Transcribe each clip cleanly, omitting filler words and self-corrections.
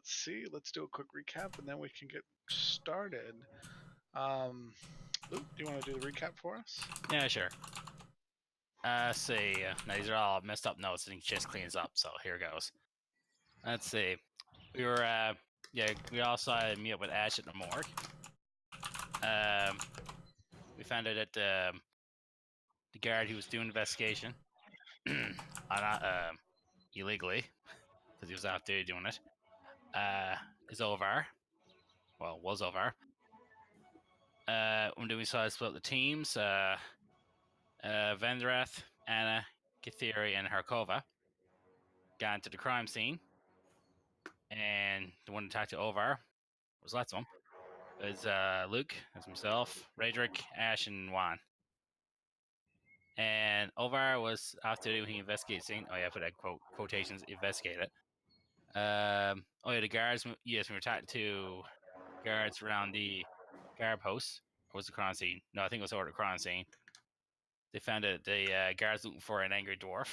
let's see. Let's do a quick recap, and then we can get started. Luke, do you want to do the recap for us? Yeah, sure. See. Now these are all messed up notes, and he just cleans up. So here goes. Let's see. We were, we all saw a meet up with Ash at the morgue. We found out that the guard who was doing the investigation, illegally, because he was out there doing it, is over. Well, was over. When we saw split the teams, Vendrath, Annah, Kathiri, and Harkova got into the crime scene, and the one that attacked Ovar was lots of them. It was Luke, as himself, Radric, Ash, and Juan. And Ovar was after doing investigating scene. Oh yeah, I put that quotations, investigate it. The guards. Yes, we were talking to guards around the guard post. Or was the crime scene? No, I think it was over the crime scene. They found that the guards looking for an angry dwarf.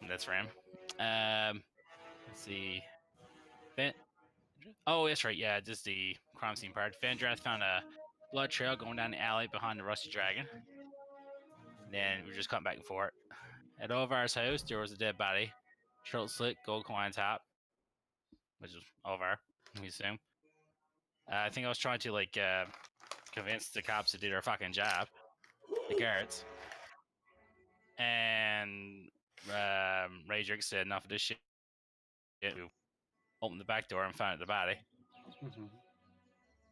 That's for him. Let's see. Oh, that's right. Yeah, just the crime scene part. Vendrath found a blood trail going down the alley behind the Rusty Dragon. And then we just cut back and forth. At Ovar's house, there was a dead body. Throat slit, gold coin on top. Which is Ovar, we assume. I think I was trying to, convince the cops to do their fucking job. The guards. And Radric said, enough of this shit. We opened the back door and found the body.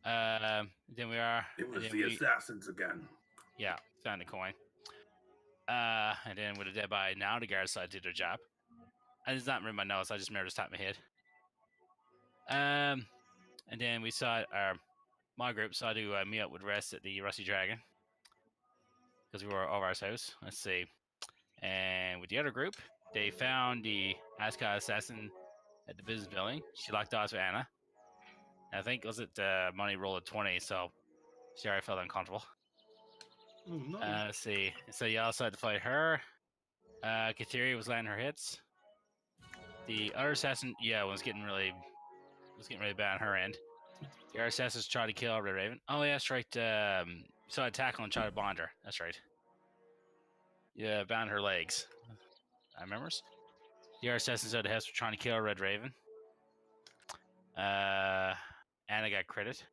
Then we are. It was the assassins again. Yeah, found the coin. And then with the dead body, now the guards decided to do their job. I just not remember my notes. I just remember just top of my head. And then we saw my group saw to meet up with the rest at the Rusty Dragon because we were over our house. Let's see. And with the other group, they found the Ascot assassin at the business building. She locked eyes with Annah. I think was it money rolled at 20, so she already felt uncomfortable. Oh, no. Let's see. So you also had to fight her. Kathiri was landing her hits. The other assassin, was getting really bad on her end. The other assassins tried to kill Red Raven. Oh yeah, that's right. So I tackle and try to bond her. That's right. Yeah, bound her legs. I remember. The other assassins at the house were trying to kill Red Raven. Anna got credit.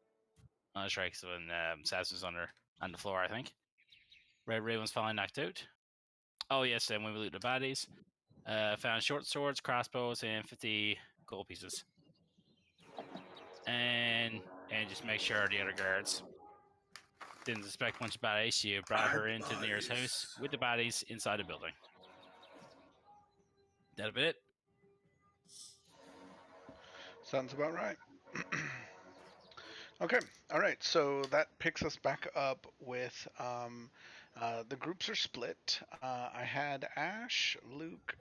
Oh, that's right, because when assassins on the floor, I think. Red Raven was finally knocked out. Oh yes, and when we loot the bodies, found short swords, crossbows, and 50 gold pieces. And just make sure the other guards didn't suspect much about it. She brought her into the nearest house with the bodies inside the building. That a bit? Sounds about right. Okay, all right. So that picks us back up with the groups are split. I had Ash, Luke,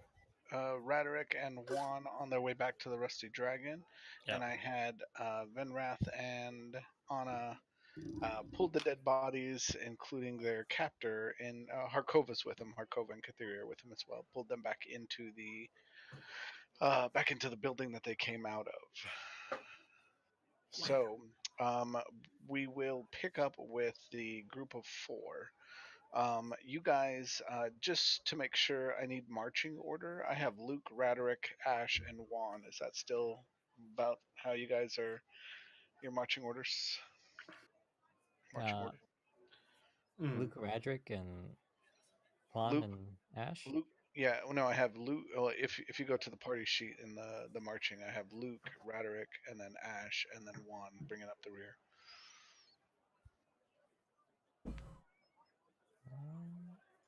Raderick, and Juan on their way back to the Rusty Dragon, and I had Vendrath and Annah pulled the dead bodies, including their captor, and Harkova's with them. Harkova and Kathiri are with them as well. Pulled them back into the building that they came out of. So we will pick up with the group of 4. You guys, just to make sure, I need marching order. I have Luke, Raderick, Ash, and Juan. Is that still about how you guys are, your marching orders? Order. Luke, Raderick, and Juan, Luke, and Ash? Luke, yeah, no, I have Luke. Well, if you go to the party sheet in the marching, I have Luke, Raderick, and then Ash, and then Juan bringing up the rear.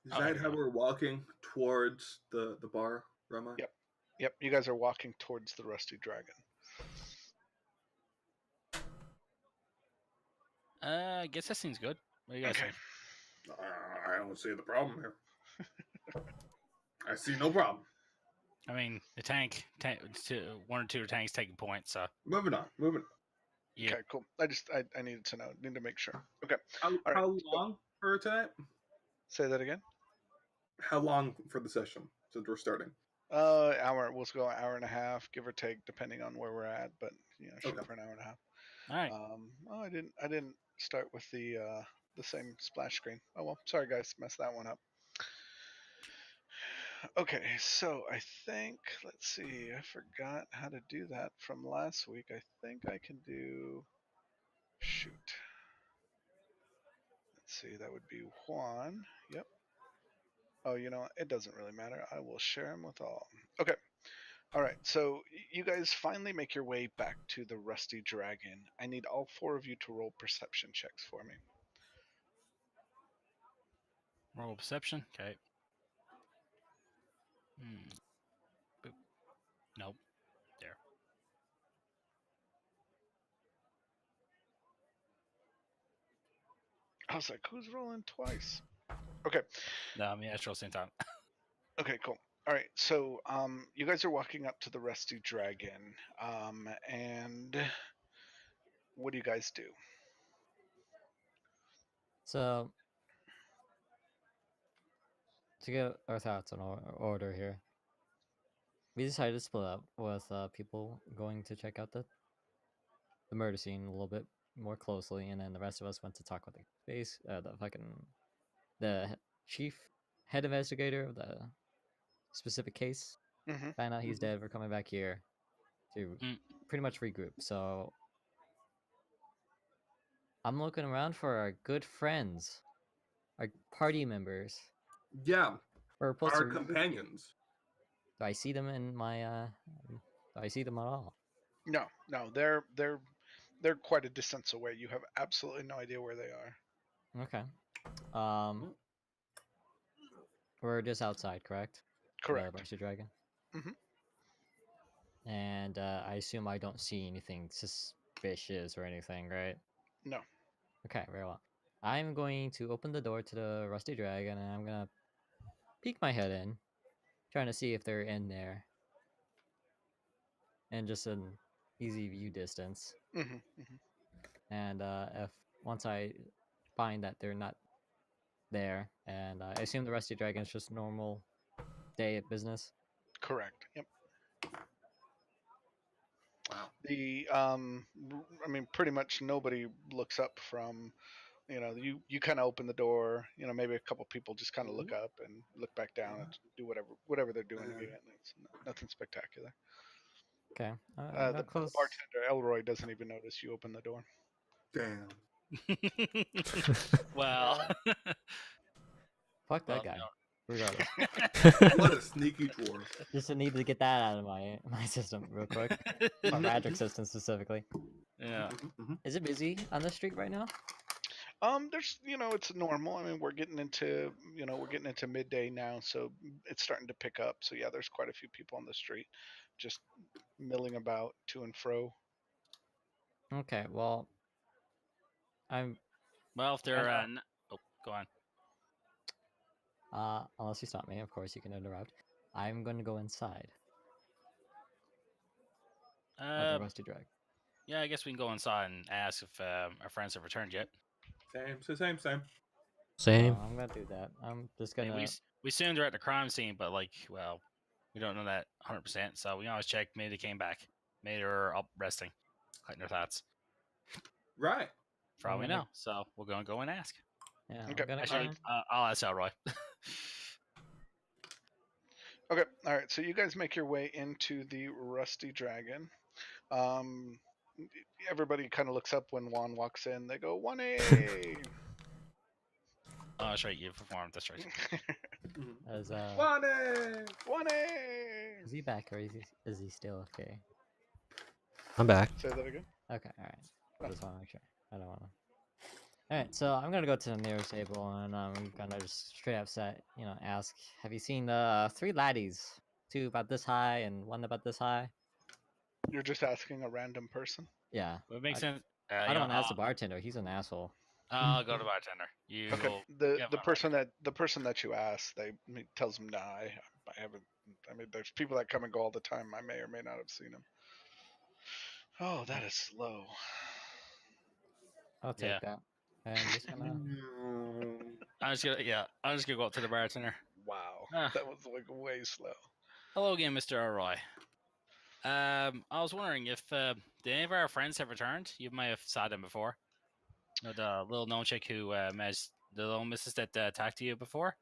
Is that how we're walking towards the bar, Rama? Yep. You guys are walking towards the Rusty Dragon. I guess that seems good. What do you guys think? I don't see the problem here. I see no problem. I mean, the tank one or two of the tanks taking points, so. Moving on. Yeah. Okay, cool. I needed to know. Need to make sure. Okay. How long for tonight? Say that again. How long for the session since we're starting? Hour. We'll go an hour and a half, give or take, depending on where we're at. But shoot Okay. for an hour and a half. All right. Oh, I didn't start with the same splash screen. Oh well, sorry guys, messed that one up. Okay, so I think let's see. I forgot how to do that from last week. I think I can do. Shoot. Let's see. That would be Juan. Yep. Oh, it doesn't really matter. I will share them with all. Okay. All right. So you guys finally make your way back to the Rusty Dragon. I need all four of you to roll perception checks for me. Roll perception. Okay. Boop. Nope. There. I was like, who's rolling twice? Okay. No, I mean, I roll same time. Okay, cool. All right, so you guys are walking up to the Rusty Dragon, and what do you guys do? So, to get our thoughts in order here, we decided to split up with people going to check out the murder scene a little bit more closely, and then the rest of us went to talk with the chief head investigator of the specific case. Mm-hmm. Find out he's dead. We're coming back here to pretty much regroup. So I'm looking around for our good friends, our party members. Yeah, We're supposed our to. companions. Do I see them in my? Do I see them at all? No, they're quite a distance away. You have absolutely no idea where they are. Okay. We're just outside, correct? Correct. The Rusty Dragon. Mhm. And I assume I don't see anything suspicious or anything, right? No. Okay, very well. I'm going to open the door to the Rusty Dragon, and I'm gonna peek my head in, trying to see if they're in there, and just an easy view distance. Mm-hmm. Mm-hmm. And if once I find that they're not there, and I assume the Rusty Dragon's just normal day at business. Correct. Yep. Wow. I mean, pretty much nobody looks up from. You kind of open the door. Maybe a couple people just kind of look up and look back down and do whatever they're doing again. It's nothing spectacular. Okay. The bartender Elroy doesn't even notice you open the door. Damn. Well. Fuck that Well, guy. no. Regardless. What a sneaky dwarf. Just need to get that out of my system real quick. My magic system specifically. Yeah. Is it busy on the street right now? There's it's normal. I mean, we're getting into midday now, so it's starting to pick up. So yeah, there's quite a few people on the street, just milling about to and fro. Okay, well, Well, if they're oh, go on. Unless you stop me, of course you can interrupt. I'm going to go inside of the Rusty Dragon. Yeah, I guess we can go inside and ask if our friends have returned yet. Same. Same. I'm gonna do that. I'm just gonna. We assume they're at the crime scene, but well, we don't know that 100%. So we can always check. Maybe they came back. Maybe they're up resting, collecting their thoughts. Right. For all we know. So we're gonna go and ask. Yeah. Okay. Actually, I'll ask Elroy. Okay. All right. So you guys make your way into the Rusty Dragon. Everybody kind of looks up when Juan walks in. They go, 1A. Oh, that's right. You performed. That's right. As 1A. 1A. Is he back or is he still okay? I'm back. Say that again. Okay. All right. I just want to make sure. I don't want to. All right. So I'm gonna go to the nearest table and I'm gonna just straight up ask, have you seen the three laddies? Two about this high and one about this high. You're just asking a random person. Yeah. Well, it makes sense. I don't want to ask the bartender. He's an asshole. I'll go to bartender. Okay. The person that you ask, he tells them, nah, I haven't. I mean, there's people that come and go all the time. I may or may not have seen them. Oh, that is slow. I'll take that. And just gonna. I'm just gonna go up to the bartender. Wow, that was way slow. Hello again, Mr. Elroy. I was wondering if did any of our friends have returned? You might have saw them before. You know, the little gnome chick who managed the little missus that talked to you before.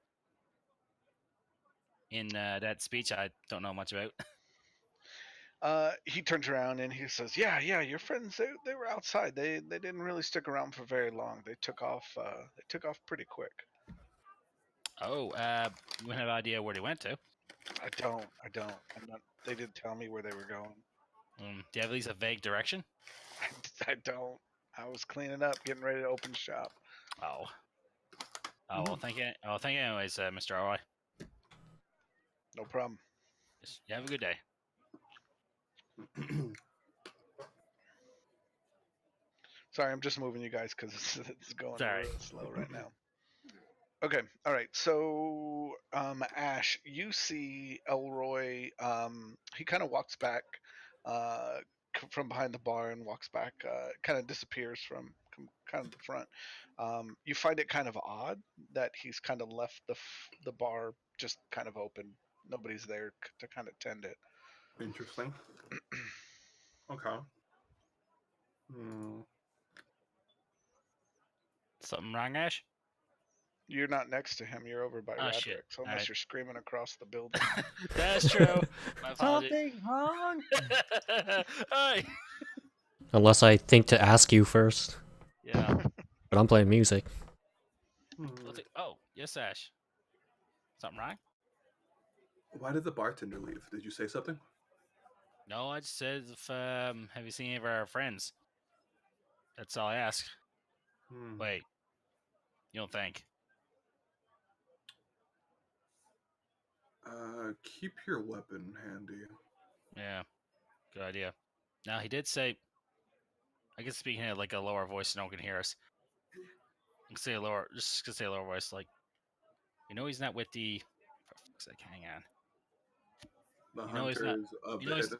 In that speech, I don't know much about. He turns around and he says, "Yeah, yeah, your friends they were outside. They didn't really stick around for very long. They took off. They took off pretty quick." Oh, you have an idea where they went to? I don't. I'm not. They didn't tell me where they were going. Do you have at least a vague direction? I don't. I was cleaning up, getting ready to open shop. Oh. Oh, well, thank you. Oh, thank you anyways, Mr. Elroy. No problem. You have a good day. Sorry, I'm just moving you guys because it's going Sorry. real slow right now. Okay, all right. So, Ash, you see Elroy. He kind of walks back from behind the bar and walks back. Kind of disappears from kind of the front. You find it kind of odd that he's kind of left the bar just kind of open. Nobody's there to kind of tend it. Interesting. Okay. Hmm. Something wrong, Ash? You're not next to him. You're over by Oh, Radrick. shit. So unless Alright. you're screaming across the building. That's true. My apologies. Something wrong. Hey. Unless I think to ask you first. Yeah. But I'm playing music. Oh, yes, Ash. Something wrong? Why did the bartender leave? Did you say something? No, I just said, if, have you seen any of our friends? That's all I ask. Hmm. Wait. You don't think? Keep your weapon handy. Yeah. Good idea. Now, he did say, I guess speaking at like a lower voice so no one can hear us. I can say a lower, just gonna say a lower voice, like, he's not with the, for fuck's sake, hang on. The You know he's not- hunters of you the know he's- hidden.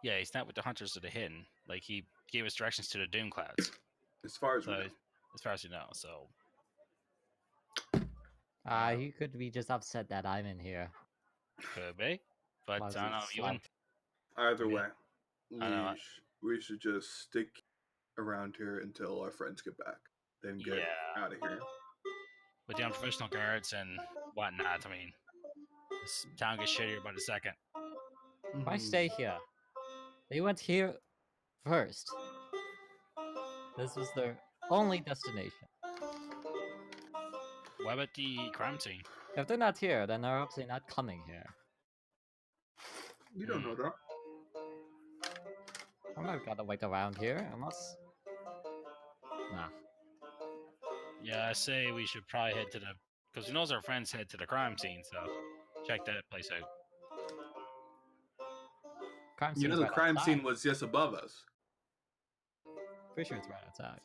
Yeah, he's not with the Hunters of the Hidden. Like, he gave us directions to the Doom Clouds. As far as we So, know. as far as you know, so. He could be just upset that I'm in here. Could be. But While I don't know, he's you wouldn't. Either Yeah. way, I know. we should just stick around here until our friends get back. Then get Yeah. out of here. With the unprofessional guards and whatnot, I mean, this town gets shittier by the second. Why stay here? They went here first. This was their only destination. What about the crime scene? If they're not here, then they're obviously not coming here. You don't know that. I'm not gonna wait around here unless. Nah. Yeah, I say we should probably head to the, because we knows our friends head to the crime scene, so check that place out. Crime You scene's know the right crime outside. scene was just above us. Pretty sure it's right outside.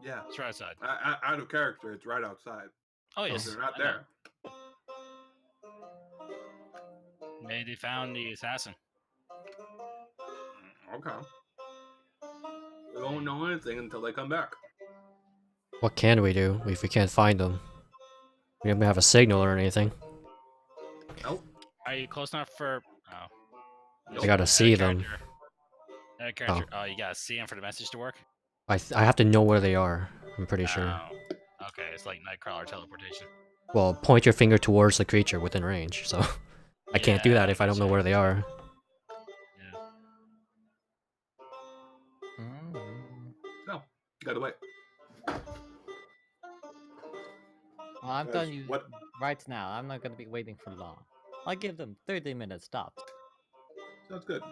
Yeah. It's right outside. Out of character, it's right outside. Oh So yes, they're not I know. there. Maybe they found the assassin. Okay. We won't know anything until they come back. What can we do if we can't find them? We don't have a signal or anything. Nope. Are you close enough for? Oh, I gotta see them. Character. Oh, you gotta see them for the message to work. I have to know where they are. I'm pretty sure. Oh, okay, it's like Nightcrawler teleportation. Well, point your finger towards the creature within range. So I can't do that if I don't know where they are. Yeah. No. You gotta wait. Well, I'm Guys, telling you what- right now, I'm not gonna be waiting for long. I'll give them 30 minutes tops. Sounds good.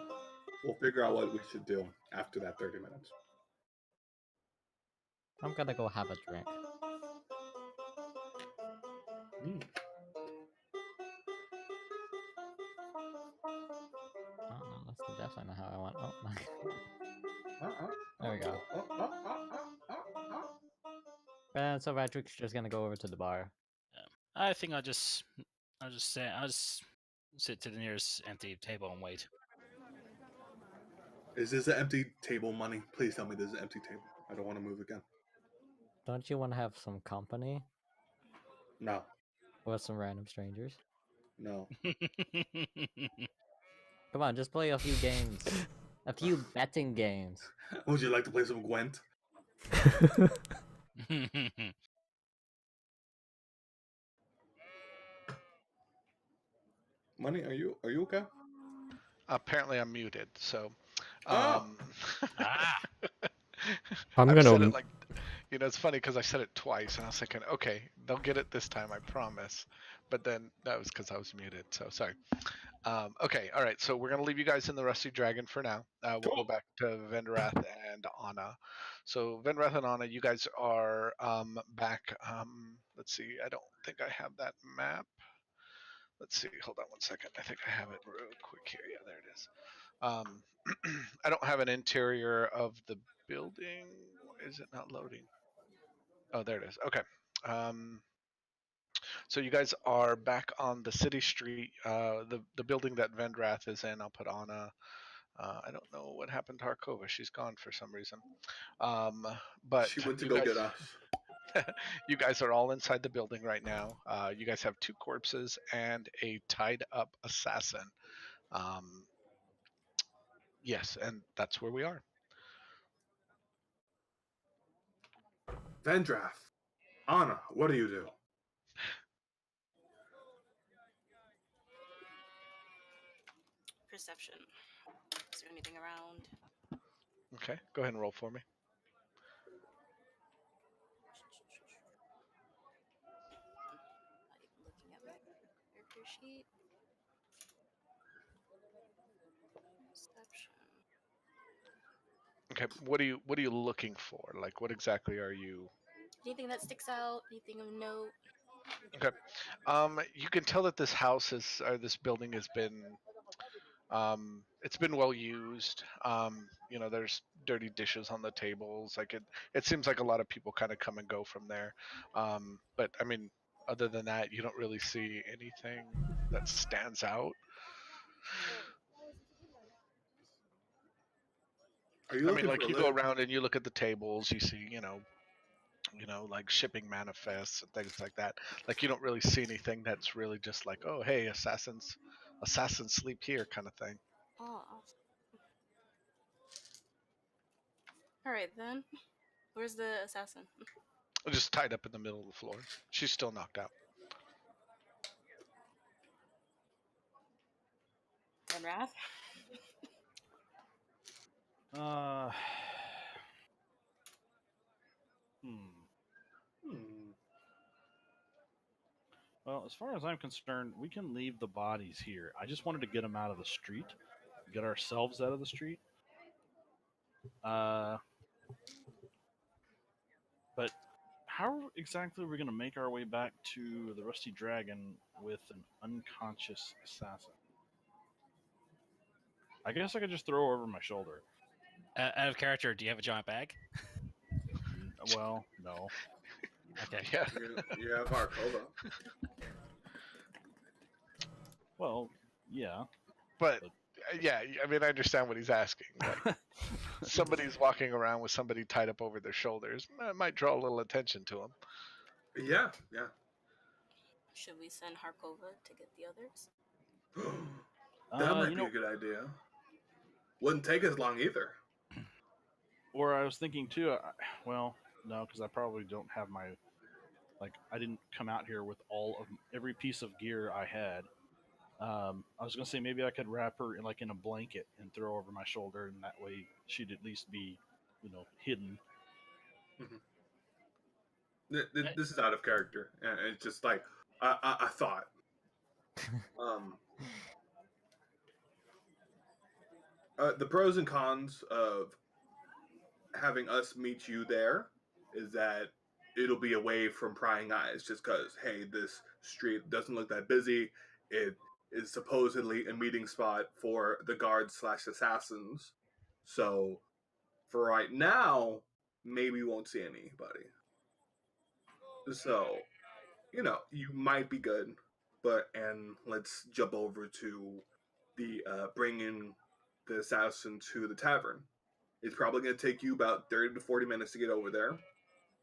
We'll figure out what we should do after that 30 minutes. I'm gonna go have a drink. Oh no, that's definitely not how I want. Oh my. There we go. And so Radrick's just gonna go over to the bar. I think I'll just sit to the nearest empty table and wait. Is this an empty table, money? Please tell me this is an empty table. I don't want to move again. Don't you want to have some company No. with some random strangers? No. Come on, just play a few games. A few betting games. Would you like to play some Gwent? Money, are you okay? Apparently, I'm muted. So, Oh. Ah. I'm I've said gonna. it like, it's funny because I said it twice, and I was thinking, okay, they'll get it this time, I promise. But then that was because I was muted. So sorry. Okay, all right. So we're gonna leave you guys in the Rusty Dragon for now. We'll go Cool. back to Vendrath and Anna. So Vendrath and Anna, you guys are back. Let's see. I don't think I have that map. Let's see. Hold on one second. I think I have it real quick here. Yeah, there it is. I don't have an interior of the building. Why is it not loading? Oh, there it is. Okay. Um, so you guys are back on the city street, the building that Vendrath is in. I'll put Anna. I don't know what happened to Harkova. She's gone for some reason. But She went to you go guys, get us. you guys are all inside the building right now. You guys have 2 corpses and a tied up assassin. Um, yes, and that's where we are. Vendrath. Anna, what do you do? Perception. Is there anything around? Okay, go ahead and roll for me. Not even looking at my character sheet. Perception. Okay, what are you looking for? Like, what exactly are you? Anything that sticks out? Anything of note? Okay, you can tell that this house is or this building has been it's been well used. There's dirty dishes on the tables. Like it seems like a lot of people kind of come and go from there. But I mean, other than that, you don't really see anything that stands out. Are you I mean, looking for like a you go lift? around and you look at the tables, you see, like shipping manifests and things like that. Like you don't really see anything that's really just like, oh, hey, assassins sleep here kind of thing. Oh. Alright then. Where's the assassin? Just tied up in the middle of the floor. She's still knocked out. Vendrath? Uh. Hmm. Hmm. Well, as far as I'm concerned, we can leave the bodies here. I just wanted to get them out of the street, get ourselves out of the street. But how exactly are we going to make our way back to the Rusty Dragon with an unconscious assassin? I guess I could just throw her over my shoulder. Out of character, do you have a giant bag? Well, no. Okay. Yeah. You have Harkova. Well, yeah. But yeah, I mean, I understand what he's asking. Like, somebody's walking around with somebody tied up over their shoulders. It might draw a little attention to him. Yeah, yeah. Should we send Harkova to get the others? That might you be know, a good idea. Wouldn't take as long either. or I was thinking too. Well, no, because I probably don't have my I didn't come out here with all of every piece of gear I had. I was gonna say maybe I could wrap her in a blanket and throw her over my shoulder, and that way she'd at least be, hidden. This is out of character, and it's just like I thought. Um, the pros and cons of having us meet you there is that it'll be away from prying eyes, just because hey, this street doesn't look that busy. It is supposedly a meeting spot for the guards / assassins. So for right now, maybe we won't see anybody. So you might be good, and let's jump over to the bringing the assassin to the tavern. It's probably going to take you about 30 to 40 minutes to get over there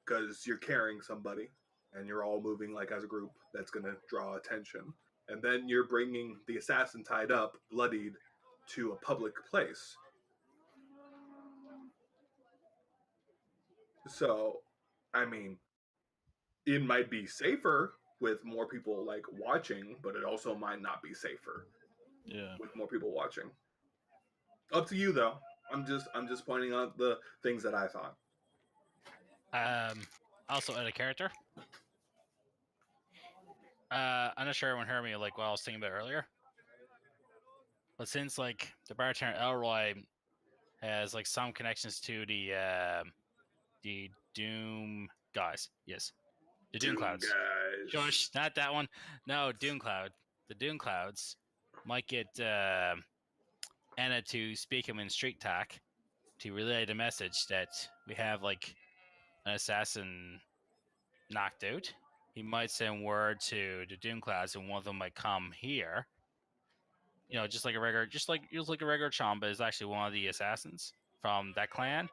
because you're carrying somebody and you're all moving as a group. That's going to draw attention. And then you're bringing the assassin tied up, bloodied, to a public place. So, I mean, it might be safer with more people like watching, but it also might not be safer Yeah. with more people watching. Up to you though. I'm just pointing out the things that I thought. Also, out of character. I'm not sure everyone heard me like what I was thinking about earlier. But since like the bartender Elroy has like some connections to the Doom guys, yes, the Doom Clouds. Guys. Josh, not that one. No, Doom Cloud. The Doom Clouds might get Anna to speak him in street talk to relay the message that we have like an assassin knocked out. He might send word to the Doom Clouds, and one of them might come here. You know, just like a regular chamba is actually one of the assassins from that clan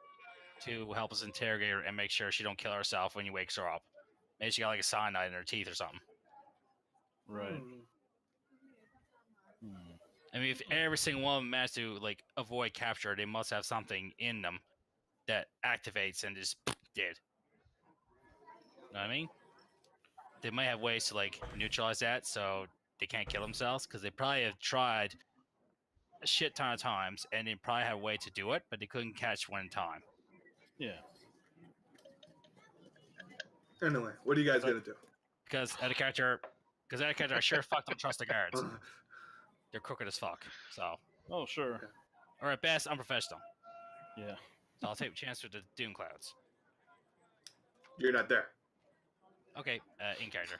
to help us interrogate her and make sure she don't kill herself when you wakes her up. Maybe she got like a cyanide in her teeth or something. Right. I mean, if every single one of them managed to like avoid capture, they must have something in them that activates and just dead. Know what I mean? They might have ways to like neutralize that so they can't kill themselves because they probably have tried a shit ton of times and they probably have a way to do it, but they couldn't catch one in time. Yeah. Anyway, what are you guys gonna do? Because at a character, I sure fuck don't trust the guards. They're crooked as fuck. So, Oh, sure. or at best, unprofessional. Yeah. So I'll take a chance with the Doom Clouds. You're not there. Okay, in character.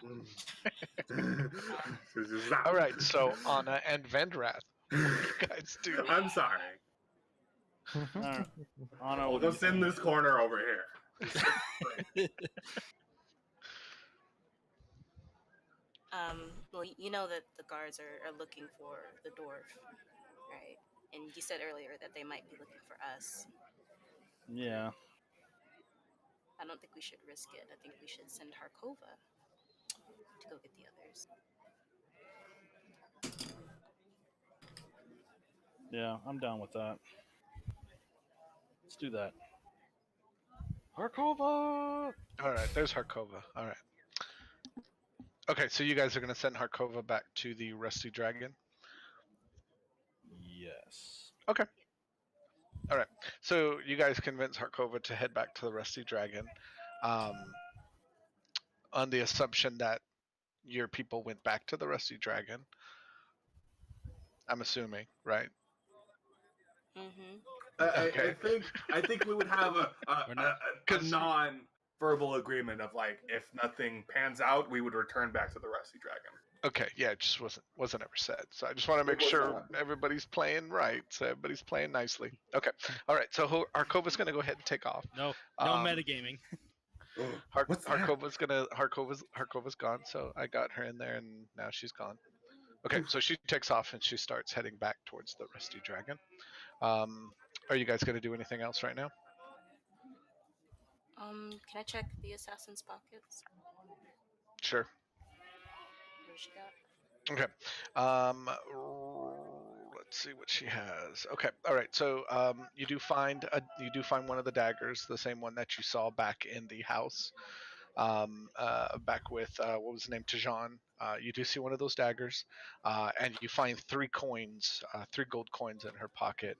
All right, so Anna and Vendrath, what do you guys do? I'm sorry. Alright. Anna, We'll what do you just in think? this corner over here. Well, you know that the guards are looking for the dwarf, right? And you said earlier that they might be looking for us. Yeah. I don't think we should risk it. I think we should send Harkova to go get the others. Yeah, I'm down with that. Let's do that. Harkova! All right, there's Harkova. All right. Okay, so you guys are going to send Harkova back to the Rusty Dragon? Yes. Okay. All right. So you guys convince Harkova to head back to the Rusty Dragon on the assumption that your people went back to the Rusty Dragon. I'm assuming, right? Mm-hmm. I think we would have a We're not- non-verbal agreement of like if nothing pans out, we would return back to the Rusty Dragon. Okay, yeah, it just wasn't ever said. So I just want to make was sure not. everybody's playing right. So everybody's playing nicely. Okay. All right. So Harkova's going to go ahead and take off. No Um, metagaming. What's that? Harkova's gone. So I got her in there, and now she's gone. Okay, so she takes off and she starts heading back towards the Rusty Dragon. Are you guys going to do anything else right now? Can I check the assassin's pockets? Sure. What she got? Okay. Let's see what she has. Okay. All right. So you do find one of the daggers, the same one that you saw back in the house. Back with what was his name, Tajan. You do see one of those daggers, and you find 3 coins, 3 gold coins in her pocket.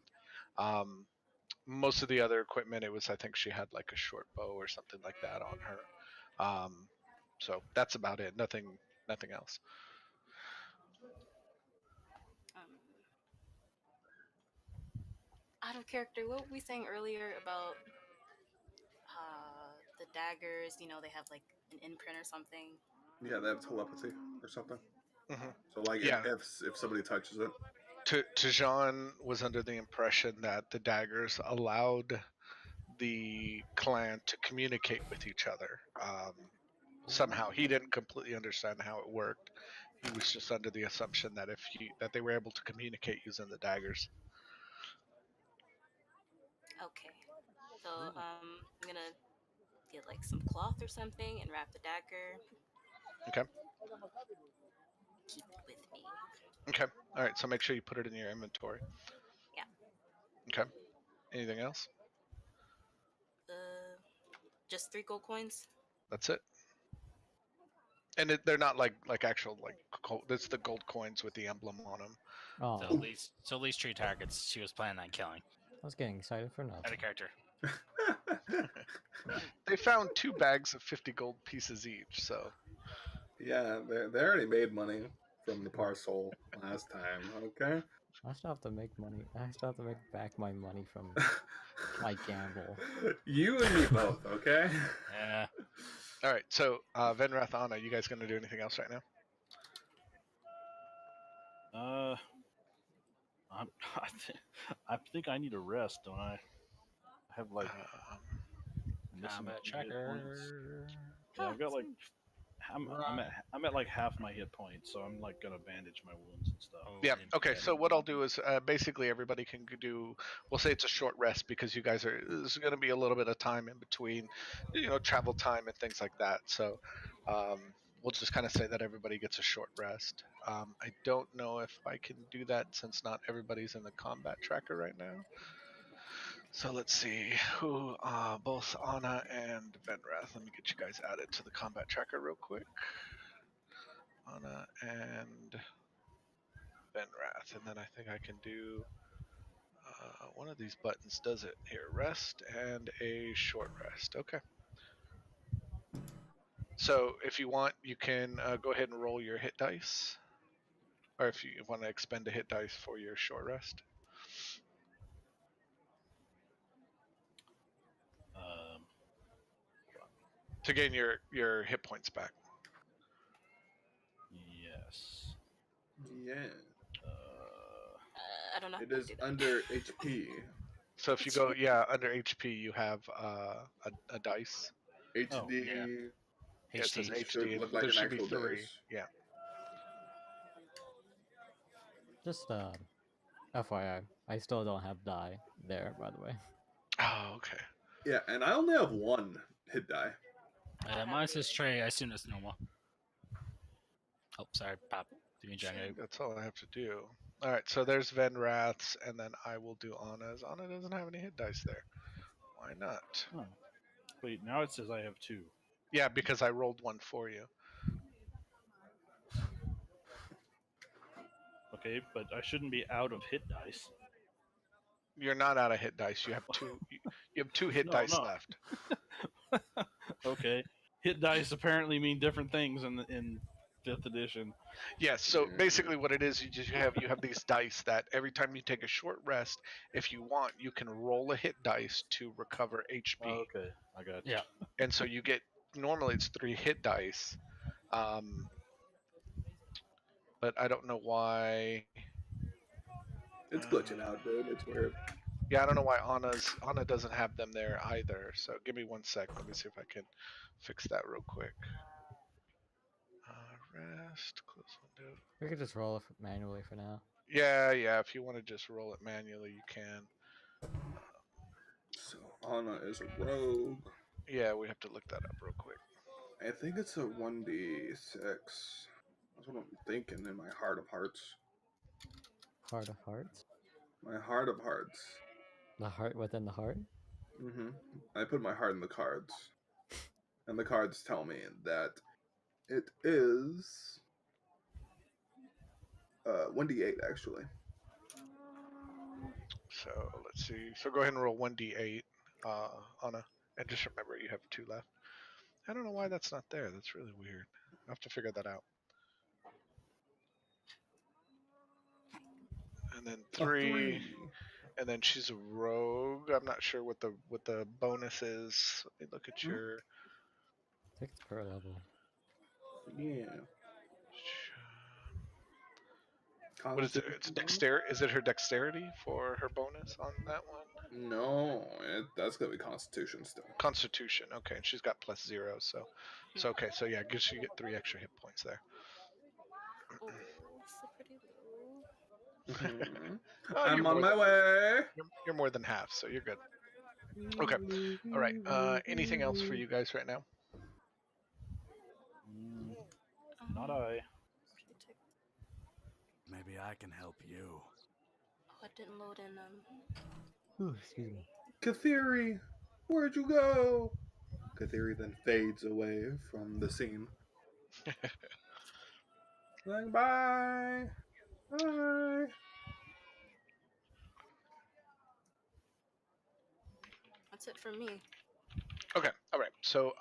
Most of the other equipment, I think she had like a short bow or something like that on her. So that's about it. Nothing else. Out of character, what were we saying earlier about the daggers? You know, they have like an imprint or something. Yeah, they have telepathy or something. Mm-hmm. So like Yeah. if somebody touches it. Tajan was under the impression that the daggers allowed the clan to communicate with each other. Somehow he didn't completely understand how it worked. He was just under the assumption that that they were able to communicate using the daggers. Okay. So I'm gonna get like some cloth or something and wrap the dagger. Okay. Keep it with me. Okay. All right. So make sure you put it in your inventory. Okay. Anything else? Just 3 gold coins. That's it. And they're not like actual like gold. It's the gold coins with the emblem on them. Oh, So at least 3 targets she was planning on killing. I was getting excited for Out nothing. of character. They found 2 bags of 50 gold pieces each. So Yeah, they already made money from the parcel last time. Okay. I still have to make money. I still have to make back my money from my gamble. You and me both. Okay. Yeah. all right. So Vendrath, Anna, you guys gonna do anything else right now? I'm, I think I need a rest, don't I? I have like missing Combat a few hit points. tracker. Yeah, I've got like Run. I'm at like half my hit points, so I'm like gonna bandage my wounds and stuff. Oh, Yeah. I didn't do Okay. that. So what I'll do is basically everybody can do. We'll say it's a short rest because you guys are. There's going to be a little bit of time in between, travel time and things like that. So we'll just kind of say that everybody gets a short rest. I don't know if I can do that since not everybody's in the combat tracker right now. So let's see who both Anna and Vendrath. Let me get you guys added to the combat tracker real quick. Anna and Vendrath, and then I think I can do one of these buttons does it here. Rest and a short rest. Okay. So if you want, you can go ahead and roll your hit dice, or if you want to expend a hit dice for your short rest Um, to gain your hit points back. yes. Yeah. I don't know. It how to is do that. under HP. So if you go under HP, you have a dice. HD. Oh, yeah. Yeah, it says HD. Should HD, and look like there an should be actual 3. dice. Yeah. Just FYI, I still don't have die there, by the way. Oh, okay. Yeah, and I only have 1 hit die. Mine says Trey. I assume that's normal. Oh, sorry, Pop. Didn't mean to drag it out. That's all I have to do. All right, so there's Venrath's, and then I will do Anna's. Anna doesn't have any hit dice there. Why not? Oh. Wait, now it says I have 2. Yeah, because I rolled one for you. Okay, but I shouldn't be out of hit dice. You're not out of hit dice. You have 2. You have 2 hit No, dice no. left. Okay, hit dice apparently mean different things in 5th edition. Yes. So basically, what it is, you have these dice that every time you take a short rest, if you want, you can roll a hit dice to recover HP. Okay, I got you. Yeah. And so you get normally it's 3 hit dice, but I don't know why. It's glitching out, dude. It's weird. Yeah, I don't know why Anna doesn't have them there either. So give me 1 sec. Let me see if I can fix that real quick. Rest, close window. We could just roll it manually for now. Yeah. If you want to just roll it manually, you can. So Anna is a rogue. Yeah, we have to look that up real quick. I think it's a 1d6. That's what I'm thinking in my heart of hearts. Heart of hearts? My heart of hearts. The heart within the heart? I put my heart in the cards. And the cards tell me that it is 1d8 actually. So let's see. So go ahead and roll 1d8, Anna, and just remember you have 2 left. I don't know why that's not there. That's really weird. I have to figure that out. And then 3, and then she's a rogue. I'm not sure what the bonus is. Let me look at your. I think it's per level. Yeah. What is it? It's dexterity. Is it her dexterity for her bonus on that one? No, that's gonna be Constitution still. Constitution. Okay, and she's got +0, so okay. So yeah, gives you get 3 extra hit points there. Oh, so pretty low. Oh, I'm you're on my more way. You're more than half, so you're good. Okay. All right. Anything else for you guys right now? Not I. Maybe I can help you. Oh, it didn't load in Ooh, excuse me. Kathiri, where'd you go? Kathiri then fades away from the scene. Like, bye. Bye. That's it for me. Okay. All right. So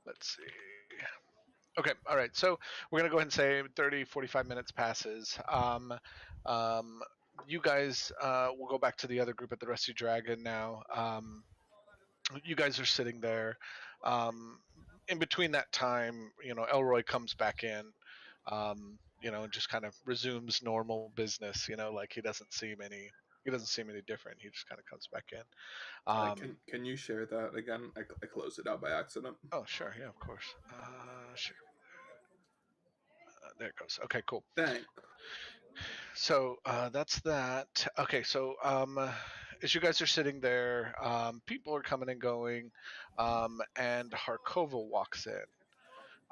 let's see. Okay. All right. So we're gonna go ahead and say 30, 45 minutes passes. Um, you guys will go back to the other group at the Rusty Dragon now. You guys are sitting there. In between that time, Elroy comes back in. Just kind of resumes normal business. Like he doesn't seem any different. He just kind of comes back in. Can you share that again? I closed it out by accident. Oh, sure, yeah, of course. Sure. There it goes. Okay, cool. Thanks. So that's that. Okay, so as you guys are sitting there, people are coming and going, and Harkova walks in.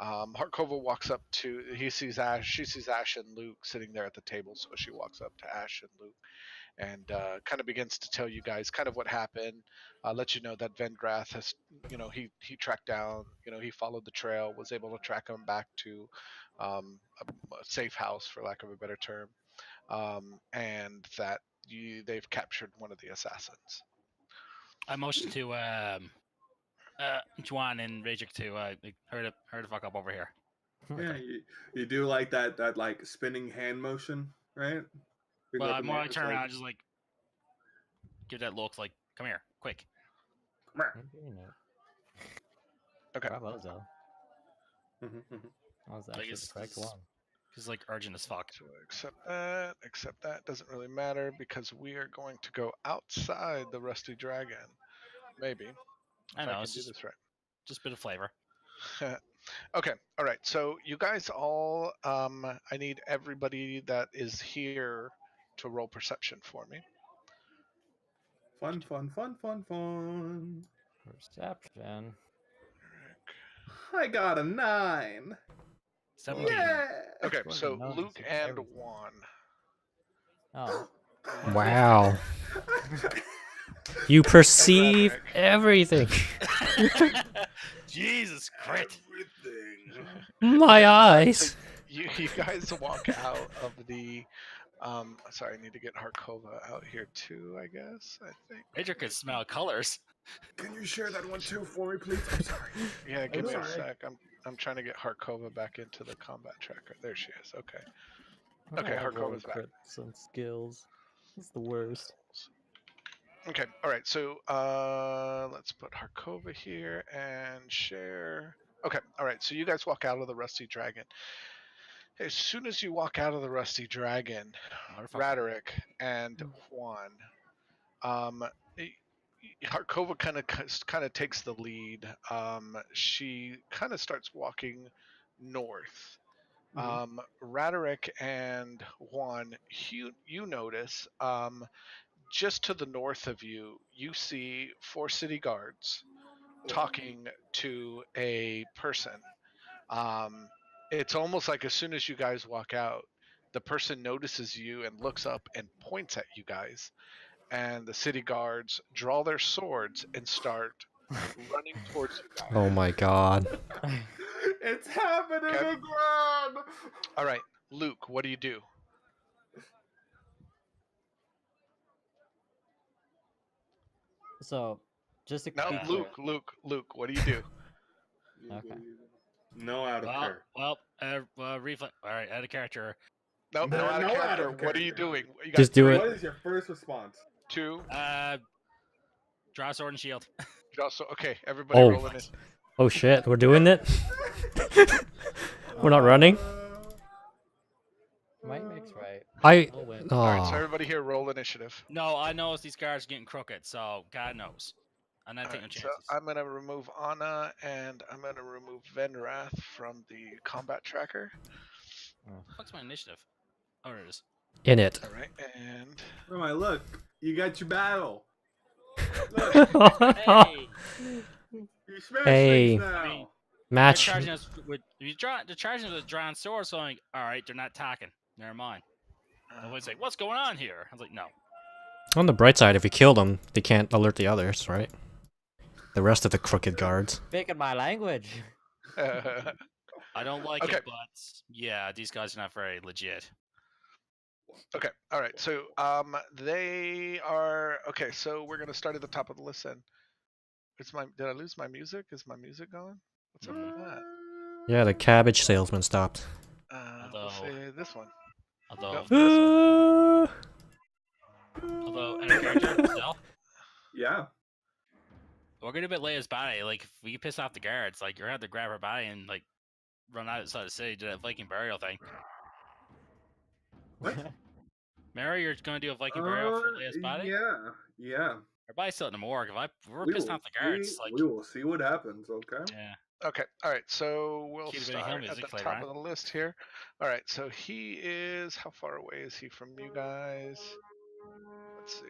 Harkova walks up to. He sees Ash. She sees Ash and Luke sitting there at the table, so she walks up to Ash and Luke and kind of begins to tell you guys kind of what happened. Let you know that Vendrath has, he tracked down, he followed the trail, was able to track him back to a safe house, for lack of a better term, and that they've captured one of the assassins. I motioned to Juan and Rajik to hurry the fuck up over here. Yeah, you do like that like spinning hand motion, right? Bring Well, up I'm in more the- like it's turn around, and just like give that look, like, come here, quick. come here. Okay, no. Okay. Bravo, though. Mhm, mhm. That was Like, actually the correct one. He's like urgent as fuck. So accept that. Doesn't really matter because we are going to go outside the Rusty Dragon. Maybe. I If know, I can it's do just this right. a bit of flavor. Okay, all right. So you guys all, I need everybody that is here to roll perception for me. Fun, fun, fun, fun, fun. Perception. I got a 9. 17. Yeah. Okay, Jordan so knows Luke and everything. Juan. Oh. Wow. You perceive Roderick. everything. Jesus Christ. Everything. My So eyes. you guys walk out of the. Sorry, I need to get Harkova out here too. I guess. I think. Rajik could smell colors. Can you share that one too for me, please? I'm sorry. Yeah, give me a sorry. sec. I'm trying to get Harkova back into the combat tracker. There she is. Okay. I Okay, love rolling Harkova's back. crits and skills. It's the worst. Okay, all right. So let's put Harkova here and share. Okay, all right. So you guys walk out of the Rusty Dragon. As soon as you walk out of the Rusty Dragon, Motherfucker. Roderick and Juan, um, Harkova kind of takes the lead. She kind of starts walking north. Roderick and Juan, you notice, just to the north of you, you see 4 city guards talking to a person. It's almost like as soon as you guys walk out, the person notices you and looks up and points at you guys. And the city guards draw their swords and start running towards you guys. Oh my god. It's happening Okay. again. All right, Luke, what do you do? So, just to No, be clear, Luke, what do you do? Okay. No out of character. Reflex. All right, out of character. Nope, No, no out of no out character. of What are you character. doing? You got Just do 3, it. What is your first response? 2. Draw sword and shield. Okay, everybody Oh. rolling it. Oh shit, we're doing it? We're not running? might mix right. I. I'll win. All right, so Oh. everybody here roll initiative. No, I know these guards are getting crooked, so God knows. I'm not All taking right, chances. so I'm gonna remove Anna and I'm gonna remove Vendrath from the combat tracker. What's my initiative? Oh, there it is. In it. All right, and Where am I? Look, you got your battle. Hey, You smash Hey. things now. I mean, Match. they're charging us with drawn swords, so I'm like, all right, they're not attacking. Never mind. Everybody's like, what's going on here? I was like, no. And they're charging us with drawn swords, so I'm like, all right, they're not attacking. Never mind. Everybody's like, all right, they're not attacking. Never mind. Everybody's like, what's going on here? I was like, no. On the bright side, if you kill them, they can't alert the others, right? The rest of the crooked guards. Speaking my language. I don't like Okay. it, but yeah, these guys are not very legit. Okay. All right. So they are okay. So we're gonna start at the top of the list then. Did I lose my music? Is my music going? What's up with that? Yeah, the cabbage salesman stopped. We'll say this one. Although, Nope. although, and a character, Del, Yeah. we're gonna be late as body. Like, if we piss off the guards, like, you're gonna have to grab her body and like run outside the city, do that Viking burial thing. What? Mary, you're gonna do a Viking burial for Leia's body? Yeah. Her body's still in the morgue. If we're We pissing will off the guards, like, we will see what happens. Okay. yeah. Okay. All right. So we'll Cue the Benny Hill start at music the later top on. of the list here. All right. So he is. How far away is he from you guys? Let's see.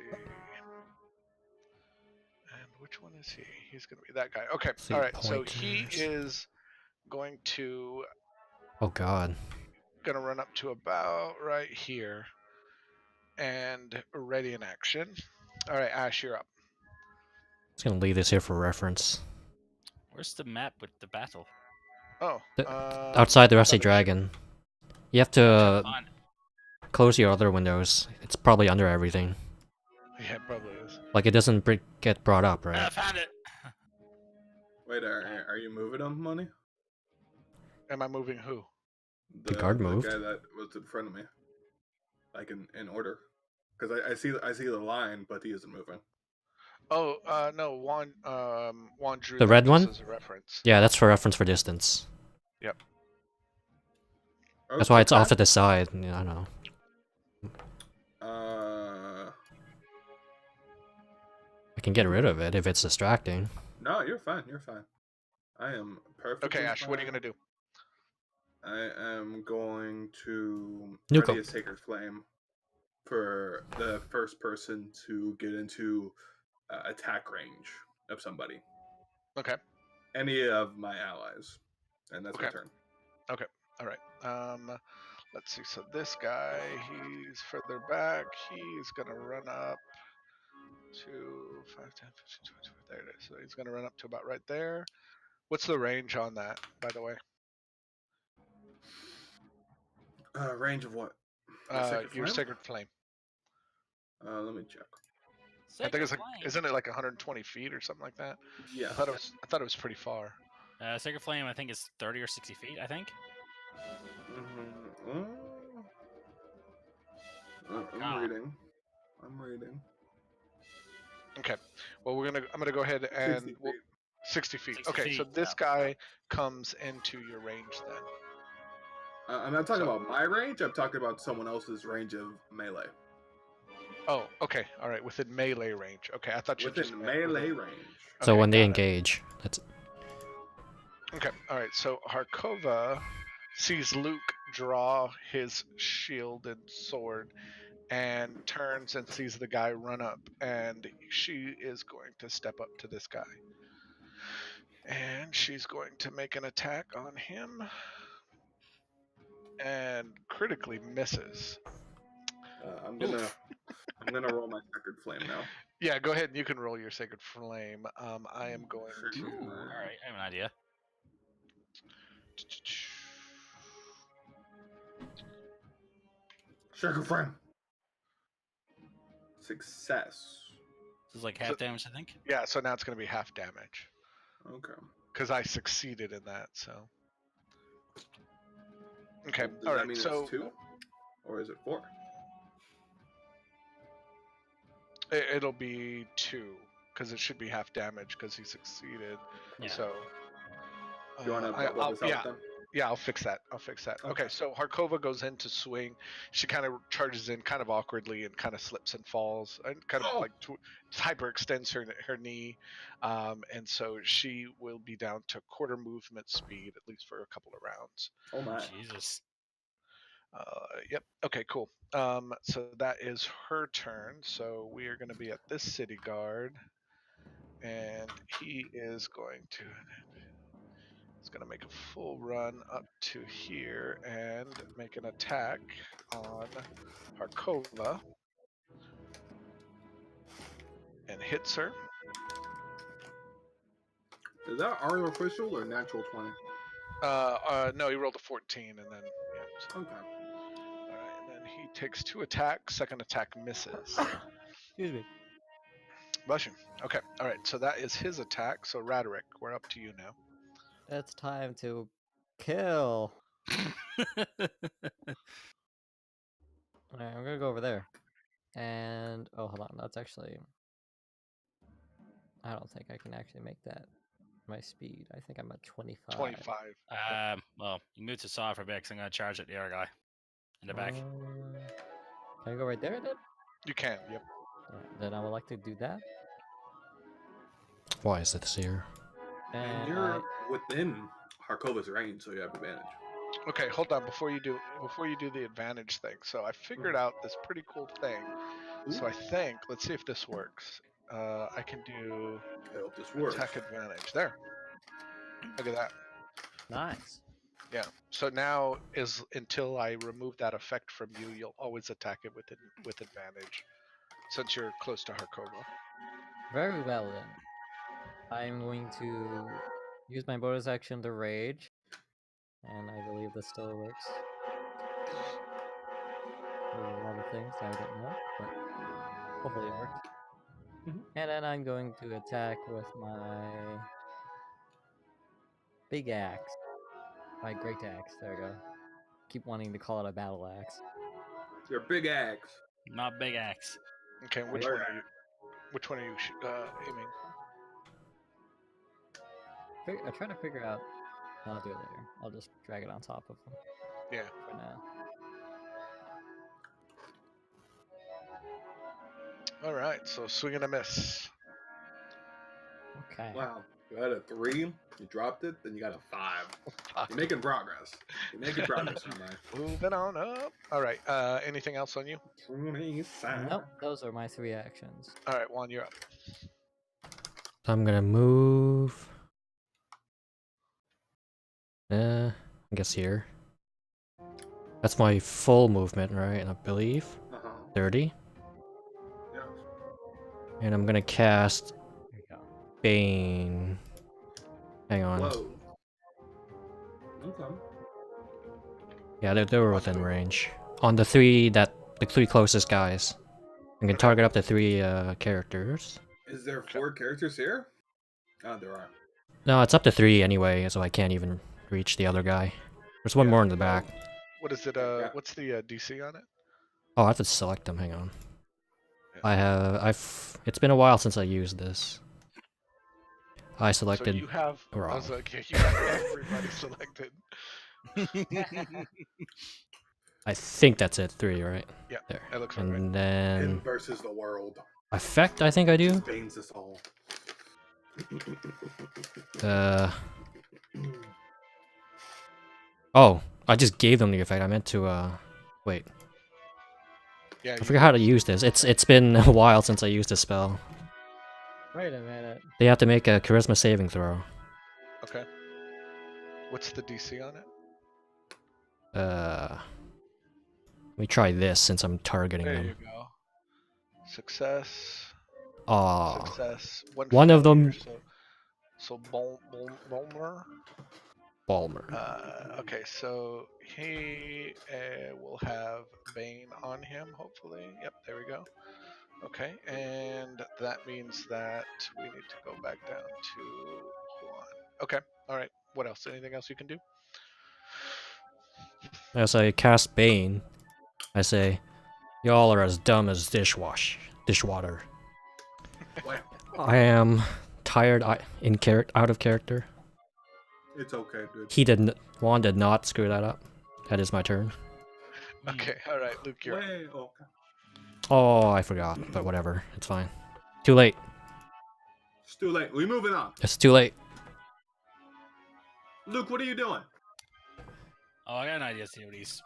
And which one is he? He's going to be that guy. Okay. See All right. So he pointers. is going to Oh god. run up to about right here and ready in action. All right, Ash, you're up. Just gonna leave this here for reference. Where's the map with the battle? Oh, Outside the I Rusty thought it was- Dragon. You have I'm trying to to find it. close your other windows. It's probably under everything. Yeah, it probably is. Like it doesn't get brought up, I right? found it. Wait, are you moving them, money? Am I moving who? The guard moved? The guy that was in front of me, like in order, because I see the line, but he isn't moving. Oh, no, Juan drew The that red just one? as a reference. Yeah, that's for reference for distance. Yep. That's why it's off Okay. to the side. Yeah, I don't know. I can get rid of it if it's distracting. No, you're fine. You're fine. I am perfectly. Okay, Ash, what are you fine. gonna do? I am going to Nuke ready him. a sacred flame for the first person to get into attack range of somebody. Okay. Any of my allies, and that's my Okay. turn. All right. Let's see. So this guy, he's further back. He's gonna run up to 5, 10, 15, 20. There it is. So he's gonna run up to about right there. What's the range on that, by the way? Range of what? My sacred Your flame? sacred flame. Let me check. I think it's like, Flame. isn't it like 120 feet or something like that? Yeah. I thought it was pretty far. Sacred Flame, I think, is 30 or 60 feet, I think. I'm God. reading. I'm reading. Okay. Well, I'm gonna go ahead 60 and feet. 60 feet. 60 Okay, so feet, this yeah. guy comes into your range then. I'm not talking So- about my range. I'm talking about someone else's range of melee. Oh, okay. All right, within melee range. Okay, I thought you just Within meant melee within- range. So Okay, when they got it. engage, that's Okay. All right. So Harkova sees Luke draw his shield and sword and turns and sees the guy run up, and she is going to step up to this guy. And she's going to make an attack on him and critically misses. I'm gonna roll my sacred flame now. Yeah, go ahead and you can roll your sacred flame. I am going to. Ooh, alright, I have an idea. Sacred flame. Success. This is like half damage, I think. Yeah, so now it's going to be half damage Okay. because I succeeded in that. So. Okay. Does All that right. mean So it's 2? Or is it 4? it'll be 2 because it should be half damage because he succeeded. Yeah. So. Do you want to I'll- this out yeah. then? Yeah, I'll fix that. Okay, so Harkova goes in to swing. She kind of charges in kind of awkwardly and kind of slips and falls and kind of like hyperextends her knee. And so she will be down to quarter movement speed, at least for a couple of rounds. Oh my. Jesus. Yep. Okay, cool. So that is her turn. So we are going to be at this city guard. And he is going to... He's going to make a full run up to here and make an attack on Harkova. and hits her. Is that artificial or natural 20? No, he rolled a 14, and then yeah. So. Okay. All right, and then he takes 2 attacks. Second attack misses. Excuse me. Bless you. Okay. All right. So that is his attack. So Raderick, we're up to you now. It's time to kill. Alright, I'm gonna go over there. And oh, hold on. That's actually. I don't think I can actually make that my speed. I think I'm at 25. 25. Well, you move to saw for a bit 'cause I'm gonna charge at the other guy in the back. Can I go right there then? You can. Yep. Alright, then I would like to do that. Why is this here? And you're within Harkova's range, so you have advantage. Okay, hold on before you do the advantage thing. So I figured out this pretty cool thing. So I think let's see if this works. I can do I hope this works. attack advantage. There. Look at that. Nice. Yeah. So now is until I remove that effect from you, you'll always attack it with advantage, since you're close to Harkova. Very well then. I'm going to use my bonus action to rage. And I believe this still works. There's a lot of things I don't know, but hopefully it works. And then I'm going to attack with my big axe. My great axe. There we go. Keep wanting to call it a battle axe. Your big axe. Not big axe. Okay, which Where one at? are you? Which one are you aiming? I try to figure out. I'll do it later. I'll just drag it on top of them Yeah. for now. All right. So swing and a miss. Okay. Wow. You had a 3, you dropped it, then you got a 5. You're making progress. You're making progress, man. Moving on up. All right. Anything else on you? Nope, those are my 3 actions. All right, Juan, you're up. I'm gonna move. I guess here. That's my full movement, right? I believe 30. Yeah. And I'm gonna cast There you go. Bane. Hang on. Whoa. Okay. Yeah, they were within range. On the 3 closest guys. I can target up to 3 characters. Is there 4 characters here? Oh, there are. No, it's up to 3 anyway, so I can't even reach the other guy. There's one Yeah. more in the back. What is it? Yeah. What's the DC on it? Oh, I have to select them. Hang on. Yeah. It's been a while since I used this. I So selected. you have. I wrong. was like, yeah, you have everybody selected. I think that's it. 3, right? Yeah, There. that looks right. And Him then versus the world. effect. I think I do. Banes us all. Oh, I just gave them the effect. I meant to. Wait. Yeah. I forgot how to use this. It's been a while since I used this spell. Wait a minute. They have to make a charisma saving throw. Okay. What's the DC on it? Let me try this since I'm targeting There them. you go. Success. Aw. Success. One of them- failure, So Bolmer. Balmer. Okay, so he will have Bane on him, hopefully. Yep, there we go. Okay, and that means that we need to go back down to Juan. Okay, all right. What else? Anything else you can do? As I cast Bane, I say, "Y'all are as dumb as dishwater. Wow. I am tired. Out of character. It's okay, dude. Juan did not screw that up. That is my turn. Okay, all right, Luke, you're up. Way, okay. Oh, I forgot, but whatever. It's fine. Too late. It's too late. We moving on. It's too late. Luke, what are you doing? Oh, I got an idea. See what he's.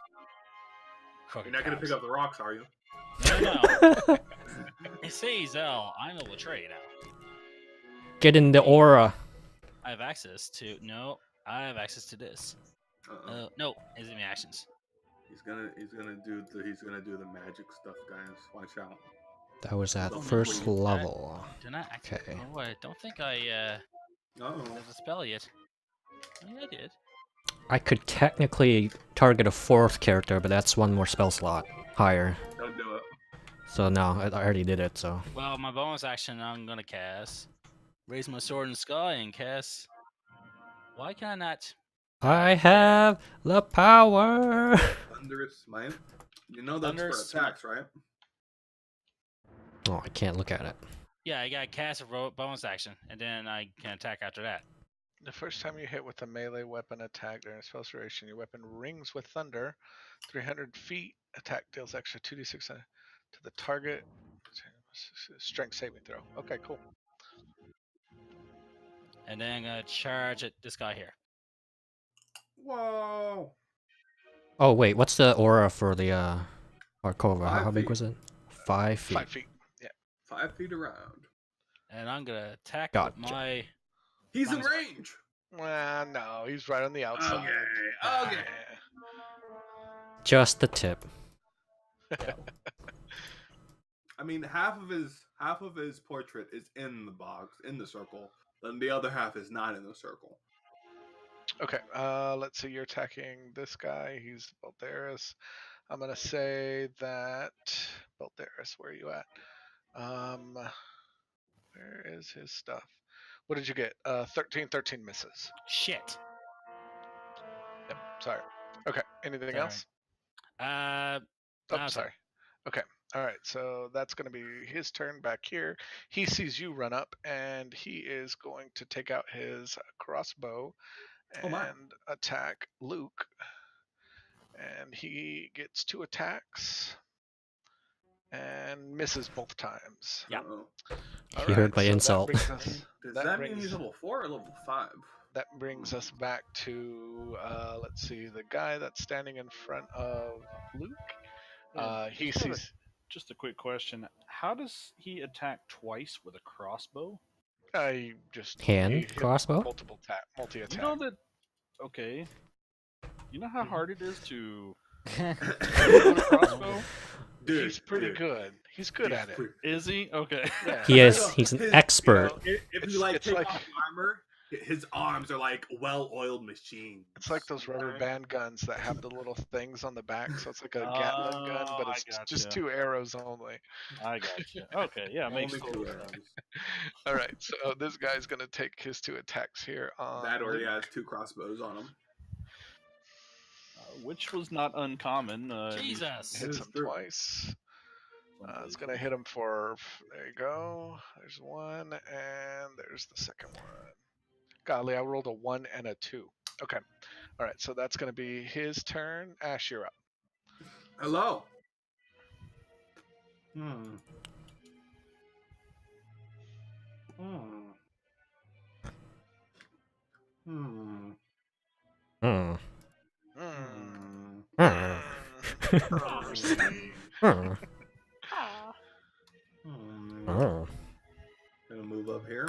You're not gonna pick up the rocks, are you? No. You see, Zell, I'm able to trade now. Get in the aura. I have access to. No, I have access to this. No, it's in my actions. He's gonna do the magic stuff, guys. Watch out. That was at Don't first bring it level. Do Did I activate? Okay. Oh, I don't think I Oh. did a spell yet. Oh, yeah, I did. I could technically target a 4th character, but that's one more spell slot higher. Don't do it. So no, I already did it, so. Well, my bonus action, I'm gonna cast. Raise my sword in the sky and cast. Why can I not? I have the power! Thunderous Smite. You know that's Thunderous for Smite. attacks, right? Oh, I can't look at it. Yeah, I got cast a bonus action, and then I can attack after that. The first time you hit with a melee weapon attack during a spell duration, your weapon rings with thunder. 300 feet. Attack deals extra 2d6 to the target. Strength saving throw. Okay, cool. And then I'm gonna charge at this guy here. Whoa. Oh wait, what's the aura for the hardcover? 5 How big feet. was it? 5 feet. 5 feet. Yeah. 5 feet around. And I'm gonna attack Gotcha. with my. He's in Bonus action. range. Well, no, he's right on the outside. Okay. Just the tip. I mean, half of his portrait is in the box, in the circle. Then the other half is not in the circle. Okay, let's see. You're attacking this guy. He's Balderas. I'm gonna say that Balderas. Where are you at? Where is his stuff? What did you get? 13. 13 misses. Shit. Yep. Sorry. Okay. Anything Sorry. else? Uh, Oh, no, sorry. Okay. All right. So that's going to be his turn back here. He sees you run up, and he is going to take out his crossbow Oh, my. and attack Luke. And he gets 2 attacks and misses both times. Yeah. Uh-oh. All He heard my so that insult. brings us- Does that that mean brings- he's level 4 or level 5? That brings us back to let's see, the guy that's standing in front of Luke. He just got a- sees. Just a quick question: how does he attack twice with a crossbow? I just Hand he hit crossbow? multi You attack. know that? Okay. You know how hard it is to Oh, with a crossbow? Dude, He's pretty dude. good. He's good He's at it. pretty- Is he? Okay. Yeah. He is. He's an His- expert. You know, if It's- you like it's take like- off armor, his arms are like well-oiled machines. It's like those rubber Okay? band guns that have the little things on the back, so it's like a Gatling gun, but I it's just gotcha. 2 arrows only. I got you. Okay, yeah, it makes Only total 2 sense. arrows. All right, so this guy's gonna take his 2 attacks here on That or he Luke. has 2 crossbows on him. Which was not uncommon. Jesus. Hits It's him true. twice. It's gonna hit him for. There you go. There's 1, and there's the second one. Golly, I rolled a 1 and a 2. Okay. All right, so that's gonna be his turn. Ash, you're up. Hello. Hmm. Hmm. Hmm. Hmm. Hmm. Hmm. Hmm. Mercy. Hmm. Hmm. Hmm. Gonna move up here.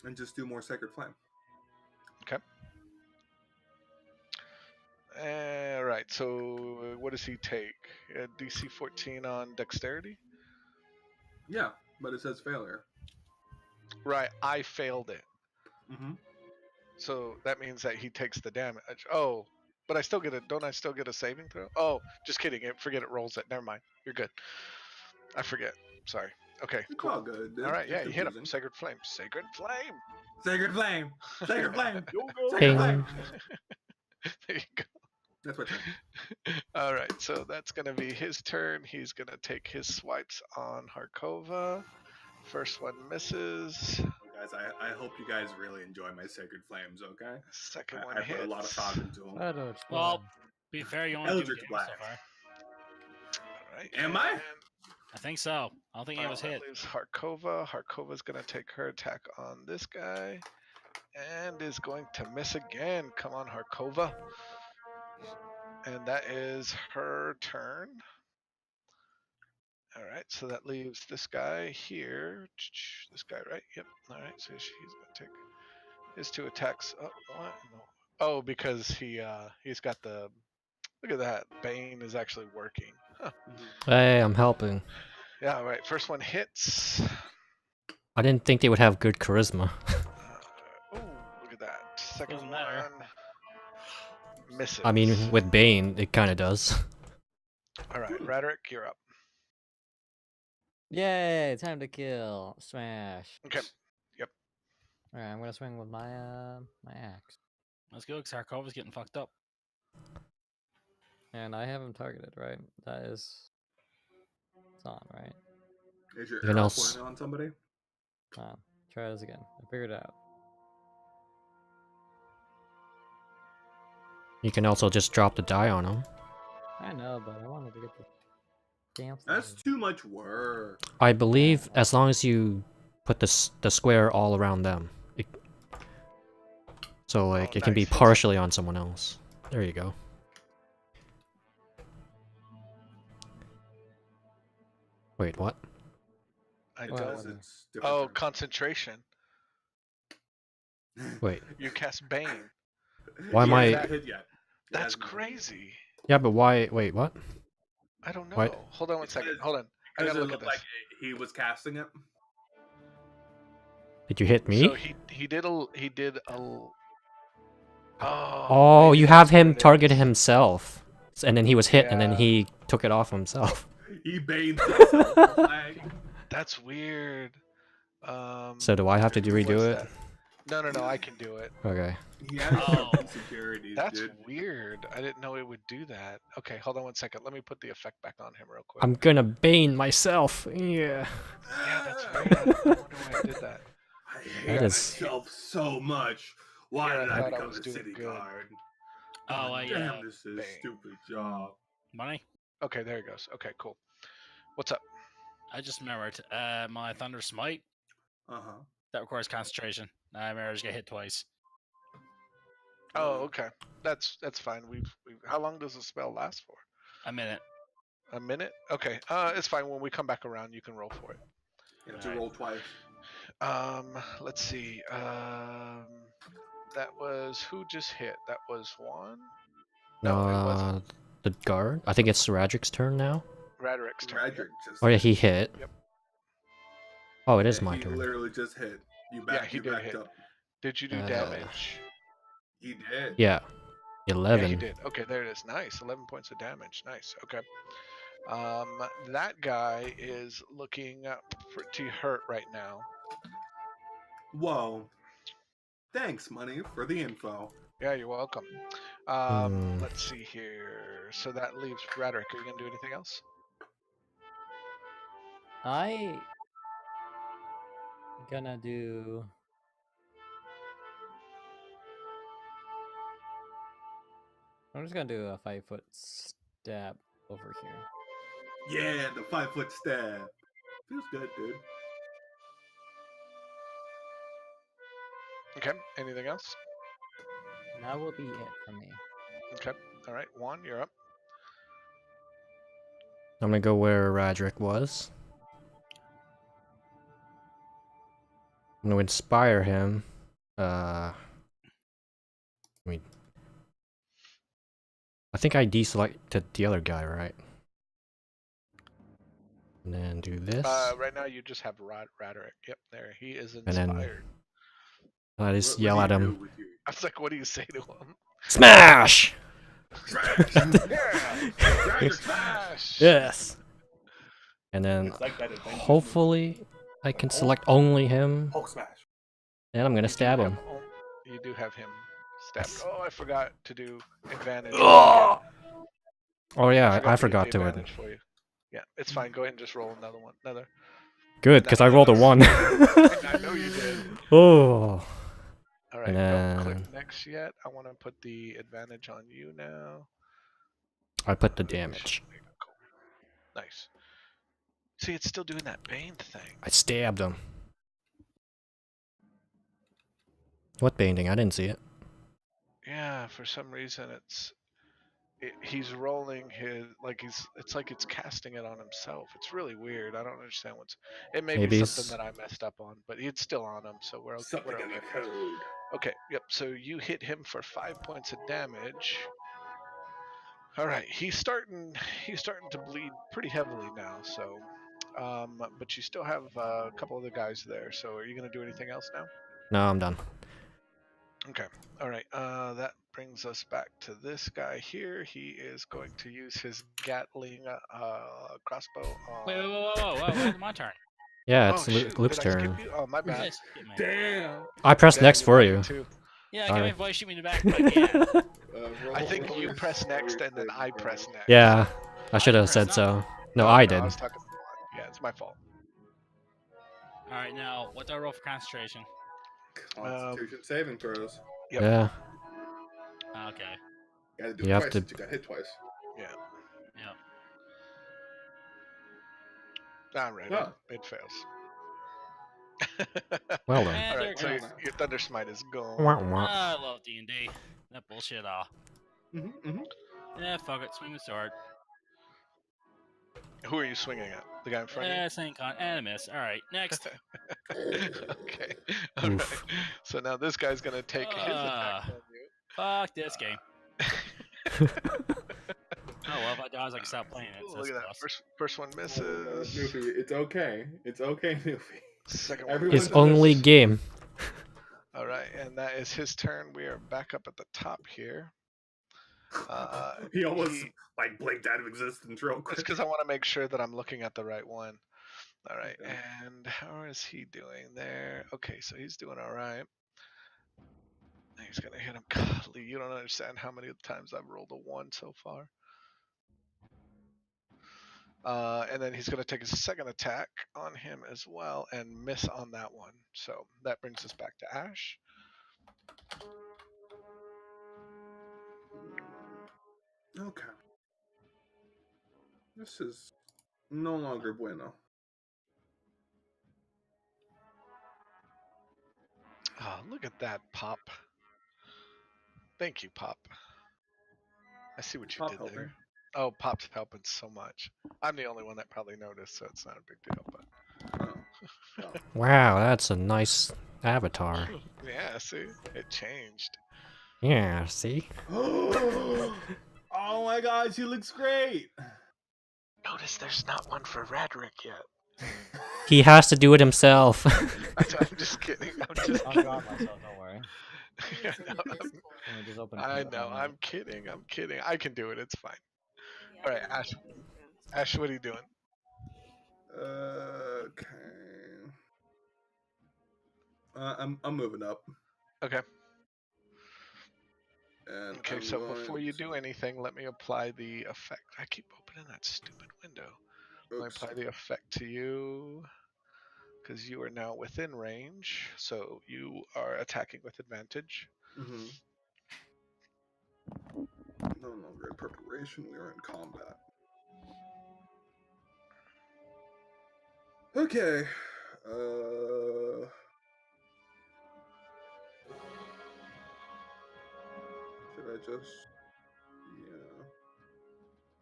And just do more Sacred Flame. All right, so what does he take? DC 14 on dexterity? Yeah, but it says failure. Right, I failed it. Mm-hmm. So that means that he takes the damage. Oh, but I still get a. Don't I still get a saving throw? Oh, just kidding. Forget it rolls it. Never mind. You're good. I forget. Sorry. Okay, It's cool. all good. All right, It's yeah, you hit him. confusing. Sacred Flame. Sacred Flame. Sacred Flame. Sacred Flame. Sacred Ping. Flame. There you go. That's my turn. All right, so that's going to be his turn. He's going to take his swipes on Harkova. First one misses. Guys, I hope you guys really enjoy my Sacred Flames, okay? Second one I hits. put a lot of thought into them. Well, be fair, you only do Eldritch damage Blast. so far. All right, Am I? and- I think so. I don't think it was that hit. leaves Harkova. Harkova's going to take her attack on this guy. And is going to miss again. Come on, Harkova. And that is her turn. All right, so that leaves this guy here. This guy, right? Yep. All right, so he's going to take his 2 attacks. Oh, what? No. Oh, because he's got the. Look at that. Bane is actually working. Huh. Hey, I'm helping. Yeah, all right. First one hits. I didn't think they would have good charisma. Oh, look at that. Second Doesn't matter. one misses. I mean, with Bane, it kind of does. All right, Raderick, you're up. Yay! Time to kill. Smash. Okay. Yep. All right, I'm gonna swing with my my axe, Let's go. Sarkova's getting fucked up. and I have him targeted. Right? That is. It's on, right? Is your You can arrow also- pointed on somebody? Try this again. I figured it out. You can also just drop the die on him. I know, but I wanted to get the damn thing. That's too much work. I believe as long as you put the square all around them. So like it can be nice. partially on someone else. There you go. Wait, what? I Well, don't. Because it's different Oh, terms. concentration. Wait. You cast Bane. Why am Yeah, I- it hasn't hit yet. It That's hasn't hit. crazy. Yeah, but why? Wait, what? I don't know. What? Hold on one It's second. because- Hold on. I Because gotta it look at looked this. like he was casting it. Did you hit me? So he did a. Oh, maybe you that's have what him it target is. himself, and then he was hit, and then Yeah. he took it off himself. He banes himself. Like, That's weird. So do I have to who redo was it? that? No, I can do it. Okay. he has Oh. some insecurities, That's dude. weird. I didn't know it would do that. Okay, hold on one second. Let me put the effect back on him real quick. I'm gonna bane myself. Yeah. Yeah, that's weird. I wonder why I did that. I hate That is- myself so much. Why Yeah, I did I thought I become was a doing city good. guard? Oh, God damn, this is a bang. stupid job. Money. Okay, there he goes. Okay, cool. What's up? I just remembered. My Thunder Smite Uh-huh. that requires concentration. I remember I just get hit twice. Oh, okay. That's fine. We've how long does the spell last for? A minute. A minute? Okay. It's fine. When we come back around, you can roll for it. You have to Alright. roll twice. Let's see. That was who just hit? That was Juan? No, it wasn't. The guard. I think it's Radric's turn now. Raderick's turn. Yep. Radric just Oh yeah, hit. he hit. Yep. Oh, it is Yeah, my he turn. literally just hit. You Yeah, back, he you did backed hit. up. Did you do damage? He did. Yeah. Yeah, 11. he did. Okay, there it is. Nice. 11 points of damage. Nice. Okay. That guy is looking pretty hurt right now. Whoa. Thanks, Money, for the info. Yeah, you're welcome. Let's see here. So that leaves Raderick. Are you gonna do anything else? I gonna do. I'm just gonna do a 5-foot stab over here. Yeah, the 5-foot stab. Feels good, dude. Okay. Anything else? That will be it for me. Okay. All right. Juan, you're up. I'm gonna go where Radric was. I'm gonna inspire him. I mean, I think I deselected the other guy, right? And then do this. Right now you just have Raderick. Yep, there. He is And then- inspired. I just What yell do at you him. do with your I was like, what do you say to him? Smash! trash? Yeah. Radric Smash. Yes. And then It's like that adventure hopefully I can select only him, Hulk smash. and I'm gonna You do stab have him. You do have him stabbed. Yes. Oh, I forgot to do advantage. Ugh. Oh yeah, I do forgot the to. advantage for you. Yeah, it's fine. Go ahead and just roll another one. Another. Good, because I rolled a 1. I know you did. Oh. All right, And don't then- click next yet. I want to put the advantage on you now. I put the damage. There you go, cool. Nice. See, it's still doing that Bane thing. I stabbed him. What baiting? I didn't see it. Yeah, for some reason he's rolling his it's like it's casting it on himself. It's really weird. I don't understand it may Maybe be it's- something that I messed up on, but it's still on him, so we're okay. Something We're in the okay. code. Okay, yep. So you hit him for 5 points of damage. All right, he's starting to bleed pretty heavily now. So but you still have a couple of the guys there. So are you going to do anything else now? No, I'm done. Okay. All right. That brings us back to this guy here. He is going to use his Gatling crossbow on. Wait, whoa, my turn. Yeah, Oh it's shoot! Luke's Did I skip turn. you? Oh my bad. Yes, get me. Damn. I pressed Yeah, next you're for lagging you. too. Yeah, Sorry. can my voice shoot me in the back if I can? I think you press next and then I press next. Yeah, I should have pressed said not. so. No, Oh, I no, did. I was talking to Juan. Yeah, it's my fault. All right, now what do I roll for concentration? Constitution saving throws. Yep. Yeah, Okay. You gotta do You it have twice to- since you got hit twice. Yeah. Yep. All right. Oh. It fails. well done. And All there right. it So goes. your Thunder Smite is gone. Wah, wah. I love D&D. That bullshit all. Mm-hmm. Yeah, fuck it. Swing the sword. Who are you swinging at? The guy in front of you? Yeah, same con. And a miss. All right, next. Okay. All right. Oof. So now this guy's gonna take his attack from you. Fuck this game. Oh well, if I dodge, I can stop playing it. So Look that's at that. plus. First one misses. Newfie, it's okay. It's okay, Newfie. Second one Everyone His does only this. game. All right, and that is his turn. We are back up at the top here. He almost like blinked out of existence real It's quick. because I want to make sure that I'm looking at the right one. All right, Okay. and how is he doing there? Okay, so he's doing all right. He's gonna hit him. Golly, you don't understand how many times I've rolled a 1 so far. And then he's gonna take his second attack on him as well and miss on that one. So that brings us back to Ash. Okay. This is no longer bueno. Oh, look at that, Pop. Thank you, Pop. I see what you Pop did helping. there. Oh, Pop's helping so much. I'm the only one that probably noticed, so it's not a big deal. But Oh. Wow, that's a nice avatar. yeah, see, it changed. Yeah, see? Oh my gosh, he looks great. Notice there's not one for Radrick yet. He has to do it himself. I'm just kidding. I'm just I'll kidding. draw myself, don't worry. Yeah, To no, be I'm- peaceful. Let me just open I Peril know. and- I'm kidding. I'm kidding. I can do it. It's fine. Yeah, All right, I don't Ash. know what it is. Ash, what are you doing? Okay. I'm moving up. Okay. And Okay. I'm So going before you to- do anything, let me apply the effect. I keep opening that stupid window. Let me Oops. apply the effect to you because you are now within range. So you are attacking with advantage. Mm-hmm. No longer in preparation. We are in combat. Okay. Should I just? Yeah.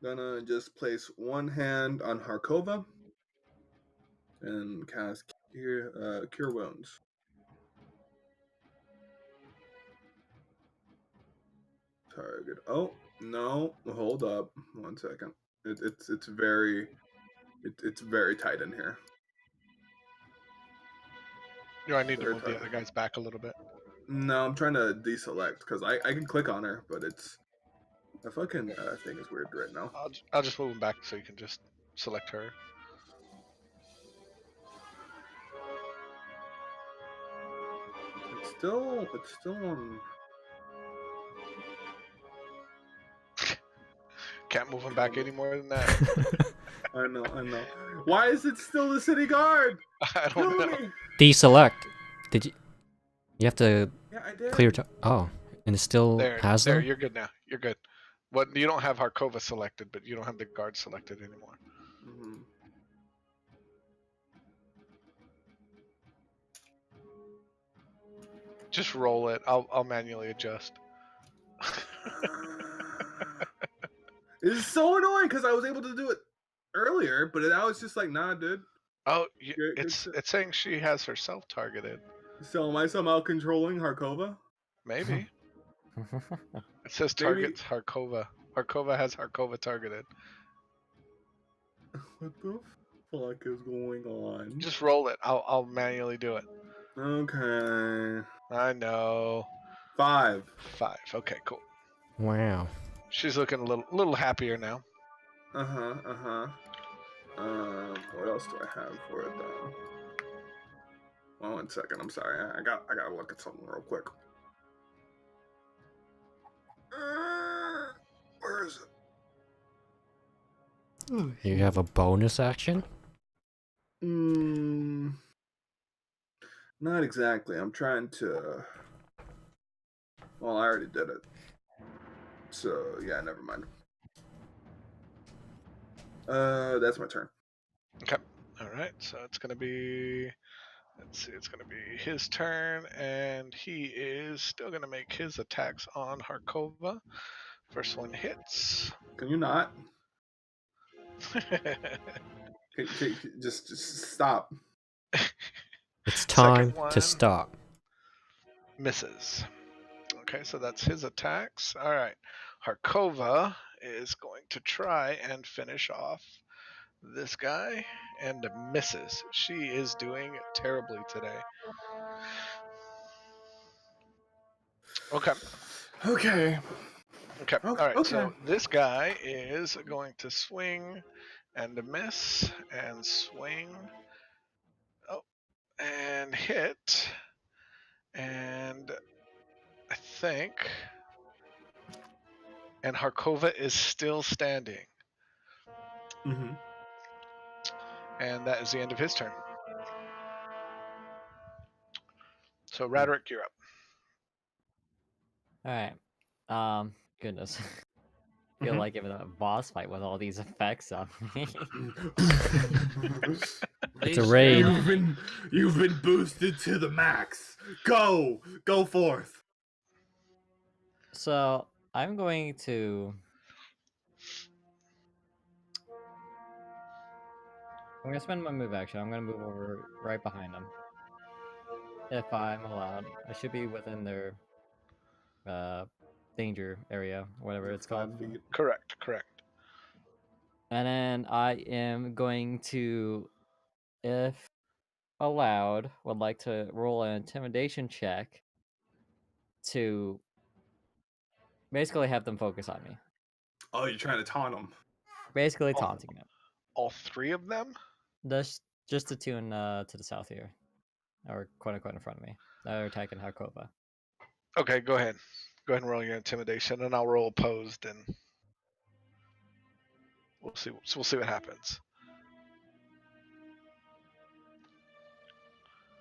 Gonna just place one hand on Harkova and cast Cure Wounds. Target. Oh no! Hold up. 1 second. It's very tight in here. Do I need to Third move the target. other guys back a little bit? No, I'm trying to deselect because I can click on her, but it's the fucking thing is weird right now. I'll just move them back so you can just select her. It's still on. Can't move them back any more than that. I know. Why is it still the city guard? I Kill don't know. me! Deselect. Did you? You have to Yeah, I did. clear. Oh, and it still There, has there. them. You're good now. You're good. What you don't have Harkova selected, but you don't have the guard selected anymore. Mhm. Just roll it. I'll manually adjust. This is so annoying because I was able to do it earlier, but now it's just like, nah, dude. Oh, Good it's shit. saying she has herself targeted. So am I somehow controlling Harkova? Maybe it says Maybe- targets Harkova. Harkova has Harkova targeted. What the fuck is going on? Just roll it. I'll manually do it. Okay. I know. 5. 5. Okay, cool. Wow. She's looking a little happier now. What else do I have for it though? Well, 1 second. I'm sorry. I gotta look at something real quick. Where is it? You have a bonus action? Not exactly. I'm trying to. Well, I already did it. So yeah, never mind. That's my turn. Okay. All right. So it's gonna be. Let's see. It's gonna be his turn, and he is still gonna make his attacks on Harkova. First one hits. Can you not? Just stop. It's Second time one to stop. misses. Okay, so that's his attacks. All right. Harkova is going to try and finish off this guy and misses. She is doing terribly today. Okay. Okay. Okay. All right. Okay. So this guy is going to swing and miss and swing. Oh, and hit. And I think. And Harkova is still standing. Mm-hmm. And that is the end of his turn. So Raderick, you're up. Alright. Goodness. Feel Mhm. like giving a boss fight with all these effects on me. It's a raid. You've been boosted to the max. Go forth. So I'm going to. I'm gonna spend my move action. I'm gonna move over right behind them. If I'm allowed. I should be within their danger area, whatever it's called. 5 feet. Correct. And then I am going to, if allowed, would like to roll an intimidation check to basically have them focus on me. Oh, you're trying to taunt him. Basically Oh. taunting them. All 3 of them? Just the two to the south here. Or quote unquote in front of me. They're attacking Harkova. Okay, go ahead. Go ahead and roll your intimidation, and I'll roll opposed, and we'll see. We'll see what happens.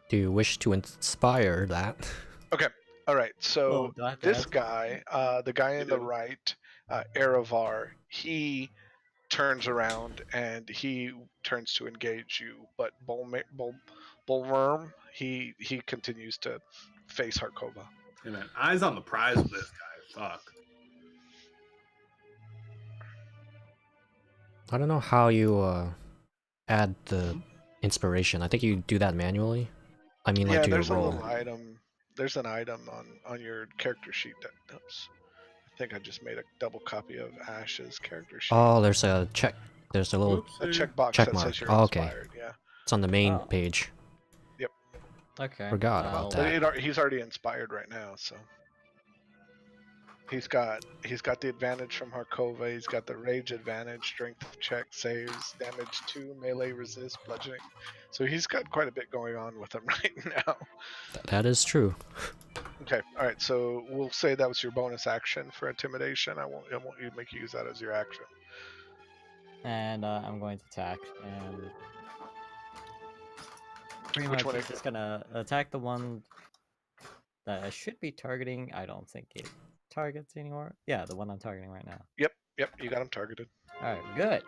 Do you wish to inspire that? Okay. All right. So do I have to this ask? guy, the guy in the right, Erevar, he turns around and he turns to engage you, but Bullworm, he continues to face Harkova. Hey man, eyes on the prize with this guy. Fuck. I don't know how you add the inspiration. I think you do that manually. I mean, like Yeah, to your there's a roll. little item. There's an item on your character sheet that. Oops. I think I just made a double copy of Ash's character sheet. Oh, there's a check. There's a little. A Oopsie. checkbox Check that mark. says you're Oh, okay. inspired. Yeah. It's on the main Oh. page. Okay. Forgot about But that. he's already inspired right now, so he's got the advantage from Harkova. He's got the rage advantage, strength check, saves, damage 2, melee resist, bludgeoning. So he's got quite a bit going on with him right now. That is true. Okay, all right. So we'll say that was your bonus action for intimidation. I won't make you use that as your action. And I'm going to attack, and pretty Which much one he's is just gonna attack the one that I should be targeting. I don't think it targets anymore. Yeah, the one I'm targeting right now. Yep. You got him targeted, All right, good.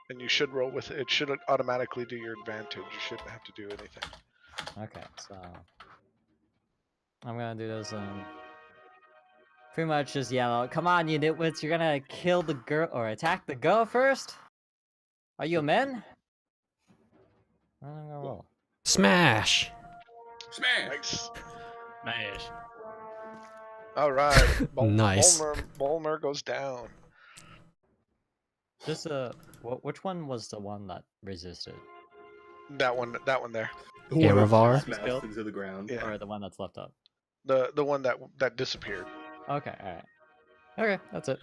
and you should roll with it. It should automatically do your advantage. You shouldn't have to do anything. Okay, so I'm gonna do this. Pretty much just yell out, "Come on, you nitwits! You're gonna kill the girl or attack the girl first. Are you men?" I'm gonna roll. Smash! Smash. Nice. Nice. All right. Nice. Bulmer goes down. Just which one was the one that resisted? That one there. The one that Aenarath? just smashed Spilled? into the ground. Yeah. Or the one that's left up? The one that disappeared. Okay, alright. Okay, that's it.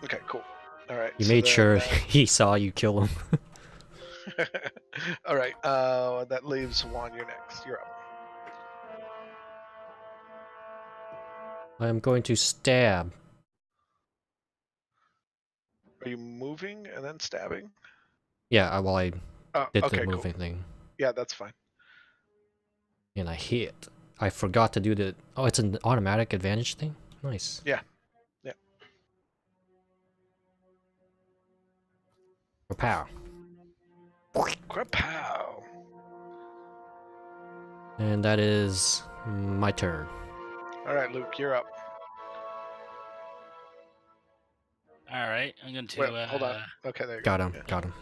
Okay, cool. All right. You so made then, sure he saw you kill him. All right. That leaves Juan. You're next. You're up. I'm going to stab. Are you moving and then stabbing? Yeah, well, I Oh, did okay, the cool. moving thing. Yeah, that's fine. And I hit. I forgot to do the... Oh, it's an automatic advantage thing? Nice. Yeah. Yeah. Pow. Krapow. And that is my turn. All right, Luke, you're up. All right, I'm going to. Wait, hold on. Okay, there you Got go. him, got him.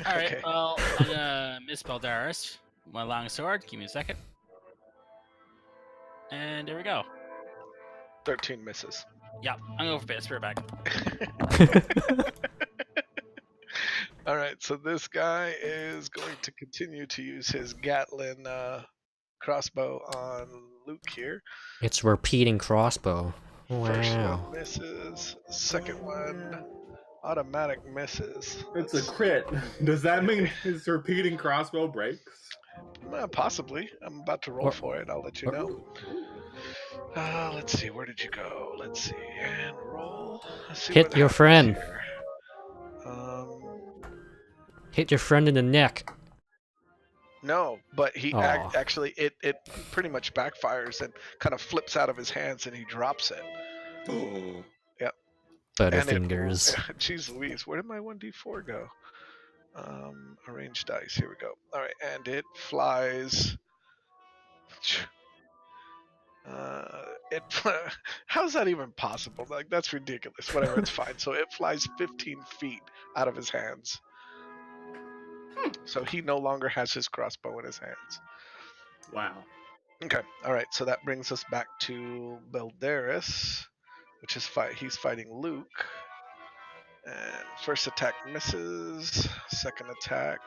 All right, Okay. well, I'm gonna miss Baldaris. My long sword. Give me a second. And there we go. 13 misses. Yeah, I'm going for bit. Spirit back. All right, so this guy is going to continue to use his Gatlin crossbow on Luke here. It's repeating crossbow. First Wow. one misses. Second one automatic misses. It's a crit. Does that mean his repeating crossbow breaks? Possibly. I'm about to roll Or- for it. I'll let you know. Let's see. Where did you go? Let's see. And roll. Let's see Hit what your happens friend. here. Hit your friend in the neck. No, but he Aw. actually it pretty much backfires and kind of flips out of his hands and he drops it. Oh. Butterfingers. Jeez Louise, where did my 1d4 go? Arrange dice. Here we go. All right, and it flies. It how's that even possible? Like that's ridiculous. Whatever, it's fine. So it flies 15 feet out of his hands. So he no longer has his crossbow in his hands. Wow. Okay. All right. So that brings us back to Beldaris, which is he's fighting Luke. And first attack misses. Second attack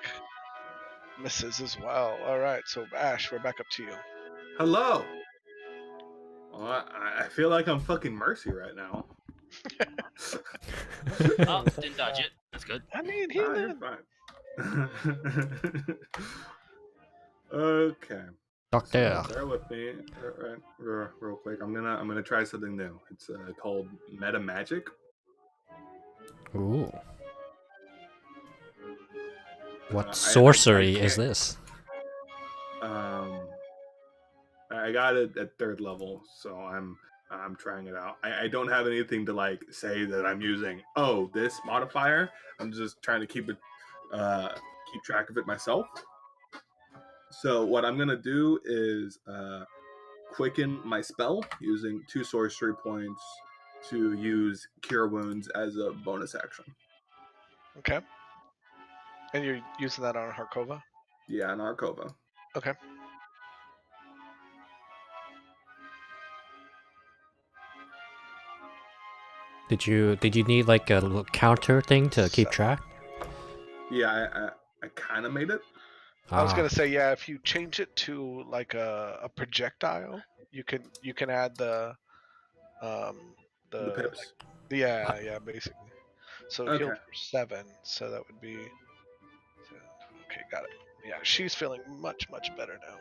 misses as well. All right. So Ash, we're back up to you. Hello. Well, I feel like I'm fucking Mercy right now. Oh, didn't dodge it. That's good. I need Ah, you're healing. fine. Okay. Doctor. So bear with me, real quick. I'm gonna try something new. It's called meta magic. Ooh. What I sorcery is can't- this? I got it at 3rd level, so I'm trying it out. I don't have anything to like say that I'm using. Oh, this modifier. I'm just trying to keep track of it myself. So what I'm gonna do is quicken my spell using 2 sorcery points to use Cure Wounds as a bonus action. Okay. And you're using that on Harkova? Yeah, an Arkova. Okay. Did you need like a little counter thing to keep So- track? Yeah, I kind of made it. I was Ah, gonna say, yeah, if you change it to like a projectile, you can add the Pips. yeah, basically. So Okay. healed for 7, so that would be okay, got it. Yeah, she's feeling much better now.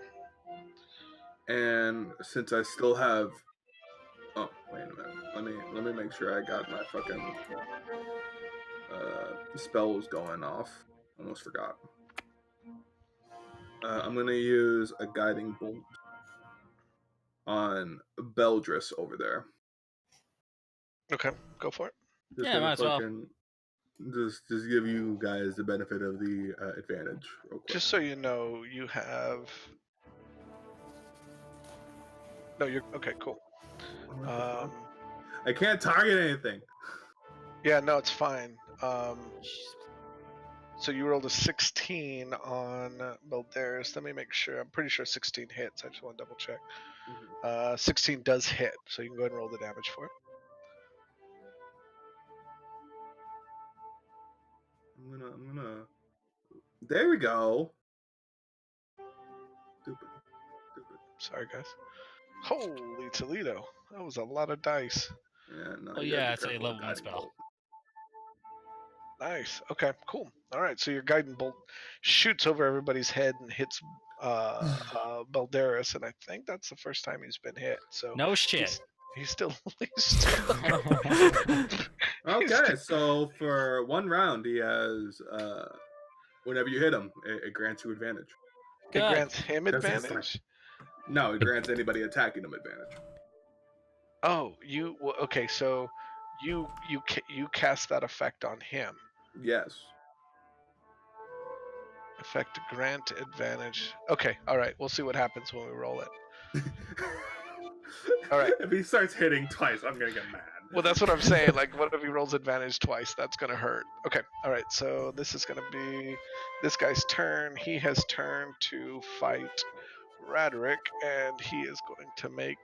And since I still have, oh wait a minute, let me make sure I got my fucking spells going off. Almost forgot. I'm gonna use a guiding bolt on Beldris over there. Okay, go for it. Just Yeah, gonna might as well. fucking just give you guys the benefit of the advantage real quick. Just so you know, you have. No, you're okay. Cool. What the fuck? I can't target anything. Yeah, no, it's fine. So you rolled a 16 on Beldaris. Let me make sure. I'm pretty sure 16 hits. I just want to double check. 16 does hit, so you can go ahead and roll the damage for it. I'm gonna. There we go. Stupid. Stupid. Sorry, guys. Holy Toledo. That was a lot of dice. Yeah, no, Oh you gotta yeah, be it's a careful level with 1 guiding spell. bolt. Nice. Okay, cool. All right, so your guiding bolt shoots over everybody's head and hits Balderas, and I think that's the first time he's been hit. So No shit. he's still he's still Okay, so for 1 round, he has whenever you hit him, it grants you advantage. it Good. grants him 'Cause it's like- advantage. No, it grants anybody attacking him advantage. Oh, okay? So you cast that effect on him. Yes. Effect grant advantage. Okay, all right. We'll see what happens when we roll it. All right. If he starts hitting twice, I'm gonna get mad. Well, that's what I'm saying. Like, what if he rolls advantage twice? That's gonna hurt. Okay. All right. So this is gonna be this guy's turn. He has turned to fight Raderick, and he is going to make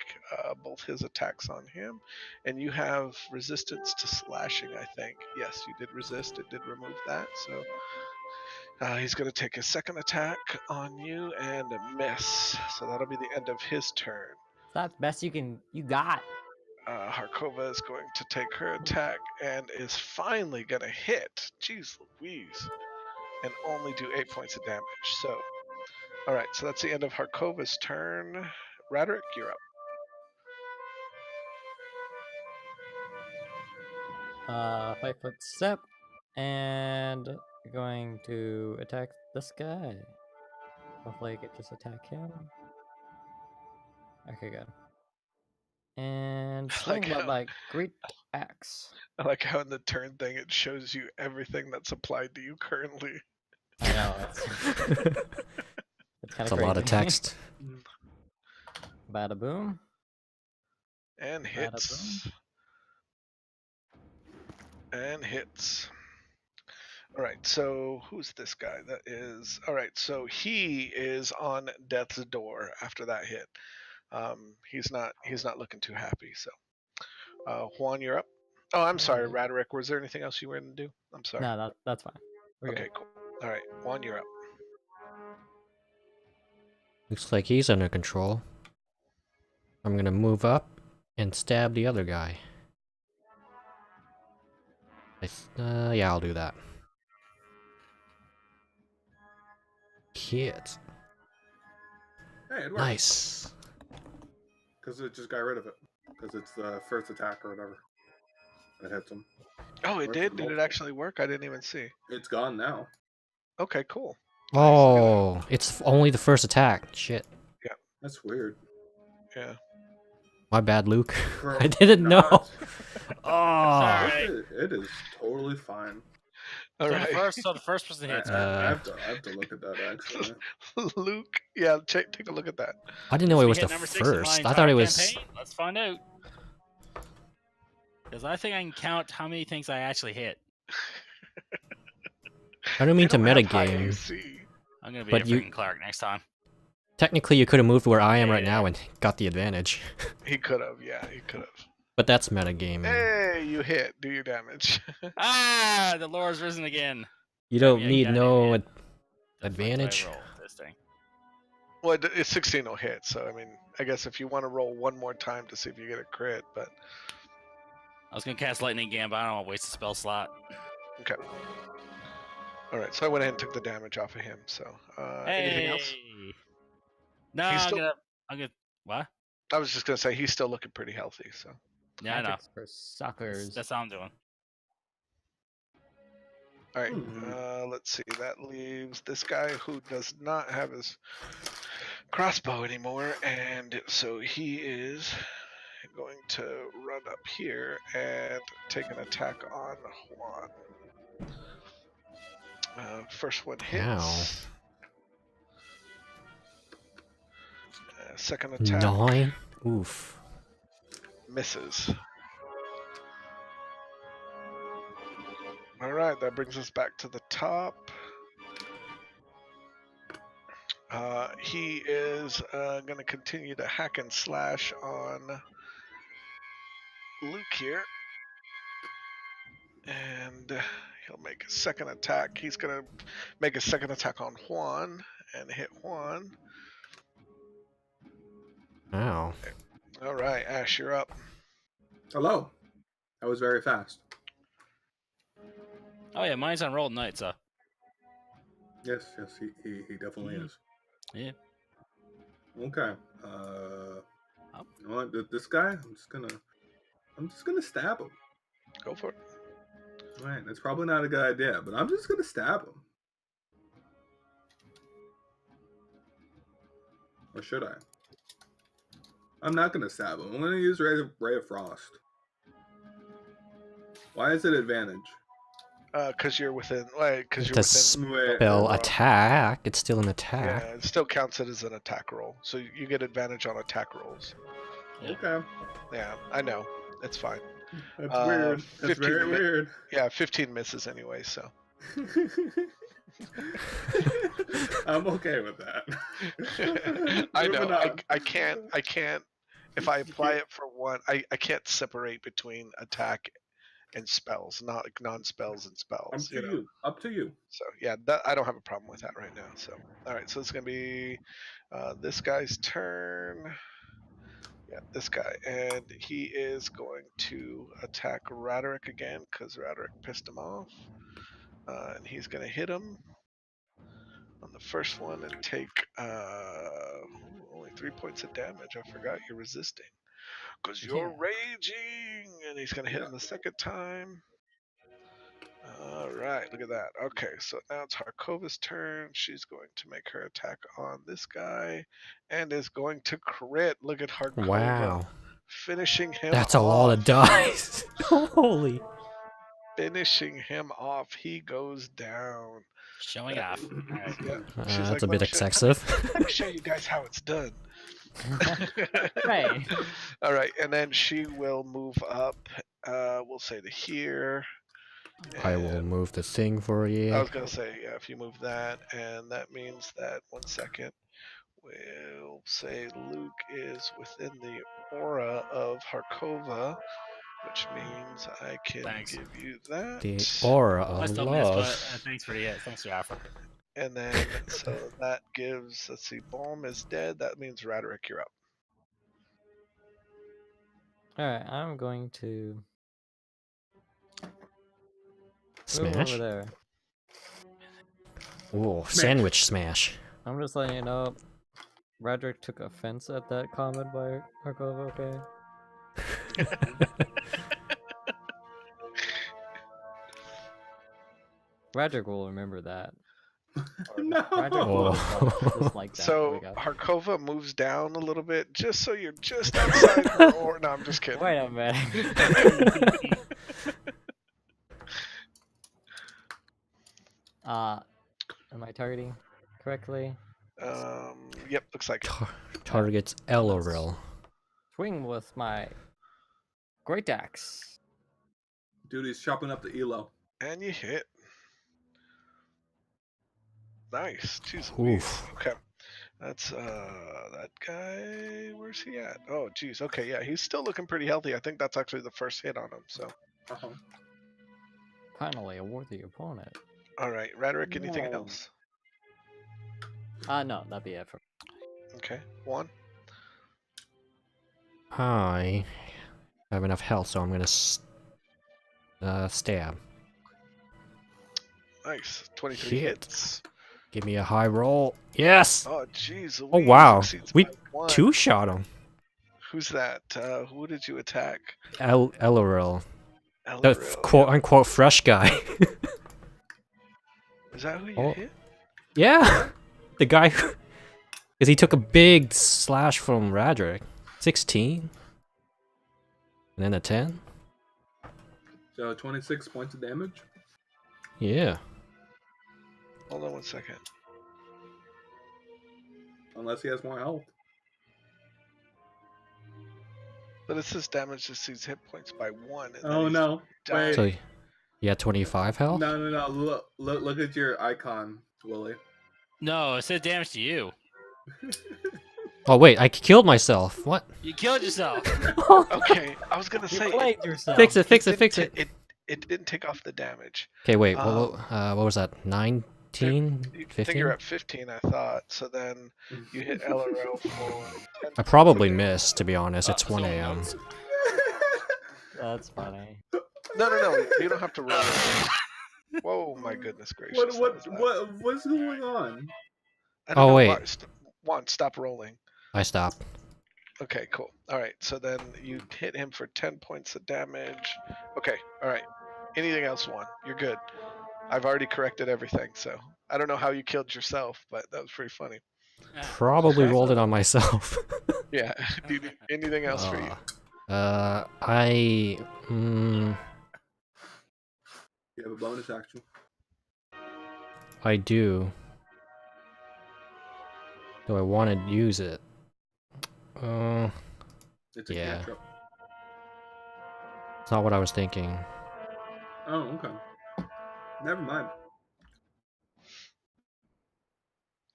both his attacks on him. And you have resistance to slashing, I think. Yes, you did resist. It did remove that. So he's going to take his second attack on you and miss. So that'll be the end of his turn. That's best you got. Harkova is going to take her attack and is finally going to hit. Jeez Louise. And only do 8 points of damage. So, all right. So that's the end of Harkova's turn. Raderick, you're up. 5-foot step, and going to attack this guy. Hopefully I could just attack him. Okay, good. And swing like with how- my great axe. I like how in the turn thing it shows you everything that's applied to you currently. I know, it's kind That's of a lot of text. Bada boom. And hits. And hits. All right, so who's this guy? That is all right. So he is on death's door after that hit. He's not looking too happy. So, Juan, you're up. Oh, I'm sorry, Alright. Raderick. Was there anything else you were going to do? I'm sorry. No, that's fine. We're Okay, good. cool. All right, Juan, you're up. Looks like he's under control. I'm gonna move up and stab the other guy. Yeah, I'll do that. Hit. Hey, it works. Nice. Because it just got rid of it. Because it's the first attack or whatever that hits him. Oh, it Works did. for Did it multiple. actually work? I didn't even see. It's gone now. Okay, cool. Oh, it's only the first attack. Shit. That's weird. Yeah. My bad, Luke. Bro, I didn't know. not- Oh. Alright. It is totally fine. All So right. the first person hits. I have to look at that actually. Luke, yeah, take a look at that. I didn't know it We was hit the number 6 in my first. I entire thought it was. campaign? Let's find out. Because I think I can count how many things I actually hit. I don't mean They to don't have high metagame. AC. I'm gonna be But a you- freaking Clark next time. Technically, you could have moved where I am right Yeah. now and got the advantage. He could have, yeah, he could have. But that's metagaming. Hey, you hit. Do your damage. Ah, the lore's risen again. You don't Yeah, need got it, no man. The fuck do I advantage. roll this thing? Well, it's 16 will hit, so I mean, I guess if you want to roll one more time to see if you get a crit, but I was gonna cast lightning again, but I don't want to waste a spell slot. okay. All right, so I went ahead and took the damage off of him. So, anything else? No, He's I'm still- gonna. What? I was just gonna say he's still looking pretty healthy. So, Yeah, I know. Magics for suckers. That's how I'm doing. all right, Hmm. let's see. That leaves this guy who does not have his crossbow anymore, and so he is going to run up here and take an attack on Juan. First one hits. Ow. Second attack 9? Oof. misses. All right, that brings us back to the top. He is going to continue to hack and slash on Luke here. And he'll make a second attack. He's going to make a second attack on Juan and hit Juan. Ow. All right, Ash, you're up. Hello. That was very fast. Oh yeah, mine's on roll tonight, so Yes, he definitely Mhm. is. yeah. Okay. You know what? This guy, I'm just gonna stab him. Go for it. Right, that's probably not a good idea, but I'm just gonna stab him. Or should I? I'm not gonna stab him. I'm gonna use Ray of Frost. Why is it advantage? Because you're within, like, because It's you're a within. Wait, spell or, attack. It's still an Yeah, attack. it still counts it as an attack roll, so you get advantage on attack rolls. Yeah. Okay. Yeah, I know. It's fine. That's weird. That's 15 very weird. Yeah, 15 misses anyway, so. I'm okay with that. I know. Moving on. I can't. If I apply it for one, I can't separate between attack and spells, not non-spells and spells. Up to you. So yeah, that I don't have a problem with that right now. So all right, so it's gonna be this guy's turn. Yeah, this guy, and he is going to attack Roderick again because Roderick pissed him off, and he's gonna hit him on the first one and take only 3 points of damage. I forgot you're resisting because you're raging, and he's gonna hit him the second time. All right, look at that. Okay, so now it's Harkova's turn. She's going to make her attack on this guy and is going to crit. Look at Harkova. Wow. Finishing him That's off. a lot of dice. Holy. Finishing him off. He goes down. Showing off. All right. Yeah. She's That's like, a bit excessive. Let me show you guys how it's done. Right. All right, and then she will move up. We'll say to here. I will and- move the thing for I you. was gonna say, yeah, if you move that, and that means that 1 second, we'll say Luke is within the aura of Harkova, which means I can Thanks. give you that. The aura I of still miss, but love. thanks for the offer. And then, so that gives, let's see, Balm is dead. That means Roderick, you're up. Alright, I'm going to move Smash? over there. Ooh, sandwich smash. I'm just letting you know, Roderick took offense at that comment by Harkova, okay? Roderick will remember that. Or No. Roderick will just like that. There So we go. Harkova moves down a little bit, just so you're just outside her aura. No, I'm just kidding. Wait a minute. Am I targeting correctly? Yep, looks like it. Targets Eloril. Swing with my great axe. Dude, he's chopping up the elo. And you hit. Nice. Jeez Louise. Oof. Okay. That's that guy. Where's he at? Oh, geez. Okay, yeah, he's still looking pretty healthy. I think that's actually the first hit on him. So, Uh-huh. Finally, a worthy opponent. all right, Roderick. Anything No. else? No, that'd be it for. Okay, Juan. I have enough health, so I'm gonna stab. Nice. 23 Shit. hits. Give me a high roll. Yes. Oh, jeez. Oh wow. Exceeds We by 1. two-shot him. Who's that? Who did you attack? Eloril. The Eloril. quote-unquote fresh guy. Is that who you Oh. hit? Yeah. The guy who... Because he took a big slash from Roderick. 16. And then a 10. So 26 points of damage. Yeah. Hold on 1 second. Unless he has more health. But it says damage exceeds hit points by 1. And Oh then no. he's Wait. So you had 25 health? No. Look at your icon, Willie. No, it said damage to you. Oh wait, I killed myself. What? You killed yourself. Okay, I was gonna You say played yourself. Fix it. it didn't take off the damage. Okay, wait. Um, what was that? 19 15? I think 15? you're at 15, I thought. So then you hit LRL for 10 I probably points of missed, to be honest. It's 1 someone a.m. votes. That's funny. No. You don't have to roll it. Whoa, my goodness gracious. that was loud. what's going on? I don't Oh, know wait. why. Juan, stop rolling. I stopped. Okay, cool. All right, so then you hit him for 10 points of damage. Okay, all right. Anything else, Juan? You're good. I've already corrected everything, so I don't know how you killed yourself, but that was pretty funny. Probably Okay. rolled it on myself. Yeah. Anything else for you? I... You have a bonus action. I do. Do I want to use it? It's a Yeah. cantrip. It's not what I was thinking. Oh, okay. Never mind.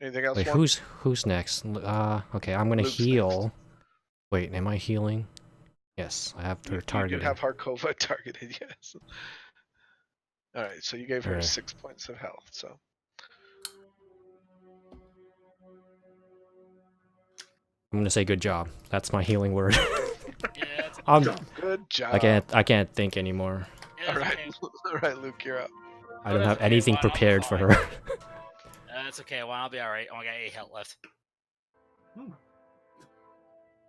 Anything else, Wait, Juan? who's next? Okay, I'm gonna Luke's heal. Wait, am I healing? Yes, I have her You targeted. have Harkova targeted, yes. All right, so you gave her Alright. 6 points of health, so. I'm gonna say good job. That's my healing word. Yeah, it's Good job. I can't think anymore. All right, all right, Luke, you're up. I don't have okay, anything Juan, I'll be prepared for fine. her. That's okay. Well, I'll be alright. I only got 8 health left.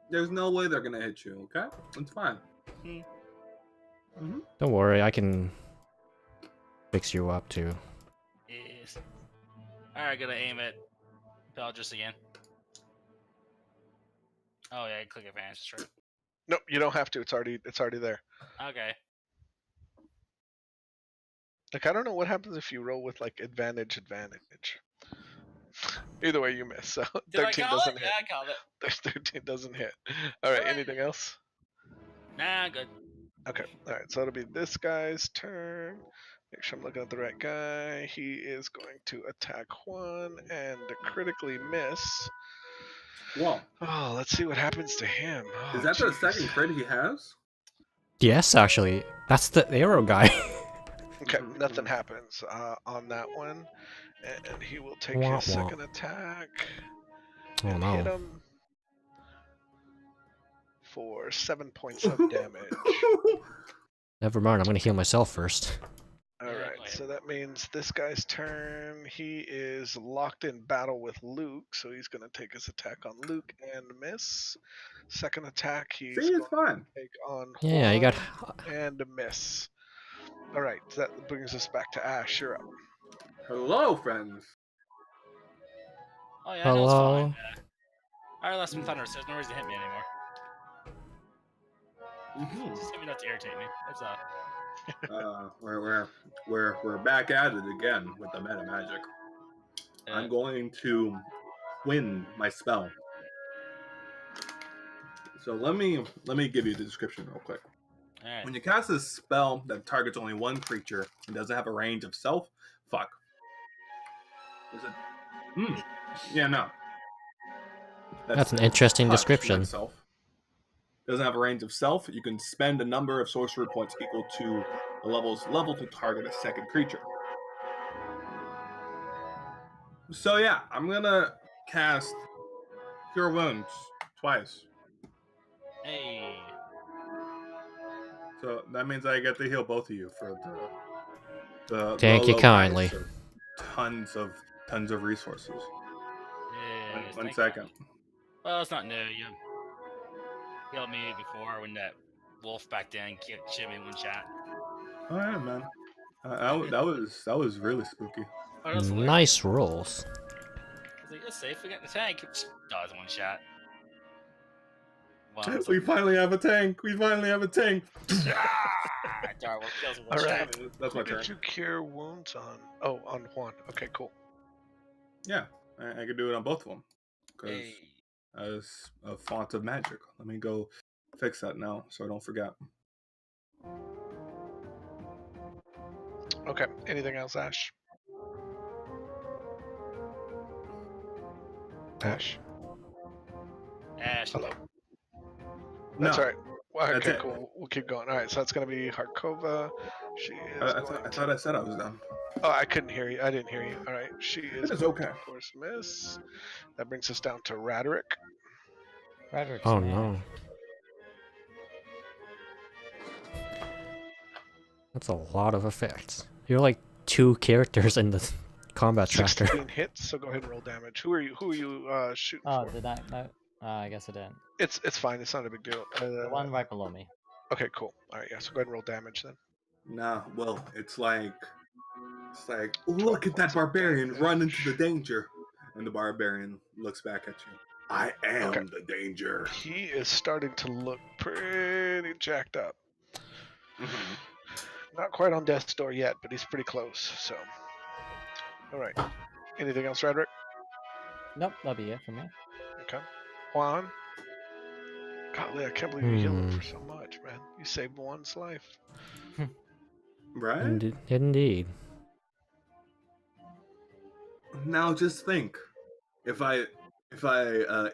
There's no way they're gonna hit you. Okay, it's fine. Don't worry, I can fix you up too. Yes. Alright, gonna aim at Belgis again. Oh yeah, click advantage, that's right. Nope, you don't have to. It's already there. Okay. Like, I don't know what happens if you roll with like advantage. Either way, you miss. So Did 13 I call doesn't it? hit. Yeah, I called it. 13 doesn't hit. All right, anything else? Nah, good. Okay, all right. So it'll be this guy's turn. Make sure I'm looking at the right guy. He is going to attack Juan and critically miss. Whoa. Oh, let's see what happens to him. Oh, Is that the jeez. second crit he has? Yes, actually, that's the arrow guy. Okay, nothing happens on that one, and he will take Wah, his wah. second attack Oh and hit no. him for 7 points of damage. Never mind, I'm gonna heal myself first. All Yeah, right, go ahead. so that means this guy's turn. He is locked in battle with Luke, so he's going to take his attack on Luke and miss. Second attack, he's See, it's going fine. to take on Yeah, you got. Juan and miss. All right, so that brings us back to Ash. You're up. Hello, friends. Oh yeah, I know it's Hello. fine. I already lost some thunder, so there's no reason to hit me anymore. Just hit me not to irritate me. That's all. We're back at it again with the meta magic. I'm going to win my spell. So let me give you the description real quick. Alright. When you cast a spell that targets only one creature and doesn't have a range of self, fuck. Is it? Yeah, no. That's an interesting touch, description. not self. Doesn't have a range of self. You can spend a number of sorcery points equal to a level to target a second creature. So yeah, I'm gonna cast Cure Wounds twice. Hey. So that means I get to heal both of you for the Thank you low kindly. price of tons of resources. Yeah, yes, One thank second. you. Well, it's not new. You healed me before when that wolf back then shit me in one shot. Oh yeah, man. That was really spooky. Oh, that was hilarious. Nice rolls. I was like, it's safe. We got the tank. Dies in one shot. Wow, We finally have a tank. We finally have a tank. Darwin kills in one All shot. right. That's Who my turn. did you cure wounds on? Oh, on Juan. Okay, cool. Yeah, I could do it on both of them. Because Hey. as a font of magic. Let me go fix that now so I don't forget. Okay, anything else, Ash? Ash? Ash. Hello. No. That's all right. Well, That's okay, it. cool. We'll keep going. All right, so that's gonna be Harkova. She is I going thought I said I was done. Oh, I couldn't hear you. I didn't hear you. All right, she is That is going to, okay. of course, miss. That brings us down to Raderick. Frederick Oh smash. no. That's a lot of effects. You're like 2 characters in the combat tracker. 16 hits. So go ahead and roll damage. Who are you shooting Oh, for? did I? No. I guess I didn't. It's fine. It's not a big deal. The one right below me. Okay, cool. All right, yeah. So go ahead and roll damage then. Nah, well, it's like look at that barbarian run into the danger, and the barbarian looks back at you. I am Okay. the danger. He is starting to look pretty jacked up. Mhm. Not quite on death's door yet, but he's pretty close. So, all right. Anything else, Raderick? Nope, that'll be it for me. Okay. Juan. Golly, I can't believe you healed him Hmm. for so much, man. You saved one's life. Right? Indeed. Now just think, if I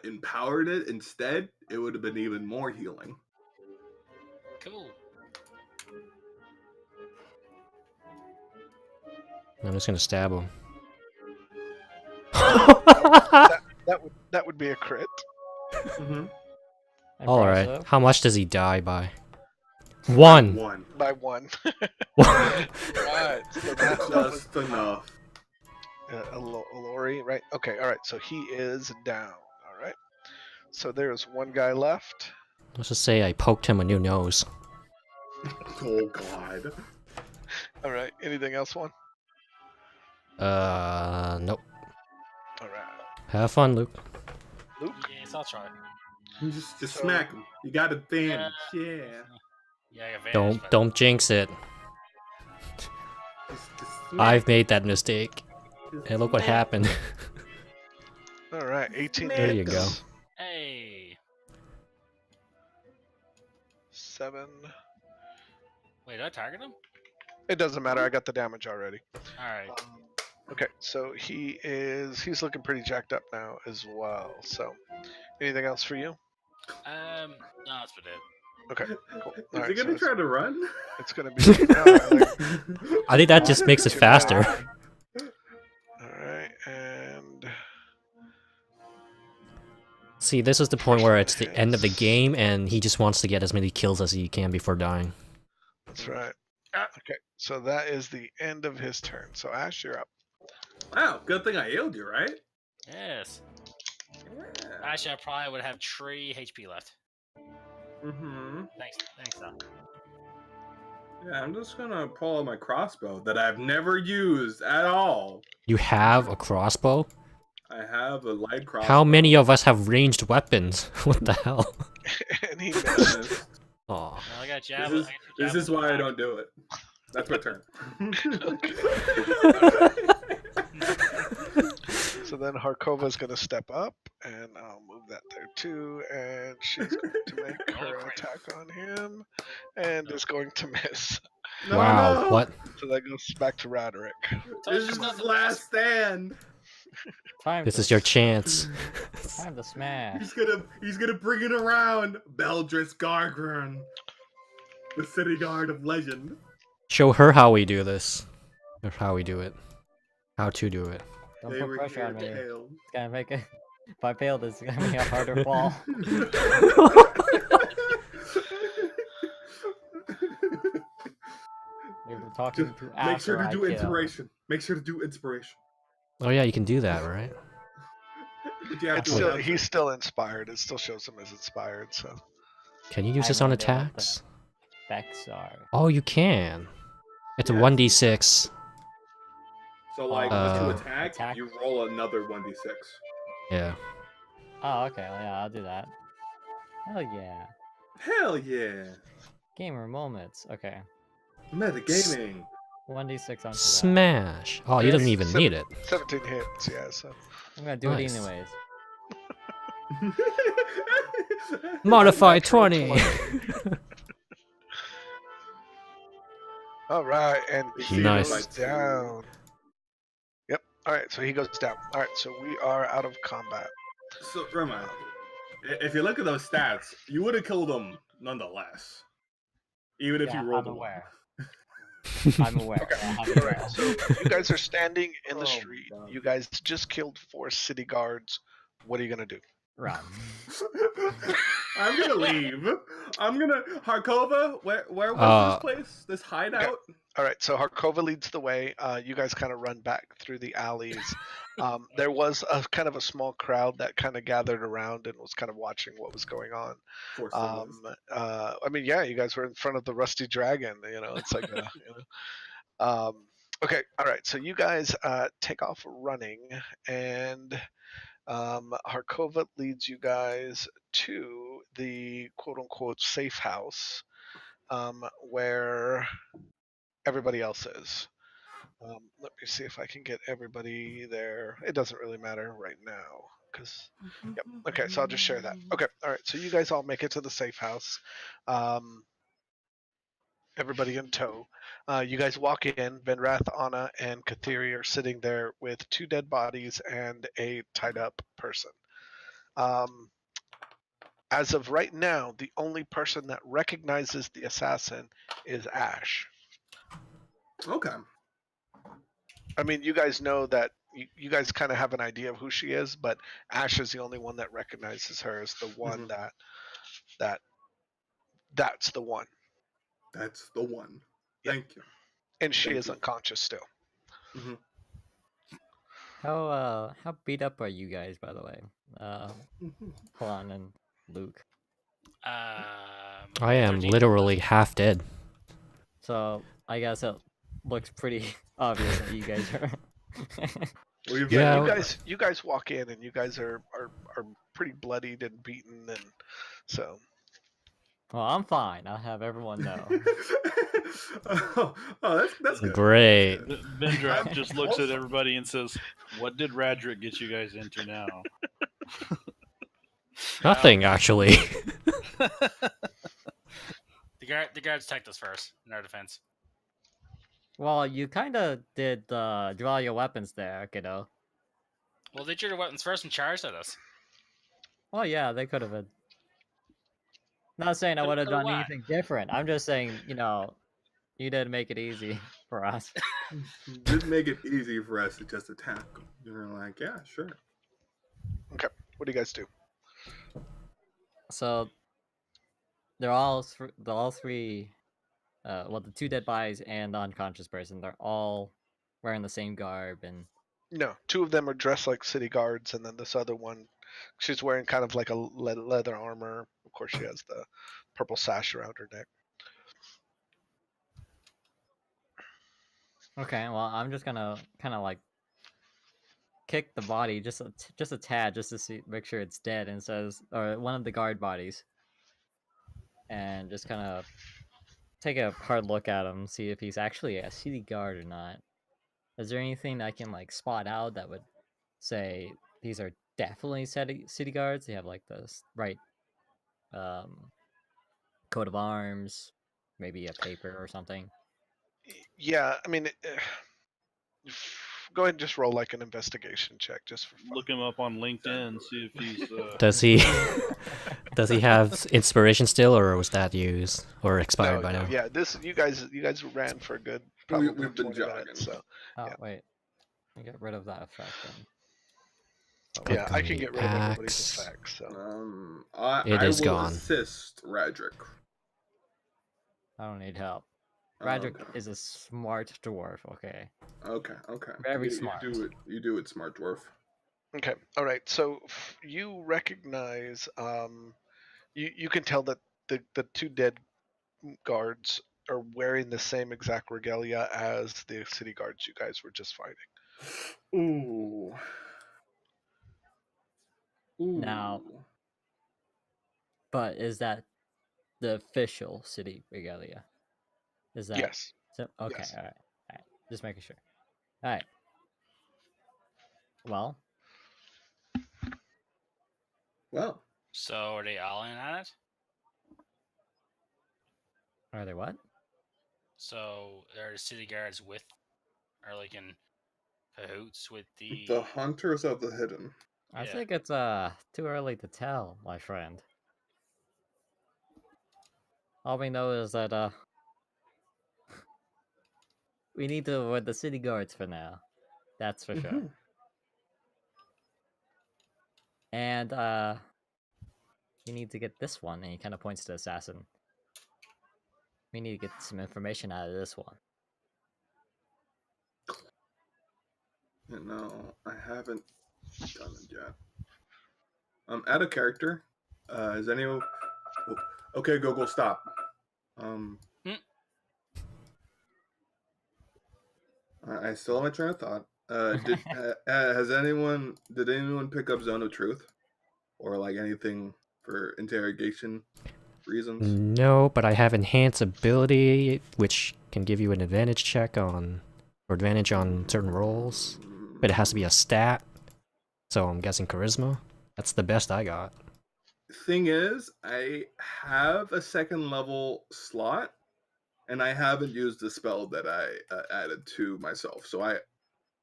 empowered it instead, it would have been even more healing. Cool. I'm just gonna stab him. That would be a crit. Mm-hmm. Alright. Impressive. How much does he die by? 1! One. By one. Right. So that was Just enough. Lori, right? Okay, all right. So he is down. All right. So there's one guy left. Let's just say I poked him a new nose. Oh God. All right. Anything else, one? Nope. All right. Have fun, Luke. Luke. Yes, I'll try. Just So- smack him. You got advantage. Yeah. Yeah, I got advantage, but- Don't jinx it. Just smack. I've made that mistake. Just And look what smack. happened. All right. 18 There you hits. go. Hey. 7. Wait, did I target him? It doesn't matter. I got the damage already. All right. Okay. So he's looking pretty jacked up now as well. So anything else for you? No, that's about it. Okay. Cool. Is All he right, so gonna try to run? it's gonna be. I think that just makes it faster. All right, and See, this is the point where it's the end of the game, and he just wants to get as many kills as he can before dying. that's right. Okay, so that is the end of his turn. So Ash, you're up. Wow, good thing I healed you, right? Yes. Yeah. Actually, I probably would have 3 HP left. Mm-hmm. Thanks, though. Yeah, I'm just gonna pull out my crossbow that I've never used at all. You have a crossbow? I have a light crossbow. How many of us have ranged weapons? What the hell? And he missed. Aw. Well, I got This javelin. is, this is why I don't do it. That's my turn. So then Harkova's gonna step up, and I'll move that there too. And she's going to make her attack on him, and is going to miss. No, Wow, no. what? So that goes back to Roderick. This is his last stand. Time This to is your chance. Time to smash. He's gonna bring it around. Beldris Gargren, the city guard of legend. Show her how we do this. Or how we do it. How to do it. Don't They put were pressure on me. here It's to hail. gonna make it. If I fail this, it's gonna make it a harder fall. We were talking to Make after sure to I do kill. inspiration. Make sure to do inspiration. Oh yeah, you can do that, right? But you have It's to still, announce he's it. still inspired. It still shows him as inspired. So Can you use I this on wonder what the- attacks? Specs are. Oh, you can. It's a Yeah. 1d6. So like Uh, to attack, attack. you roll another 1d6. Yeah. Oh, okay. Yeah, I'll do that. Hell yeah. Hell yeah! Gamer moments. Okay. Metagaming. 1d6 onto that. Smash. Oh, you didn't even need it. 17 hits. Yeah. So I'm gonna do Nice. it anyways. Modify Natural 20. all right, and he Nice. goes down. Yep. All right, so he goes down. All right, so we are out of combat. So Rema, If you look at those stats, you would have killed them nonetheless, even if Yeah, you rolled I'm a one. aware. I'm aware. Okay. I have All it right. all. So you guys are standing in the Oh my street. God. You guys just killed 4 city guards. What are you gonna do? Run. I'm gonna leave. I'm gonna Harkova. Where was this place? This hideout? All right, so Harkova leads the way. You guys kind of run back through the alleys. There was a kind of a small crowd that kind of gathered around and was kind of watching what was going on. Of course there was. I mean, yeah, you guys were in front of the Rusty Dragon. You know, it's like a. Okay, all right. So you guys take off running, and Harkova leads you guys to the quote-unquote safe house, where everybody else is. Let me see if I can get everybody there. It doesn't really matter right now because. Yep. Okay, so I'll just share that. Okay. All right. So you guys all make it to the safe house. Everybody in tow. You guys walk in. Vendrath, Annah, and Kathiri are sitting there with 2 dead bodies and a tied up person. As of right now, the only person that recognizes the assassin is Ash. Okay. I mean, you guys know that you guys kind of have an idea of who she is, but Ash is the only one that recognizes her as the one that's the one. That's the one. Yep. Thank you. And she Thank is you. unconscious still. Mm-hmm. How beat up are you guys, by the way? Juan and Luke. I am 13. literally half dead. So I guess it looks pretty obvious that you guys are. We've Yeah, You guys walk in and you guys are pretty bloodied and beaten, and so. Well, I'm fine. I'll have everyone know. That's good. Great. That's good. Vendrath just looks at Also- everybody and says, "What did Radric get you guys into now?" Nothing, actually. The guards attacked us first in our defense. Well, you kind of did draw your weapons there, kiddo. Well, they drew their weapons first and charged at us. Well, yeah, they could have. Not saying I would have So done what? anything different. I'm just saying, you did make it easy for us. Just make it easy for us to just attack them. You're like, yeah, sure. Okay. What do you guys do? So they're all three. Well, the 2 dead bodies and the unconscious person. They're all wearing the same garb and. No, 2 of them are dressed like city guards, and then this other one, she's wearing kind of like a leather armor. Of course, she has the purple sash around her neck. Okay, well, I'm just gonna kind of like kick the body just a tad, just to make sure it's dead, and says, or one of the guard bodies, and just kind of take a hard look at him, see if he's actually a city guard or not. Is there anything I can like spot out that would say these are definitely city guards? They have like the right coat of arms, maybe a paper or something. Yeah, I mean, go ahead and just roll like an investigation check, just for fun. Look him up on LinkedIn, see if he's. Does he does he have inspiration still, or was that used or expired by now? Yeah, you guys ran for a good probably We've been 20 jogging. minutes. So Oh yeah. wait, I get rid of that effect then. Click yeah, on I can the get rid of everybody's axe. effects. So It I is will gone. assist Radric. I don't need help. Oh, Radric okay. is a smart dwarf, okay? Okay. Very smart. You do it, smart dwarf. okay, all right. So you recognize, you can tell that the 2 dead guards are wearing the same exact regalia as the city guards you guys were just fighting. Ooh. Now, but is that the official city regalia? Is that Yes. so? Okay, Yes. all right. Just making sure. All right. Well, Well, So are they all in on it? are there what? So are the city guards are like in cahoots with the hunters of the hidden. I Yeah. think it's too early to tell, my friend. All we know is that we need to avoid the city guards for now. That's for sure. Mhm. And we need to get this one, and he kind of points to the assassin. We need to get some information out of this one. Yeah, no, I haven't done it yet. Add a character. Is anyone? Oh, okay, Google, stop. I still have my train of thought. Has anyone? Did anyone pick up Zone of Truth, or like anything for interrogation reasons? No, but I have enhanced ability, which can give you an advantage check on, or advantage on certain rolls. But it has to be a stat, so I'm guessing charisma. That's the best I got. Thing is, I have a second level slot, and I haven't used the spell that I added to myself. So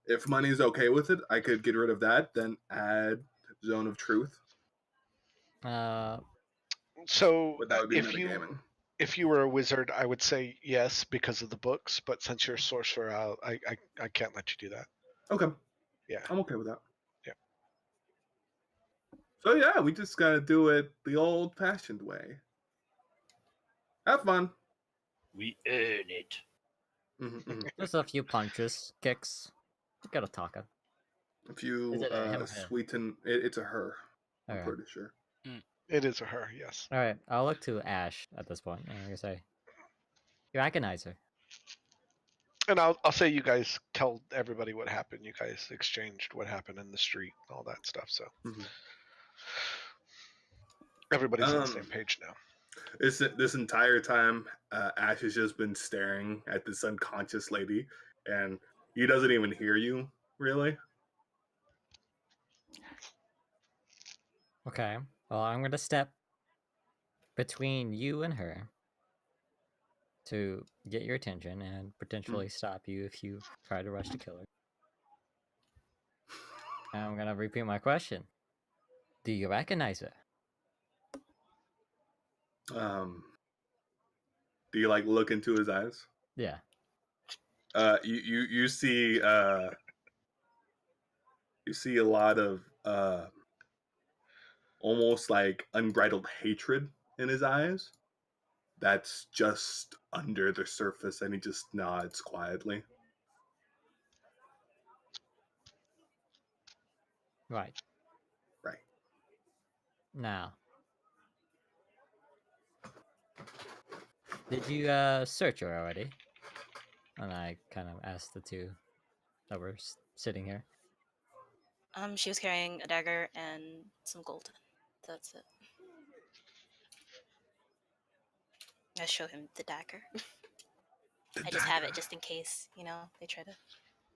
if money's okay with it, I could get rid of that, then add Zone of Truth. So But that would be metagaming. if you were a wizard, I would say yes because of the books. But since you're a sorcerer, I can't let you do that. Okay. Yeah. I'm okay with that. Yeah. So yeah, we just gotta do it the old-fashioned way. Have fun. We earn it. Just a few punches, kicks. We gotta talk him. If you Is it a him or her? sweeten, it's a her. I'm Okay. pretty sure. It is a her, yes. All right, I'll look to Ash at this point. I'm gonna say, you recognize her. And I'll say you guys tell everybody what happened. You guys exchanged what happened in the street, all that stuff. So everybody's on the same page now. This entire time, Ash has just been staring at this unconscious lady, and he doesn't even hear you, really. Okay. Well, I'm gonna step between you and her to get your attention and potentially stop you if you try to rush to kill her. And I'm gonna repeat my question. Do you recognize her? Do you like look into his eyes? Yeah. You see you see a lot of almost like unbridled hatred in his eyes. That's just under the surface, and he just nods quietly. Right. Right. Now, did you search her already? And I kind of asked the two that were sitting here. She was carrying a dagger and some gold. That's it. I show him the dagger. I just have it just in case, they try to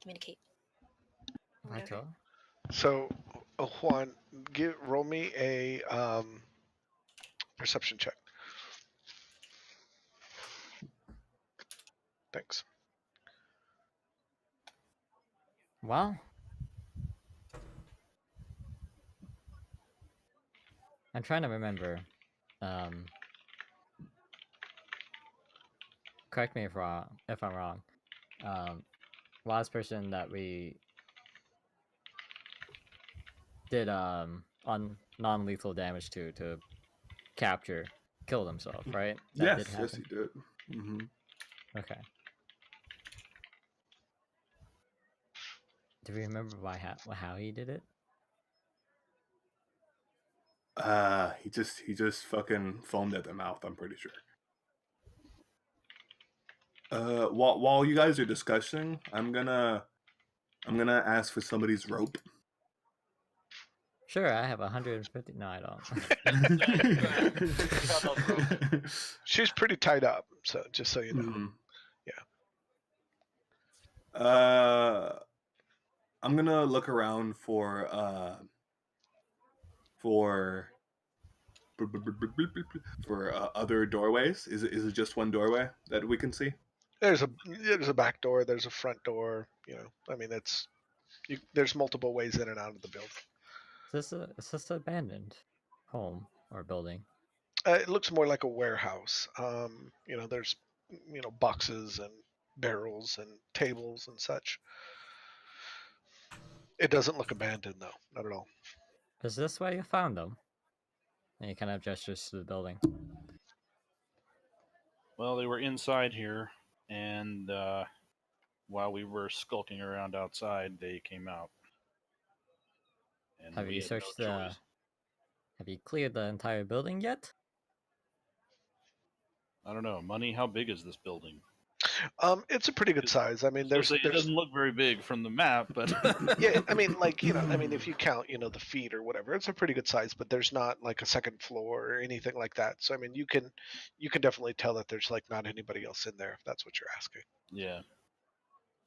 communicate. Righto. So, Juan, roll me a perception check. Thanks. Well, I'm trying to remember. Correct me if I'm wrong. Last person that we did on non-lethal damage to capture killed himself, right? That did Yes, happen. he did. Mm-hmm. Okay. Do we remember how he did it? He just fucking foamed at the mouth, I'm pretty sure. While you guys are discussing, I'm gonna ask for somebody's rope. Sure, I have 150. No, I don't. She's pretty tied up, so just so you know. Mm-hmm. Yeah. I'm gonna look around for other doorways. Is it just one doorway that we can see? There's a back door. There's a front door. I mean, there's multiple ways in and out of the building. Is this abandoned home or building? It looks more like a warehouse. There's boxes and barrels and tables and such. It doesn't look abandoned though, not at all. Is this where you found them? And he kind of gestures to the building. Well, they were inside here, and while we were skulking around outside, they came out. And Have we you had searched no the? choice. Have you cleared the entire building yet? I don't know. Money, how big is this building? It's a pretty good size. I mean, I was gonna say, it there's doesn't look very big from the map, but yeah. I mean, if you count, the feet or whatever, it's a pretty good size. But there's not like a second floor or anything like that. So I mean, you can definitely tell that there's like not anybody else in there if that's what you're asking. yeah.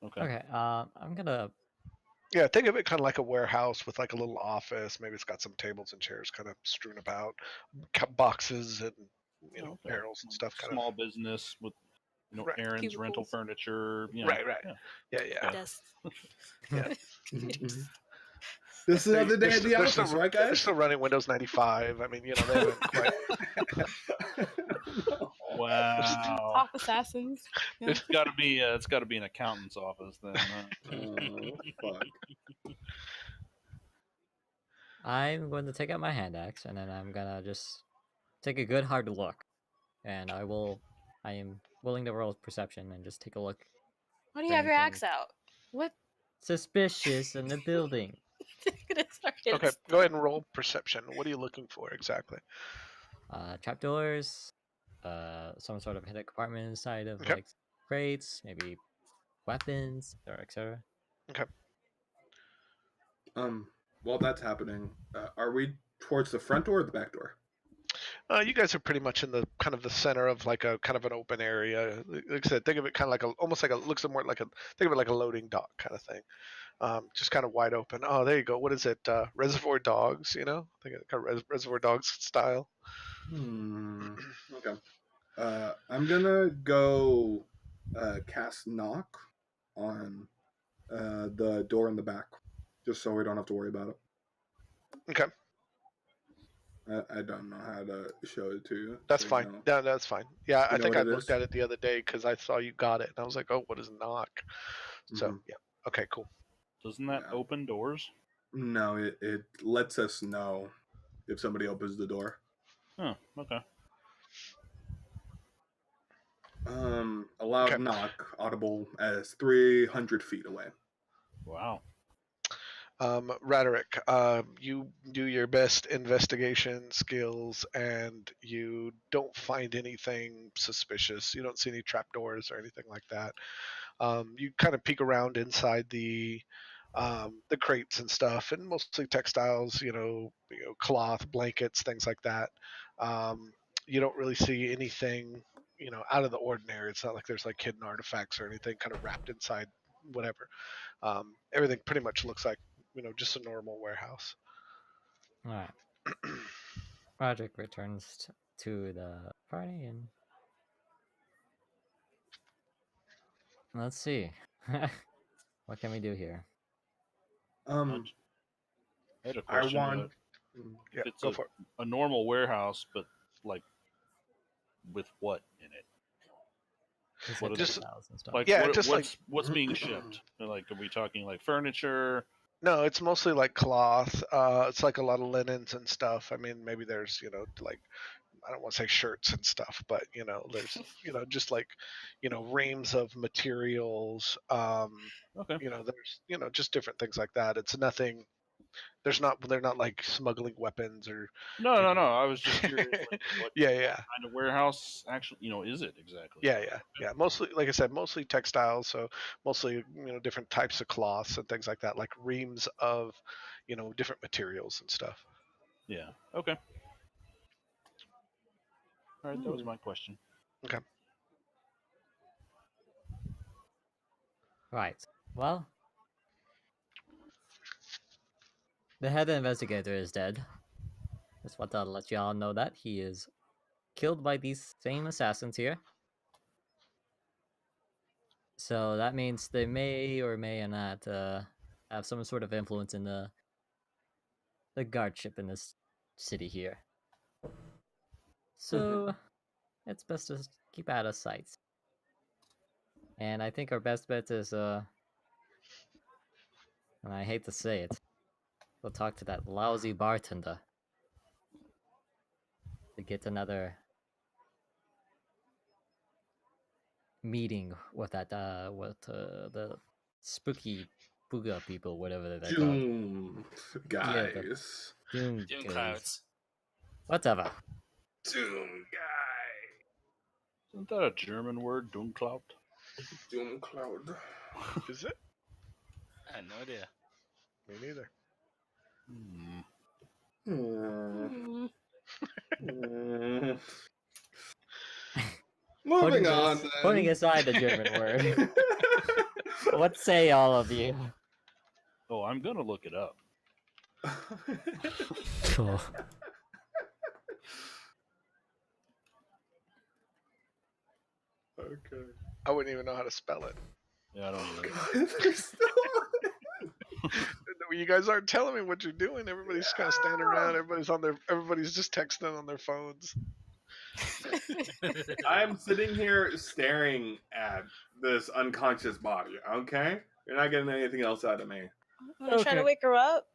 Okay. Okay. I'm gonna. Yeah, think of it kind of like a warehouse with like a little office. Maybe it's got some tables and chairs kind of strewn about, boxes and Okay. barrels and stuff. Kind Small of business with Right. errands, rental Cubicles. furniture. right. Yeah. Yeah. Desks. Yeah. This is another day They're at the they're office, still, right, they're guys? still running Windows 95. I mean, they haven't quite. Wow. Top assassins. Yeah. It's got to be an accountant's office then. Huh? Oh, fuck. I'm going to take out my hand axe and then I'm gonna just take a good hard look, and I am willing to roll perception and just take a look. Why do you have your Anything. axe out? What? Suspicious in the building. Gonna start Okay, hitting go ahead and roll perception. What are you looking for exactly? Trapdoors, some sort of hidden compartment inside of Okay. like crates, maybe weapons or etc. While that's happening, are we towards the front door or the back door? You guys are pretty much in the kind of the center of like a kind of an open area. Like I said, think of it kind of like almost like looks more like think of it like a loading dock kind of thing. Just kind of wide open. Oh, there you go. What is it? Reservoir Dogs. Think of kind of Reservoir Dogs style. Okay. I'm gonna go cast knock on the door in the back, just so we don't have to worry about it. Okay, I don't know how to show it to you. that's so fine. you know. Yeah, that's fine. Yeah, I know think what I it looked is? at it the other day because I saw you got it, and I was like, oh, what is knock? So Mhm. yeah. Okay, cool. Doesn't that Yeah. open doors? No, it lets us know if somebody opens the door. Oh, okay. A loud Okay. knock, audible as 300 feet away. Wow. Raderick, you do your best investigation skills, and you don't find anything suspicious. You don't see any trapdoors or anything like that. You kind of peek around inside the crates and stuff, and mostly textiles, cloth, blankets, things like that. You don't really see anything, out of the ordinary. It's not like there's like hidden artifacts or anything kind of wrapped inside whatever. Everything pretty much looks like, just a normal warehouse. All right. Roderick returns to the party and let's see. What can we do here? I had a I question. want. Yeah, It's go for it. a normal warehouse, but like with what in it? Just What like is Just- textiles and stuff. Like Yeah, what, just like- what's being shipped? Like, are we talking like furniture? No, it's mostly like cloth. It's like a lot of linens and stuff. I mean, maybe there's, like, I don't want to say shirts and stuff, but there's, just like, reams of materials. Okay. There's, just different things like that. It's nothing. They're not like smuggling weapons or. No. I was just curious. Like, what Yeah. kind of warehouse actually, is it exactly? Yeah. Mostly, like I said, mostly textiles. So mostly, different types of cloths and things like that, like reams of, different materials and stuff. Yeah. Okay. All right. That was my question. Right. Well, the head investigator is dead. Just want to let y'all know that he is killed by these same assassins here. So that means they may or may not have some sort of influence in the the guardship in this city here. So it's best to keep out of sight. And I think our best bet is and I hate to say it, we'll talk to that lousy bartender to get another meeting with that the spooky booga people, whatever they're called. Doom Yeah, the guys. Doom Doom guys. clouds. Whatever. Doom guy. Isn't that a German word, Dummklaut? Doom cloud. Is it? I had no idea. Me neither. Hmm. Mm. Hmm. Moving on. Putting then. aside the German word, what say all of you? Oh, I'm gonna look it up. Oh, Okay. I wouldn't even know how to spell it. Yeah, I don't either. You guys aren't telling me what you're doing. Everybody's kind of standing around. Everybody's just texting on their phones. I'm sitting here staring at this unconscious body, okay? You're not getting anything else out of me. I'm gonna try to Okay. wake her up.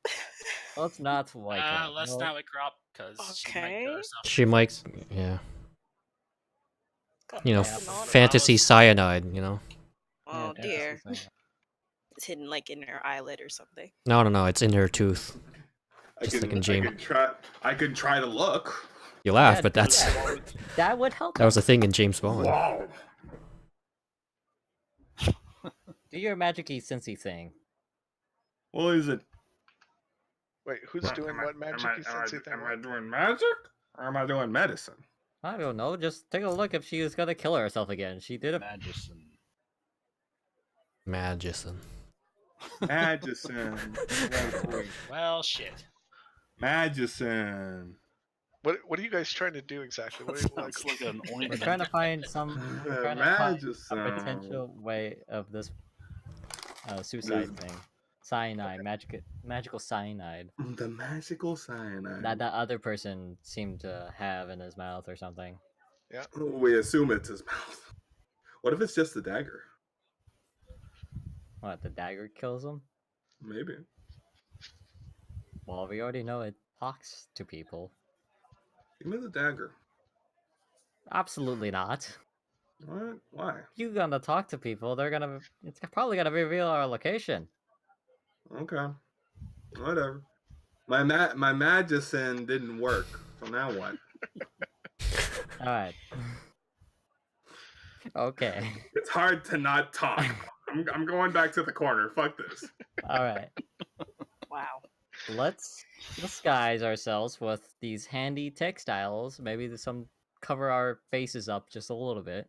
Let's not wake up. Let's No. not wake her up because she might Okay. kill herself. she might, yeah. Got You know, nothing on her. fantasy cyanide. You know. Oh Yeah, dear. that's the It's hidden like in her eyelid or something. No, it's in her tooth. Just like in James. I could try to look. You laugh, Yeah, but that's that would help. that was the thing in James Bond. Wow. Do your magic-y sensey thing. What is it? Wait, who's doing what magic-y sensey thing? Am I doing magic? Or am I doing medicine? I don't know. Just take a look if she was gonna kill herself again. She did it. Magician. Magician. Magician. Well, shit. Magician. What are you guys trying to do exactly? What are you, like, Sounds like an We're ointment. trying to find some. We're trying to find a Magician. potential way of this suicide thing. Cyanide, magical cyanide The magical cyanide. that that other person seemed to have in his mouth or something. We assume it's his mouth. What if it's just the dagger? What, the dagger kills him? Maybe. Well, we already know it talks to people. Give me the dagger. Absolutely not. What? Why? If you're gonna talk to people, it's probably gonna reveal our location. Okay. Whatever. My magician didn't work. So now what? Alright. Okay. It's hard to not talk. I'm going back to the corner. Fuck this. Alright. Wow. Let's disguise ourselves with these handy textiles. Maybe some cover our faces up just a little bit.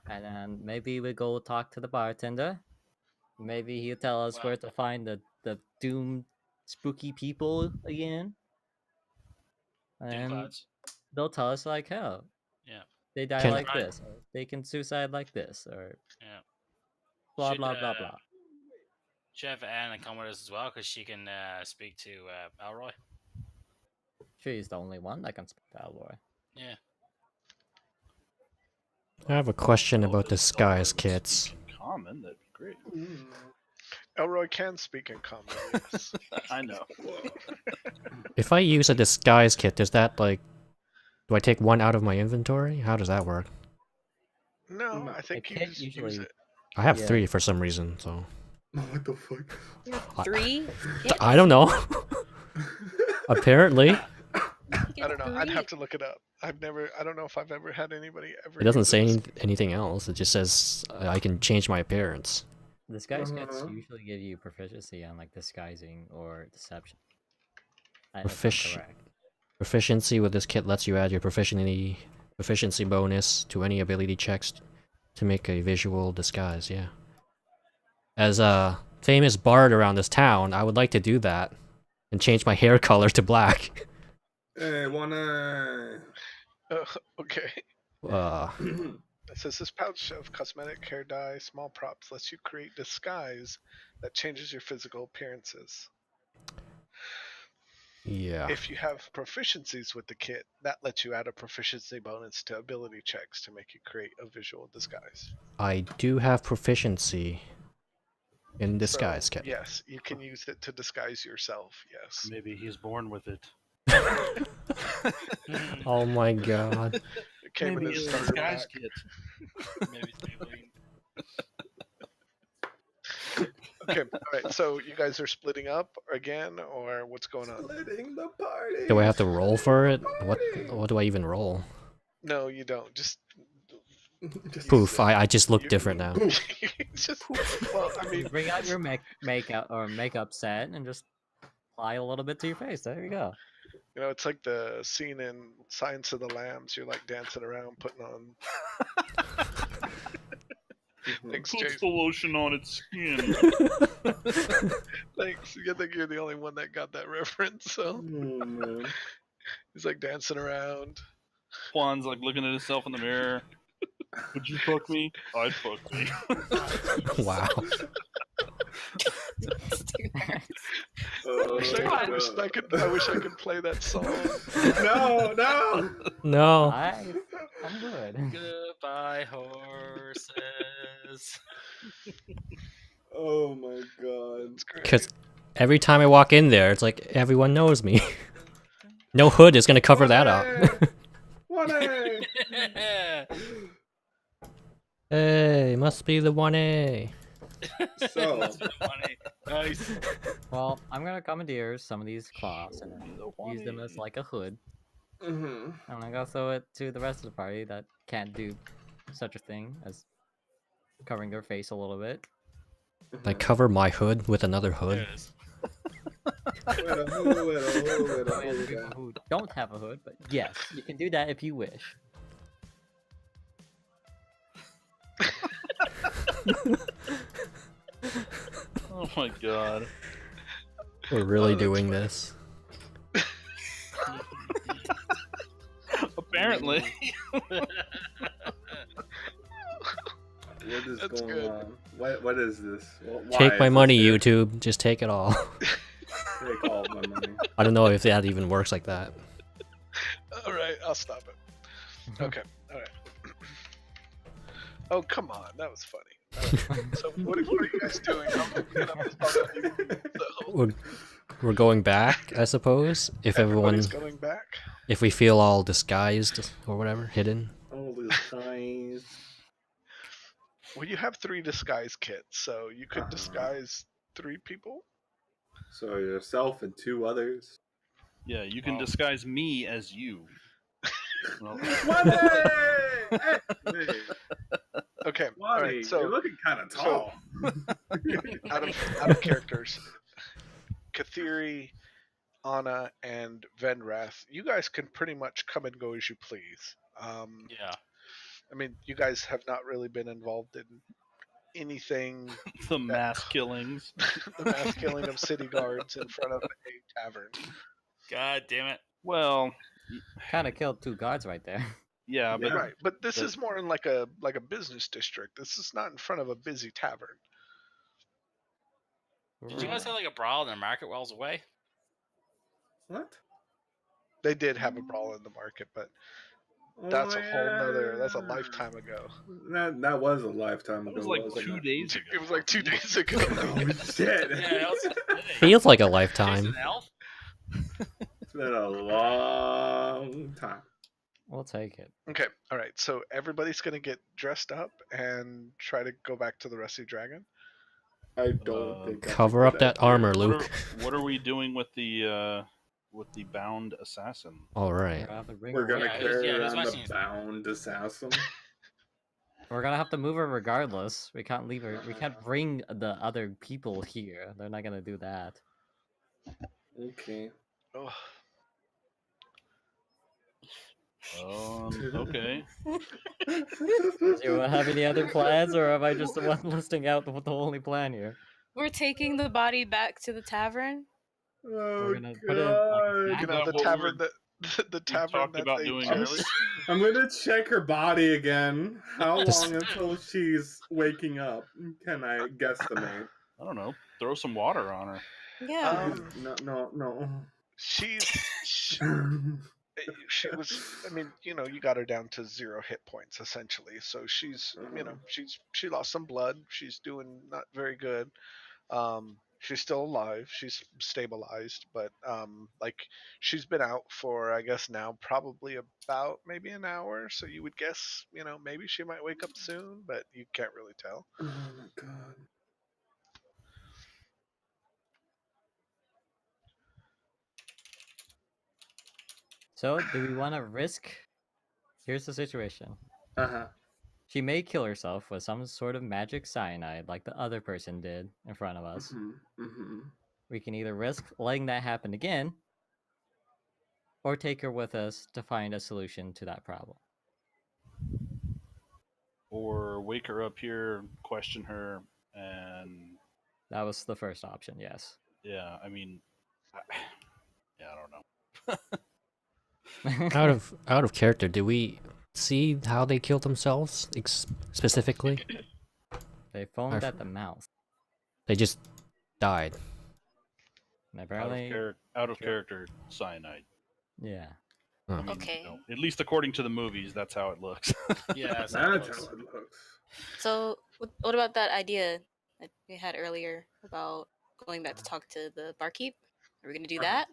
And then maybe we go talk to the bartender. Maybe he'll tell us where to find the doomed spooky people again. Doom And clouds. they'll tell us like, oh, Yeah. they die Can- like this, or they can suicide like this, or Yeah. blah Should, blah blah blah. Should have Anna come with us as well because she can speak to Alroy. She's the only one that can speak to Alroy. Yeah. I have a question about disguise kits. Common, that'd be great. Elroy can speak in common, yes. I know. If I use a disguise kit, does that like, do I take one out of my inventory? How does that work? No, I think The you kit just use usually- it. I have Yeah. 3 for some reason, so What the fuck? I- 3? I don't know. Apparently, I don't know. I'd have to look it up. I don't know if I've ever had anybody ever. it doesn't use say this. anything else. It just says I can change my appearance. Disguise kits Uh-huh. usually give you proficiency on like disguising or deception. If I'm correct. Proficiency with this kit lets you add your proficiency bonus to any ability checks to make a visual disguise. Yeah. As a famous bard around this town, I would like to do that and change my hair color to black. Hey, wanna? Okay. It says this pouch of cosmetic, hair dye, small props lets you create disguise that changes your physical appearances. Yeah. If you have proficiencies with the kit, that lets you add a proficiency bonus to ability checks to make you create a visual disguise. I do have proficiency in disguise So, kit. yes, you can use it to disguise yourself. Yes. Maybe he's born with it. Oh my god. It came Maybe in his it's starter disguise pack. kit. Maybe it's Maybelline. Okay, all right. So you guys are splitting up again, or what's going on? Splitting the party. Do I have to roll for it? What do I even roll? No, you don't. Just Just Poof, I just look You- different now. just well, I mean, Bring out your makeup set and just apply a little bit to your face. There you go. you know, it's like the scene in Science of the Lambs. You're like dancing around, putting on. Thanks, Puts Jason. the lotion on its skin. Thanks. I think you're the only one that got that reference. So Oh, man. he's like dancing around. Juan's like looking at himself in the mirror. Would you fuck me? I'd fuck me. Wow. I wish I could play that song. No, no. No. I'm good. Goodbye, horses. Oh my god. It's great. Because every time I walk in there, it's like everyone knows me. No hood is gonna cover that up. One A. Hey, must be the 1A. So, Funny. Nice. Well, I'm gonna commandeer some of these cloths and then use them as like a hood. mhm. I'm gonna go throw it to the rest of the party that can't do such a thing as covering their face a little bit. I cover my hood with another There hood. it is. With a hood, People who don't have a hood, but yes, you can do that if you wish. Oh my god. We're really that's doing funny. this. Apparently. What is That's going good. on? What is this? Why Take my is money, this here? YouTube. Just take it all. Take all of my money. I don't know if that even works like that. All right, I'll stop it. Okay, all right. Oh, come on, that was funny. So what are you guys doing? I'm looking up this button. So We're going back, I suppose. If everybody's everyone, going back. if we feel all disguised or whatever, hidden. All these guys. Well, you have 3 disguise kits, so you could Uh-huh. disguise 3 people. So yourself and 2 others. Yeah, you can Wow. disguise me as you. Well, One A. Hey, Okay, all Wally, right. you're So looking kind of tall. out of characters, Kathiri, Annah, and Vendrath, you guys can pretty much come and go as you please. Yeah. I mean, you guys have not really been involved in anything. the mass killings. The mass killing of city guards in front of a tavern. God damn it. Well, Kind of killed 2 guards right there. yeah, but Right, but this but- is more in like a business district. This is not in front of a busy tavern. Did you guys have like a brawl in the market wells away? What? They did have a brawl in the market, but that's a whole nother. That's a lifetime ago. That was a lifetime that ago. was like wasn't 2 it? days ago. It was like 2 days ago. Oh shit! Yeah, that was, Feels like a Jason lifetime. Elf? It's been a long time. We'll take it. Okay, all right. So everybody's gonna get dressed up and try to go back to the Rusty Dragon. I don't think. that's a Cover good up that idea. armor, What Luke. what are we doing with the bound assassin? All right. We're gonna Yeah, carry who's around the watching it? bound assassin. We're gonna have to move her regardless. We can't leave her. We can't bring the other people here. They're not gonna do that. Okay. Oh, Okay. Do you have any other plans, or am I just the one listing out the only plan here? We're taking the body back to the tavern. Oh gonna put it, like, god. you know that the what tavern we the tavern talked that about they doing chose. earlier? I'm gonna check her body again. How Just- long until she's waking up? Can I guesstimate? I don't know. Throw some water on her. Yeah. Um, No. She was. I mean, you got her down to 0 hit points essentially. So she's, she lost some blood. She's doing not very good. She's still alive. She's stabilized, but like she's been out for, I guess now probably about maybe an hour. So you would guess, maybe she might wake up soon, but you can't really tell. Oh my god. So, do we want to risk? Here's the situation. Uh-huh. She may kill herself with some sort of magic cyanide like the other person did in front of us. We can either risk letting that happen again, or take her with us to find a solution to that problem. Or wake her up here, question her, and That was the first option, yes. yeah, I mean, yeah, I don't know. Out of character, do we see how they killed themselves specifically? They foamed at the mouth. They just died. And apparently, Out of character cyanide. yeah. Huh. I mean, Okay. at least according to the movies, that's how it looks. Yeah, That's how it looks. So, what about that idea that we had earlier about going back to talk to the barkeep? Are we gonna do that?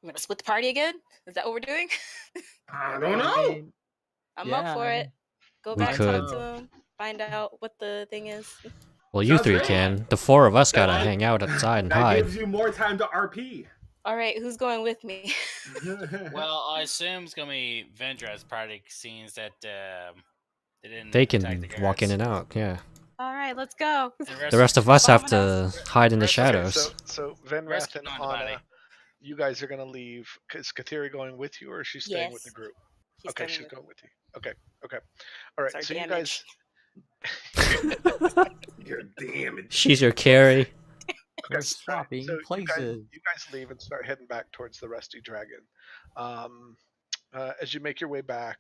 We're gonna split the party again? Is that what we're doing? I don't know. I'm up for it. Go We back, could. talk to him, find out what the thing is. Well, you Sounds three great. can. The 4 of us gotta That- hang out outside and That hide. gives you more time to RP. All right, who's going with me? Well, I assume it's gonna be Vendrath's party, seeing that they didn't. They attack can the walk in guards. and out, yeah. All right, let's go. The rest of us have Follow to hide in the Okay, shadows. So Rest Vendrath and on the body. Anna, you guys are gonna leave. Is Kathiri going with you, or is she staying with the Yes. group? She's Okay, coming she's with going with you. Okay. All right. Sorry, So damage. You're damaged. She's your carry. We're Okay, swapping so places. You guys leave and start heading back towards the Rusty Dragon. As you make your way back,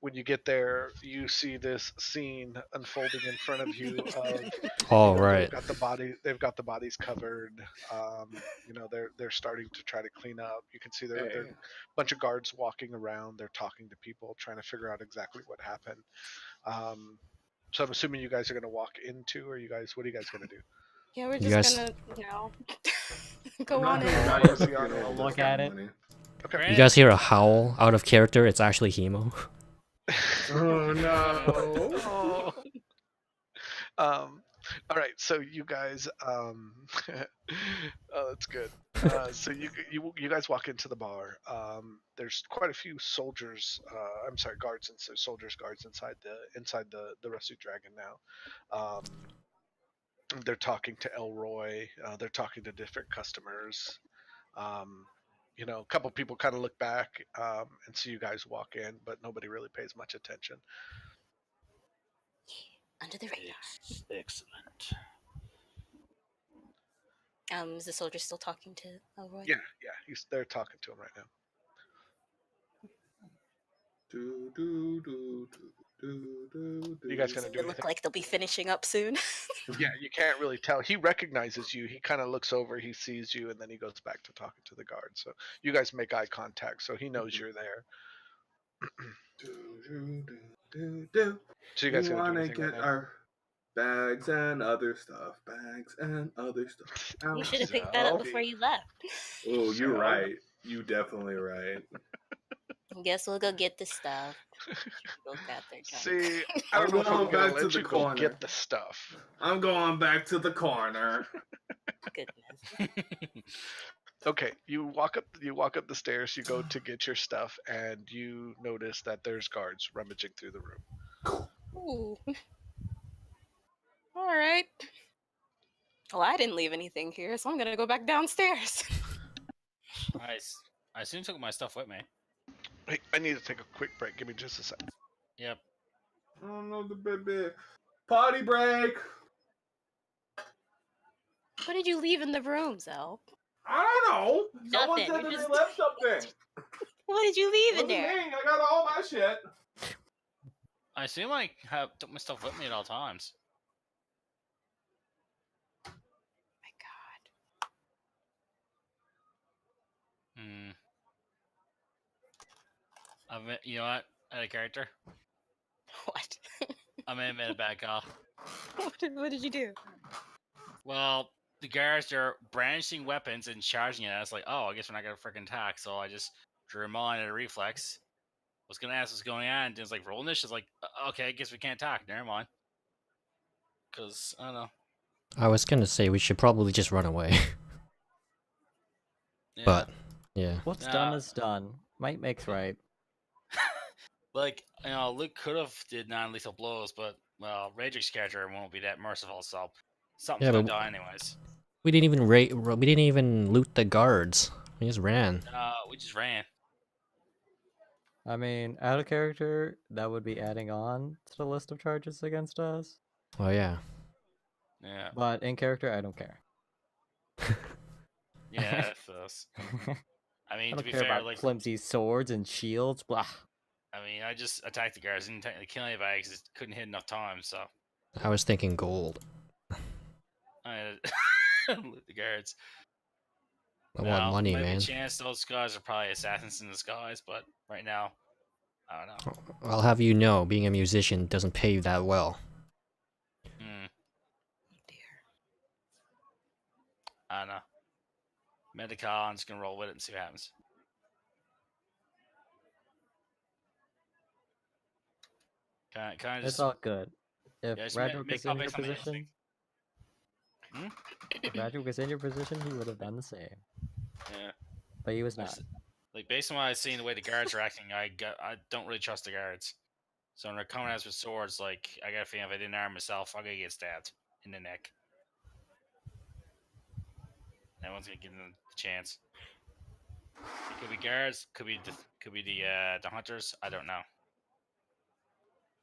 when you get there, you see this scene unfolding in front of you. Of, Oh, right. They've got the bodies covered. They're starting to try to clean up. You can see there are a bunch of guards walking around. They're talking to people, trying to figure out exactly what happened. So I'm assuming you guys are going to walk into, or what are you guys going to do? Yeah, we're You just guys- gonna, go I'm on not in. gonna lie, I'll it's a look funeral, look that's at my it. money. Okay. You guys hear a howl out of character? It's actually Hemo. Oh no. All right, so you guys, oh, that's good. So you guys walk into the bar. There's quite a few guards and guards inside the Rusty Dragon now. They're talking to Elroy. They're talking to different customers. A couple people kind of look back and see you guys walk in, but nobody really pays much attention. Under the radar. Excellent. Is the soldier still talking to Elroy? Yeah, they're talking to him right now. You guys gonna do They look anything? like they'll be finishing up soon. Yeah, you can't really tell. He recognizes you. He kind of looks over. He sees you, and then he goes back to talking to the guard. So you guys make eye contact, so he knows you're there. So you guys We gonna do wanna anything right get now? our bags and other stuff. Out. You should have picked that up before you left. Oh, you're So- right. You definitely right. Guess we'll go get the stuff. Both got their time. See, I don't know if I'm I'm going gonna back to let the you go corner. get the stuff. I'm going back to the corner. Goodness. Okay, you walk up the stairs. You go to get your stuff, and you notice that there's guards rummaging through the room. Ooh. All right. Well, I didn't leave anything here, so I'm gonna go back downstairs. I soon took my stuff with me. Hey, I need to take a quick break. Give me just a second. Yep. Oh no, the baby. Potty break. What did you leave in the room, Zell? I don't know. Someone Nothing, said you're that just- they left something. What did you leave in Wasn't there? me. I got all my shit. I assume I took my stuff with me at all times. My God. Hmm. You know what? I had a character. What? I may have made a bad call. What did you do? Well, the guards are brandishing weapons and charging at us. Like, oh, I guess we're not gonna freaking attack. So I just drew them on at a reflex. Was gonna ask what's going on. And it was like, roll initiative. Like, okay, I guess we can't attack. Never mind. Cause I don't know. I was gonna say we should probably just run away. Yeah. But, yeah. What's done is done. Might makes right. Like, you know, Luke could have did non-lethal blows, but well, Radric's character won't be that merciful, so something's Yeah, gonna but die anyways. we didn't even we didn't even loot the guards. We just ran. We just ran. I mean, out of character, that would be adding on to the list of charges against us. Oh yeah. Yeah. But in character, I don't care. Yeah, us. I mean, I to don't be care fair, about like, flimsy swords and shields. Blah. I mean, I just attacked the guards, didn't technically kill anybody because it couldn't hit enough times, so I was thinking gold. I loot the guards. I want Now, money, maybe man. a chance those guys are probably assassins in disguise, but right now, I don't know. I'll have you know, being a musician doesn't pay that well. Hmm. Dear. I don't know. Medical, I'm just gonna roll with it and see what happens. Can I It's just? all good. If Yeah, just Radric make was in call your based on my position, instinct. if Radric was in your position, he would have done the same. Yeah. But he was Like, not. like based on what I've seen, the way the guards are acting, I don't really trust the guards. So when they're coming at us with swords, like I got a feeling if I didn't arm myself, I'm gonna get stabbed in the neck. No one's gonna give them the chance. It could be guards, could be the hunters. I don't know.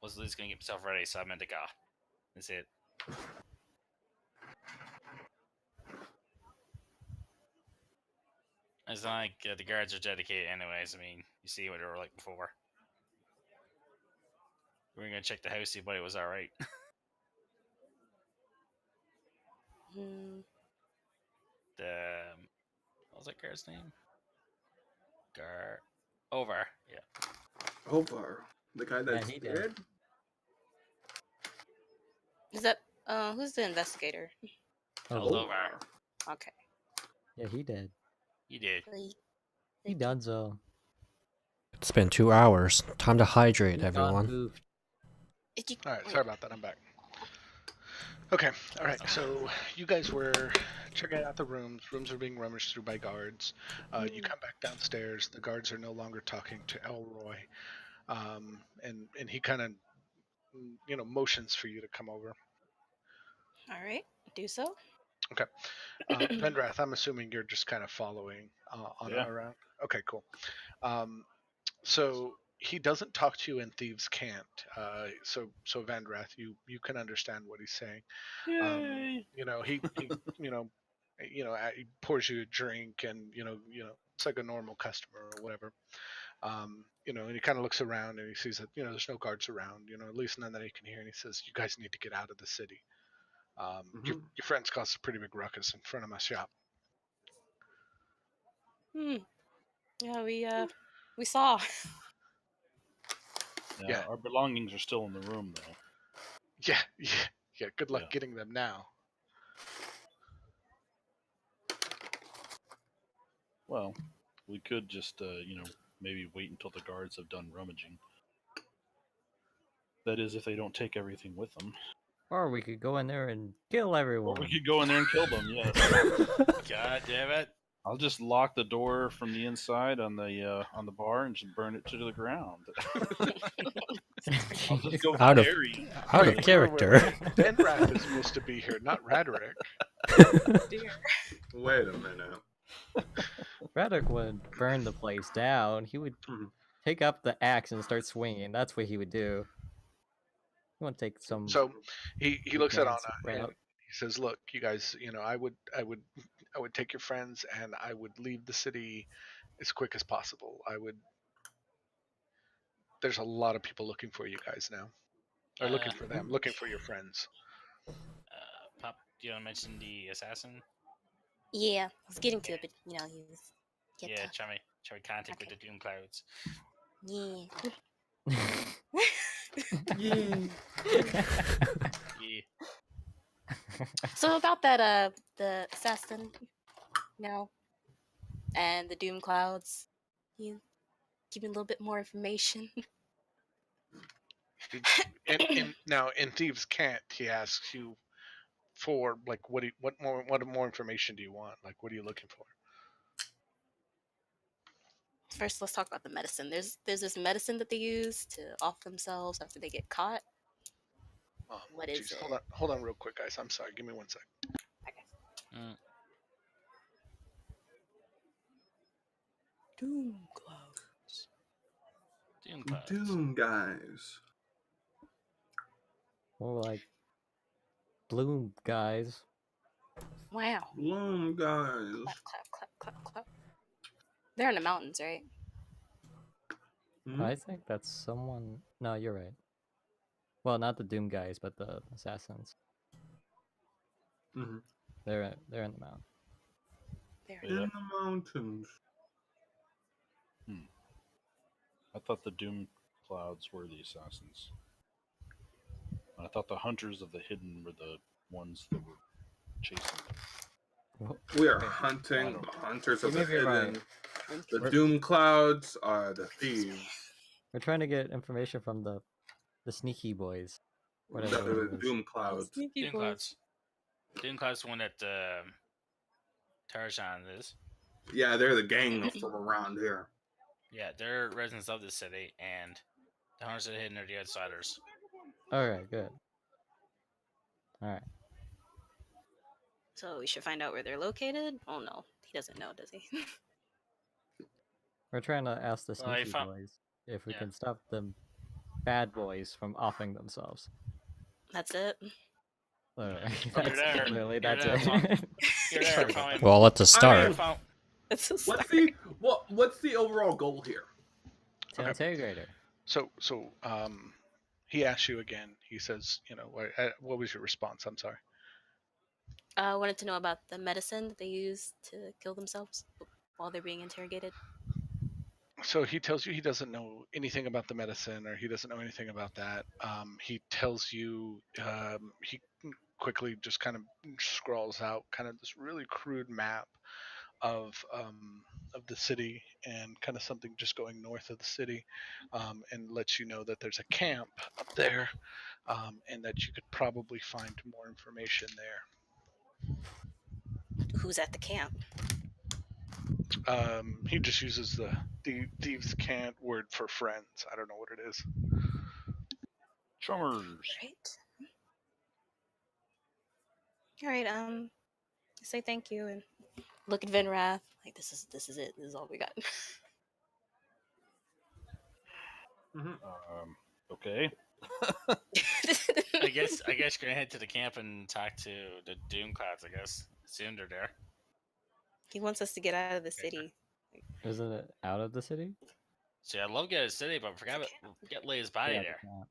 Was at least gonna get myself ready, so I meant to go. That's it. It's not like the guards are dedicated, anyways. I mean, you see what they were like before. We were gonna check the house, see if it was all right. Hmm. What was that guard's name? Over. Yeah. Over. The guy that's he did. dead? Is that who's the investigator? Held Oh, over. Okay. yeah, he did. You did. He done so. It's been 2 hours. Time to hydrate, He everyone. goofed. All right, sorry about that. I'm back. Okay, all right. So you guys were checking out the rooms. Rooms are being rummaged through by guards. You come back downstairs. The guards are no longer talking to Elroy, and he kind of, motions for you to come over. All right. Do so. Okay. Vendrath, I'm assuming you're just kind of following around. Okay, cool. So he doesn't talk to you, and thieves can't. So Vendrath, you can understand what he's saying. Yay! He he pours you a drink, and it's like a normal customer or whatever. And he kind of looks around and he sees that there's no guards around. At least none that he can hear. And he says, "You guys need to get out of the city. Your friends caused a pretty big ruckus in front of my shop." Yeah, we saw. Yeah. Our belongings are still in the room, though. Yeah. Good luck Yeah. getting them now. Well, we could just, maybe wait until the guards have done rummaging. That is, if they don't take everything with them. Or we could go in there and kill Or everyone. we could go in there and kill them, yes. God damn it! I'll just lock the door from the inside on the bar and just burn it to the ground. I'll just go Out of- Harry. Out of Wait, character. Vendrath is supposed to be here, not Radric. Dear. Wait a minute. Radric would burn the place down. He would pick up the axe and start swinging. That's what he would do. He wouldn't take some. So he looks at Anna man's and route. he says, "Look, you guys, I would take your friends and I would leave the city as quick as possible. There's a lot of people looking for you guys now. Or looking for them, looking for your friends." Pop, do you want to mention the assassin? Yeah, I was getting to it, but he was Get Yeah, the- try me contact with Okay. the doom clouds. Yeah. Yeah. So about that, the assassin, and the doom clouds. You give me a little bit more information. Now in Thieves' Cant, he asks you for like what more information do you want? Like what are you looking for? First, let's talk about the medicine. There's this medicine that they use to off themselves after they get caught. Oh, What is geez, it? hold on real quick, guys. I'm sorry. Give me 1 sec. Mm. Doom clouds. Doom clouds. Doom guys. More like bloom guys. Wow. Bloom guys. Clap, clap, clap, clap, clap. They're in the mountains, right? Hmm? I think that's someone. No, you're right. Well, not the Doom guys, but the assassins. Mhm. They're in the mountain. They're Yeah. In the mountains. I thought the Doom Clouds were the assassins. I thought the hunters of the hidden were the ones that were chasing them. Well, We are okay. hunting don't the know. hunters You of the may be hidden. right. The We're- Doom Clouds are the thieves. We're trying to get information from the sneaky boys. Whatever The their name is. Doom Clouds. sneaky Doom boys. clouds. Doom clouds, the one that Tarzan is. Yeah, they're the gang from around here. Yeah, they're residents of the city, and the hunters of the hidden are the outsiders. Alright, good. Alright. So we should find out where they're located. Oh no, he doesn't know, does he? We're trying to ask the Well, I sneaky found- boys if we yeah. can stop the bad boys from offing themselves. That's it. Alright. You're That's there. literally You're that's there, it. Juan. You're there, Sorry about fine. that. Well, at the I start, mean, Found- It's a what's the overall goal here? To Okay. interrogator. So he asks you again. He says, what was your response? I'm sorry. I wanted to know about the medicine that they use to kill themselves while they're being interrogated. So he tells you he doesn't know anything about the medicine, or he doesn't know anything about that. He tells you he quickly just kind of scrawls out kind of this really crude map of the city and kind of something just going north of the city, and lets you know that there's a camp up there, and that you could probably find more information there. Who's at the camp? He just uses the thieves' cant word for friends. I don't know what it is. Chummers. Right. All right. Say thank you and look at Vendrath. Like this is it. This is all we got. Okay. I guess you're gonna head to the camp and talk to the Doom Clouds. I guess assume they're there. He wants us to get out of the city. Isn't it out of the city? See, I'd love to get to the city, but forget Leia's body Yeah, there. the camp.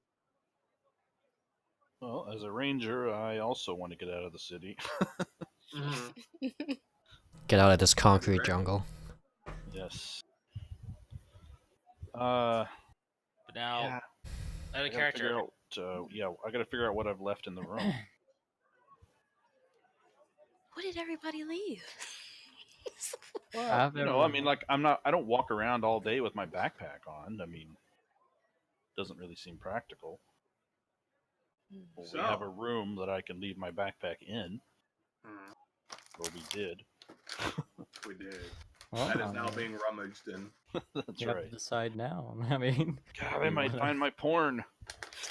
Well, as a ranger, I also want to get out of the city. get out of this concrete jungle. Yes. But now, Yeah. out I of gotta character. figure out, I gotta figure out what I've left in the room. What did everybody leave? I've You know, I mean, like, I don't walk around all day with my backpack on. I mean, doesn't really seem practical. Well, we have a room that I can leave my backpack in, or we did. We did. Well, That is now being rummaged in. That's you have right. to decide now. I mean, God, I you might wanna- find my porn.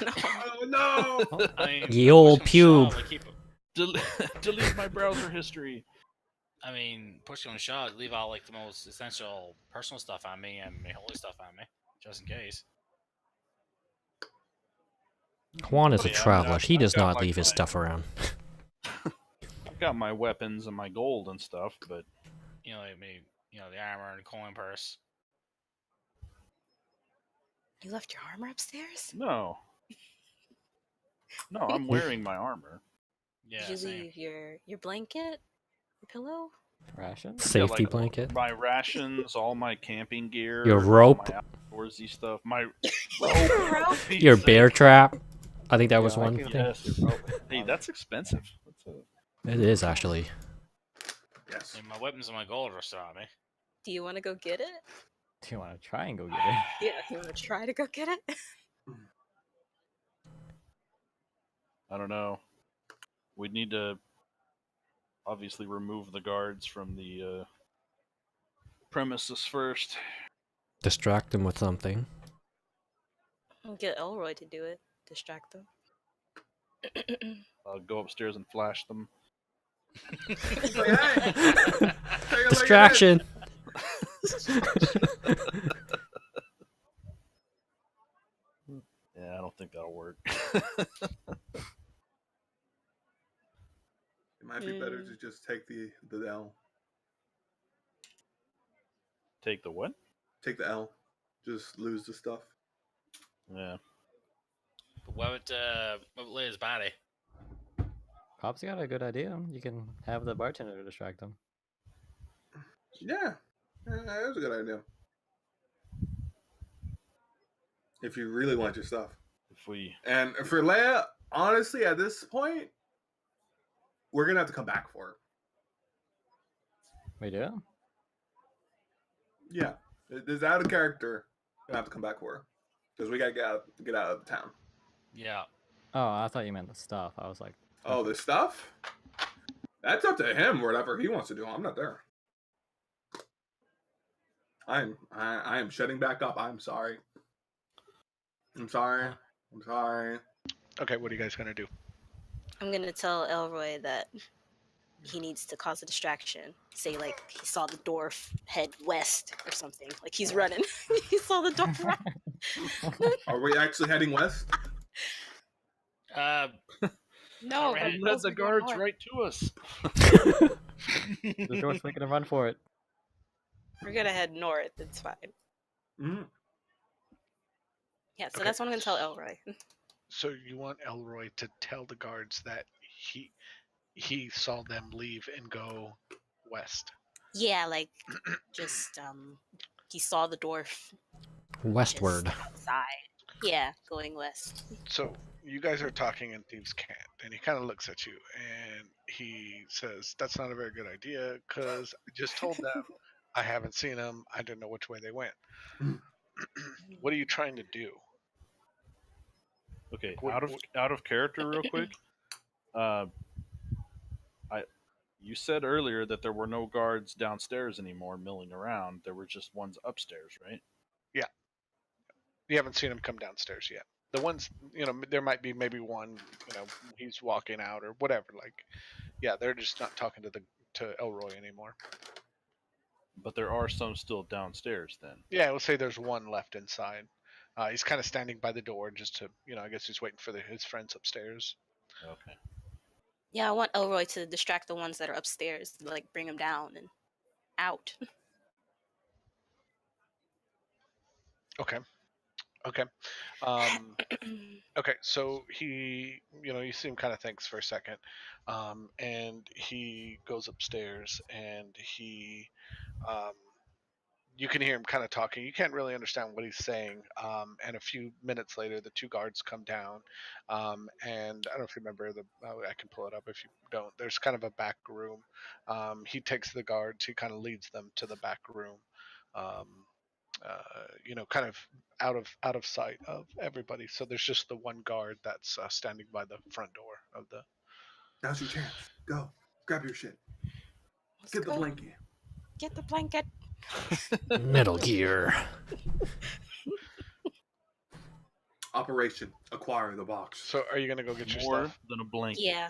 No. Oh no! I mean, Ye old push comes to shove, pube. we keep- Delete my browser history. I mean, push comes to shove, leave all like the most essential personal stuff on me and my holy stuff on me, just in case. Juan is Oh, a yeah, I mean, traveler. He I've does got, not like, leave his my- stuff around. I've got my weapons and my gold and stuff, but You know, like maybe the armor and the coin purse. You left your armor upstairs? no. No, I'm wearing my armor. Yeah, Did you same. leave your blanket? Your pillow? Ration? Safety like, blanket. My rations, all my camping gear, Your all rope. my outdoorsy stuff, my rope, for Your Pete's bear sake. trap. I think that was Yeah, I one can- thing. Yes, your rope. Hey, that's expensive. It is actually. Yes. And my weapons and my gold are still on me. Do you want to go get it? Do you want to try and go get it? Yeah, you want to try to go get it? I don't know. We'd need to obviously remove the guards from the premises first. Distract them with something. Get Elroy to do it. Distract them. Go upstairs and flash them. It's like, hey, take a look at Distraction. Yeah, I don't think that'll work. It might be better to just take the L. Take the what? Take the L. Just lose the stuff. Yeah. But what would Leia's body? Pop's got a good idea. You can have the bartender distract him. Yeah, that's a good idea. If you really want your stuff. If we And for Leia, honestly, at this point, we're gonna have to come back for her. We do? Yeah, it's out of character. Gonna have to come back for her because we gotta get out of town. Yeah. Oh, I thought you meant the stuff. I was like, Oh, the stuff? That's up to him. Whatever he wants to do. I'm not there. I am shutting back up. I'm sorry. I'm sorry. I'm sorry. Okay, what are you guys gonna do? I'm gonna tell Elroy that he needs to cause a distraction. Say like he saw the dwarf head west or something. Like he's running. He saw the dwarf run. Are we actually heading west? No, Alright. we're led supposed the to go guards north. right to us. the door's making a run for it. We're gonna head north. It's fine. Mm-hmm. Yeah, so Okay. that's what I'm gonna tell Elroy. So you want Elroy to tell the guards that he saw them leave and go west. Yeah, like just he saw the dwarf Westward. just outside. Yeah, going west. So you guys are talking in Thieves' Cant, and he kind of looks at you and he says, "That's not a very good idea because I just told them I haven't seen them. I didn't know which way they went." What are you trying to do? Okay, What- out of character, real quick. You said earlier that there were no guards downstairs anymore milling around. There were just ones upstairs, right? You haven't seen him come downstairs yet. The ones, there might be maybe one, he's walking out or whatever. Like, yeah, they're just not talking to Elroy anymore. But there are some still downstairs then. Yeah, we'll say there's one left inside. He's kind of standing by the door just to, I guess he's waiting for his friends upstairs. Okay. Yeah, I want Elroy to distract the ones that are upstairs, like bring them down and out. Okay. Okay, so he, you see him kind of thinks for a second, and he goes upstairs and he, you can hear him kind of talking. You can't really understand what he's saying. And a few minutes later, the two guards come down, and I don't know if you remember I can pull it up if you don't. There's kind of a back room. He takes the guards. He kind of leads them to the back room. Kind of out of sight of everybody. So there's just the one guard that's standing by the front door of the. Now's your chance. Go. Grab your shit. Let's Get the go. blanket. Get the blanket. Metal Gear. Operation Acquire the box. So are you gonna go get your More stuff? than a blanket. Yeah.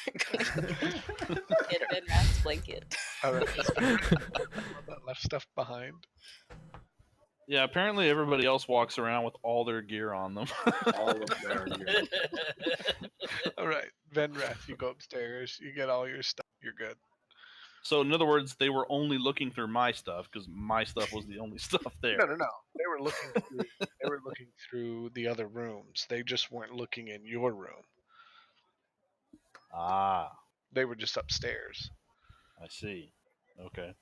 guys. Get Vendrath's blanket. All right. That left stuff behind. Yeah, apparently everybody else walks around with all their gear on them. All of their gear. All right, Vendrath, you go upstairs. You get all your stuff. You're good. So in other words, they were only looking through my stuff because my stuff was the only stuff there. No. They were looking through. They were looking through the other rooms. They just weren't looking in your room. Ah, They were just upstairs. I see. Okay.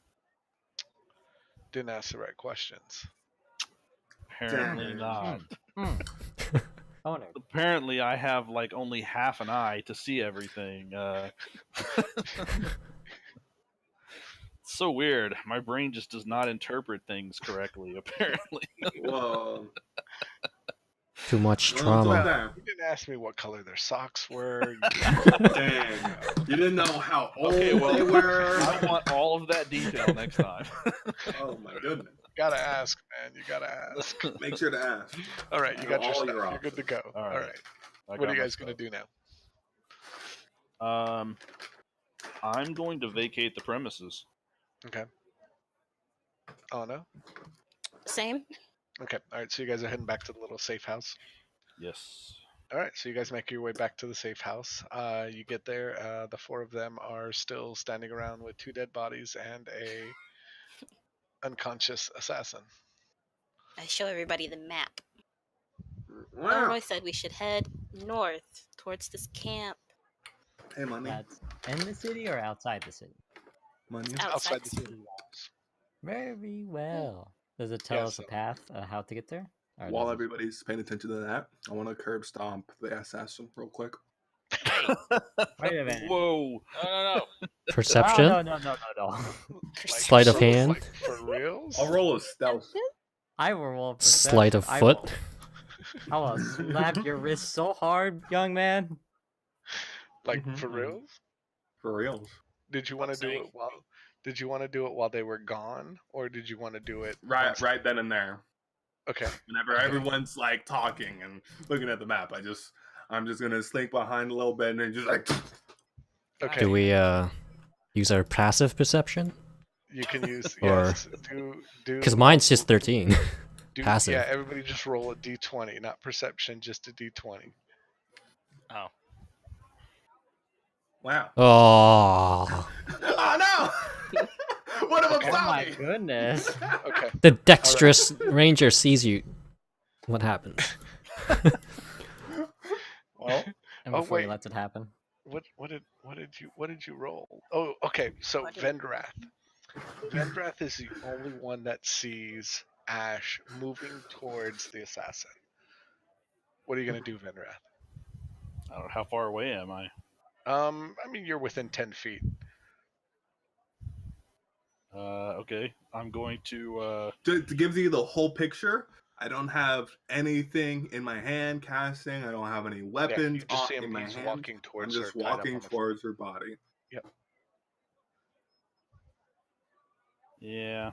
Didn't ask the right questions. Apparently Damn. not. Owner. Apparently, I have like only half an eye to see everything. So weird. My brain just does not interpret things correctly. Apparently. Whoa. Too much Well, trauma. it's Well, okay. you didn't ask me what color their socks were. Dang. You didn't know how old Okay, well, they were. I want all of that detail next time. Oh my goodness. You gotta ask, man. You gotta ask. Make sure to ask. All right, you Know got your all stuff. your You're good to go. All All right. right. I What got are you my guys gonna stuff. do now? I'm going to vacate the premises. Okay. Anna? Same. Okay. All right. So you guys are heading back to the little safe house. Yes. All right. So you guys make your way back to the safe house. You get there. The four of them are still standing around with 2 dead bodies and a unconscious assassin. I show everybody the map. Wow. Elroy said we should head north towards this camp. Hey, money. That's in the city or outside the city? Money. Outside the city walls. Very well. Does it tell Yeah, us a so- path how to get there? Or While does it- everybody's paying attention to that, I want to curb stomp the assassin real quick. Wait a minute. Whoa. No. Perception? Oh, no. Sleight of hand? Like, for reals? I'll roll a stealth. I will roll perception. Sleight of I foot? will slap your wrist so hard, young man. Like Mhm. for reals? For reals. Did you want to Fuck's do sake. it while? Did you want to do it while they were gone, or did you want to do it Right then and there. Okay. Whenever everyone's like talking and looking at the map, I'm just gonna slink behind a little bit and then just like Okay. Do we use our passive perception? You can use Or- yes. Do Because mine's just 13. do, passive. Yeah, everybody just roll a d20, not perception, just a d20. Oh. wow. Oh. Oh no! What if Oh I'm my sorry? goodness. Okay. The dexterous ranger sees you. What happens? Well, And Oh, before he wait. lets it happen. What did you roll? Oh, okay. So What did- Vendrath. Vendrath is the only one that sees Ash moving towards the assassin. What are you gonna do, Vendrath? I don't know, how far away am I? I mean, you're within 10 feet. Okay. I'm going to. to give you the whole picture, I don't have anything in my hand casting. I don't have any Yeah, weapons you just see in him. my He's hand. walking I'm towards just her. tied up walking on the floor. towards her body. Yeah.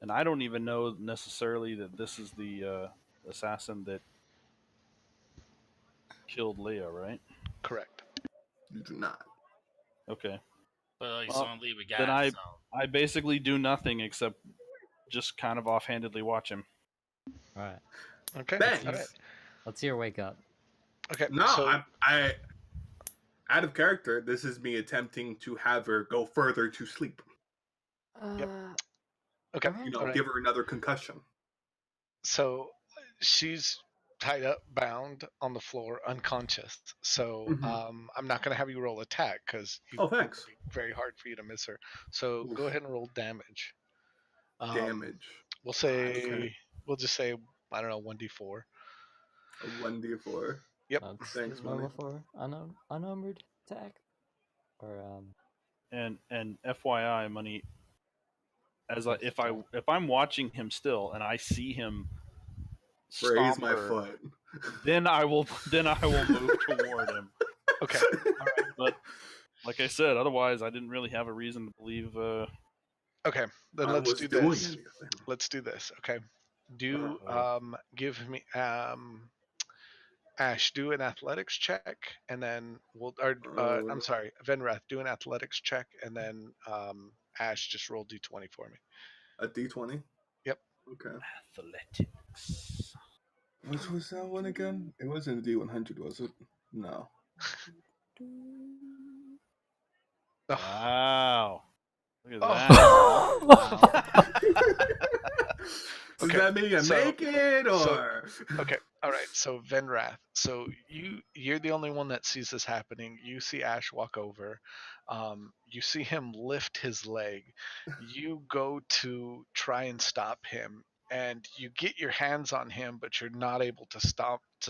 And I don't even know necessarily that this is the assassin that killed Leah, right? Correct. You do not. Okay. But he's Well, the only lead we got. then I- so. I basically do nothing except just kind of offhandedly watch him. Alright. Okay. Thanks. All right. Let's hear wake up. Okay. No, so, I out of character. This is me attempting to have her go further to sleep. Yep. Okay. You know, all right. give her another concussion. So she's tied up, bound on the floor, unconscious. So Mhm. I'm not gonna have you roll attack because Oh, thanks. very hard for you to miss her. So Oof. go ahead and roll damage. Damage. We'll say Okay. we'll just say I don't know 1d4. A 1d4. Yep. That's Thanks, normal Money. for unarmored attack. Or And FYI, Money, as if I'm watching him still and I see him Raise stomp my her, foot. then I will move toward him. Okay. But like I said, otherwise I didn't really have a reason to believe. Okay. Then I let's was do doing this. anything. Let's do this. Okay. Do Uh-oh. give me Ash, do an athletics check, and then we'll. Or I'm sorry, Venrath, do an athletics check, and then Ash, just roll d20 for me. A d20. Yep. Okay. Athletics. Which was that one again? It wasn't a d100, was it? No. Oh. Wow. Look at Oh. that. Does Okay, that mean you so- make it, or? Okay, All right, so Vendrath. So you're the only one that sees this happening. You see Ash walk over. You see him lift his leg. You go to try and stop him, and you get your hands on him, but you're not able to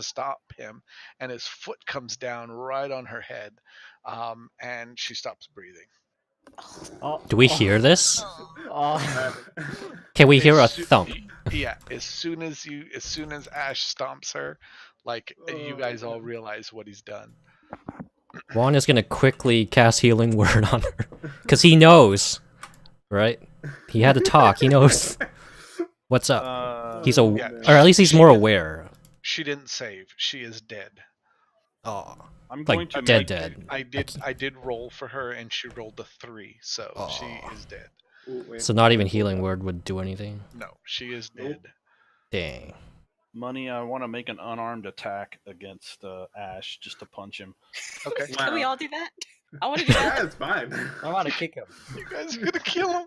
stop him. And his foot comes down right on her head, and she stops breathing. Oh, Do we hear this? Oh. Can we hear a As soo- thump? Yeah, as soon as Ash stomps her, like you guys all realize what he's done. Juan is gonna quickly cast Healing Word on her. Because he knows, right? He had to talk. He knows what's up. He's Yeah, or at least he's she more didn't- aware. She didn't save. She is dead. Oh, I'm going to dead, make dead. I did roll for her, and she rolled a 3, so she is dead. Ooh, wait. So not even Healing Word would do anything. No, she is Nope. dead. Dang. money. I want to make an unarmed attack against Ash just to punch him. Okay, Can we Wow. all do that? I want to do that. Yeah, it's fine. I want to kick him. you guys are gonna kill him.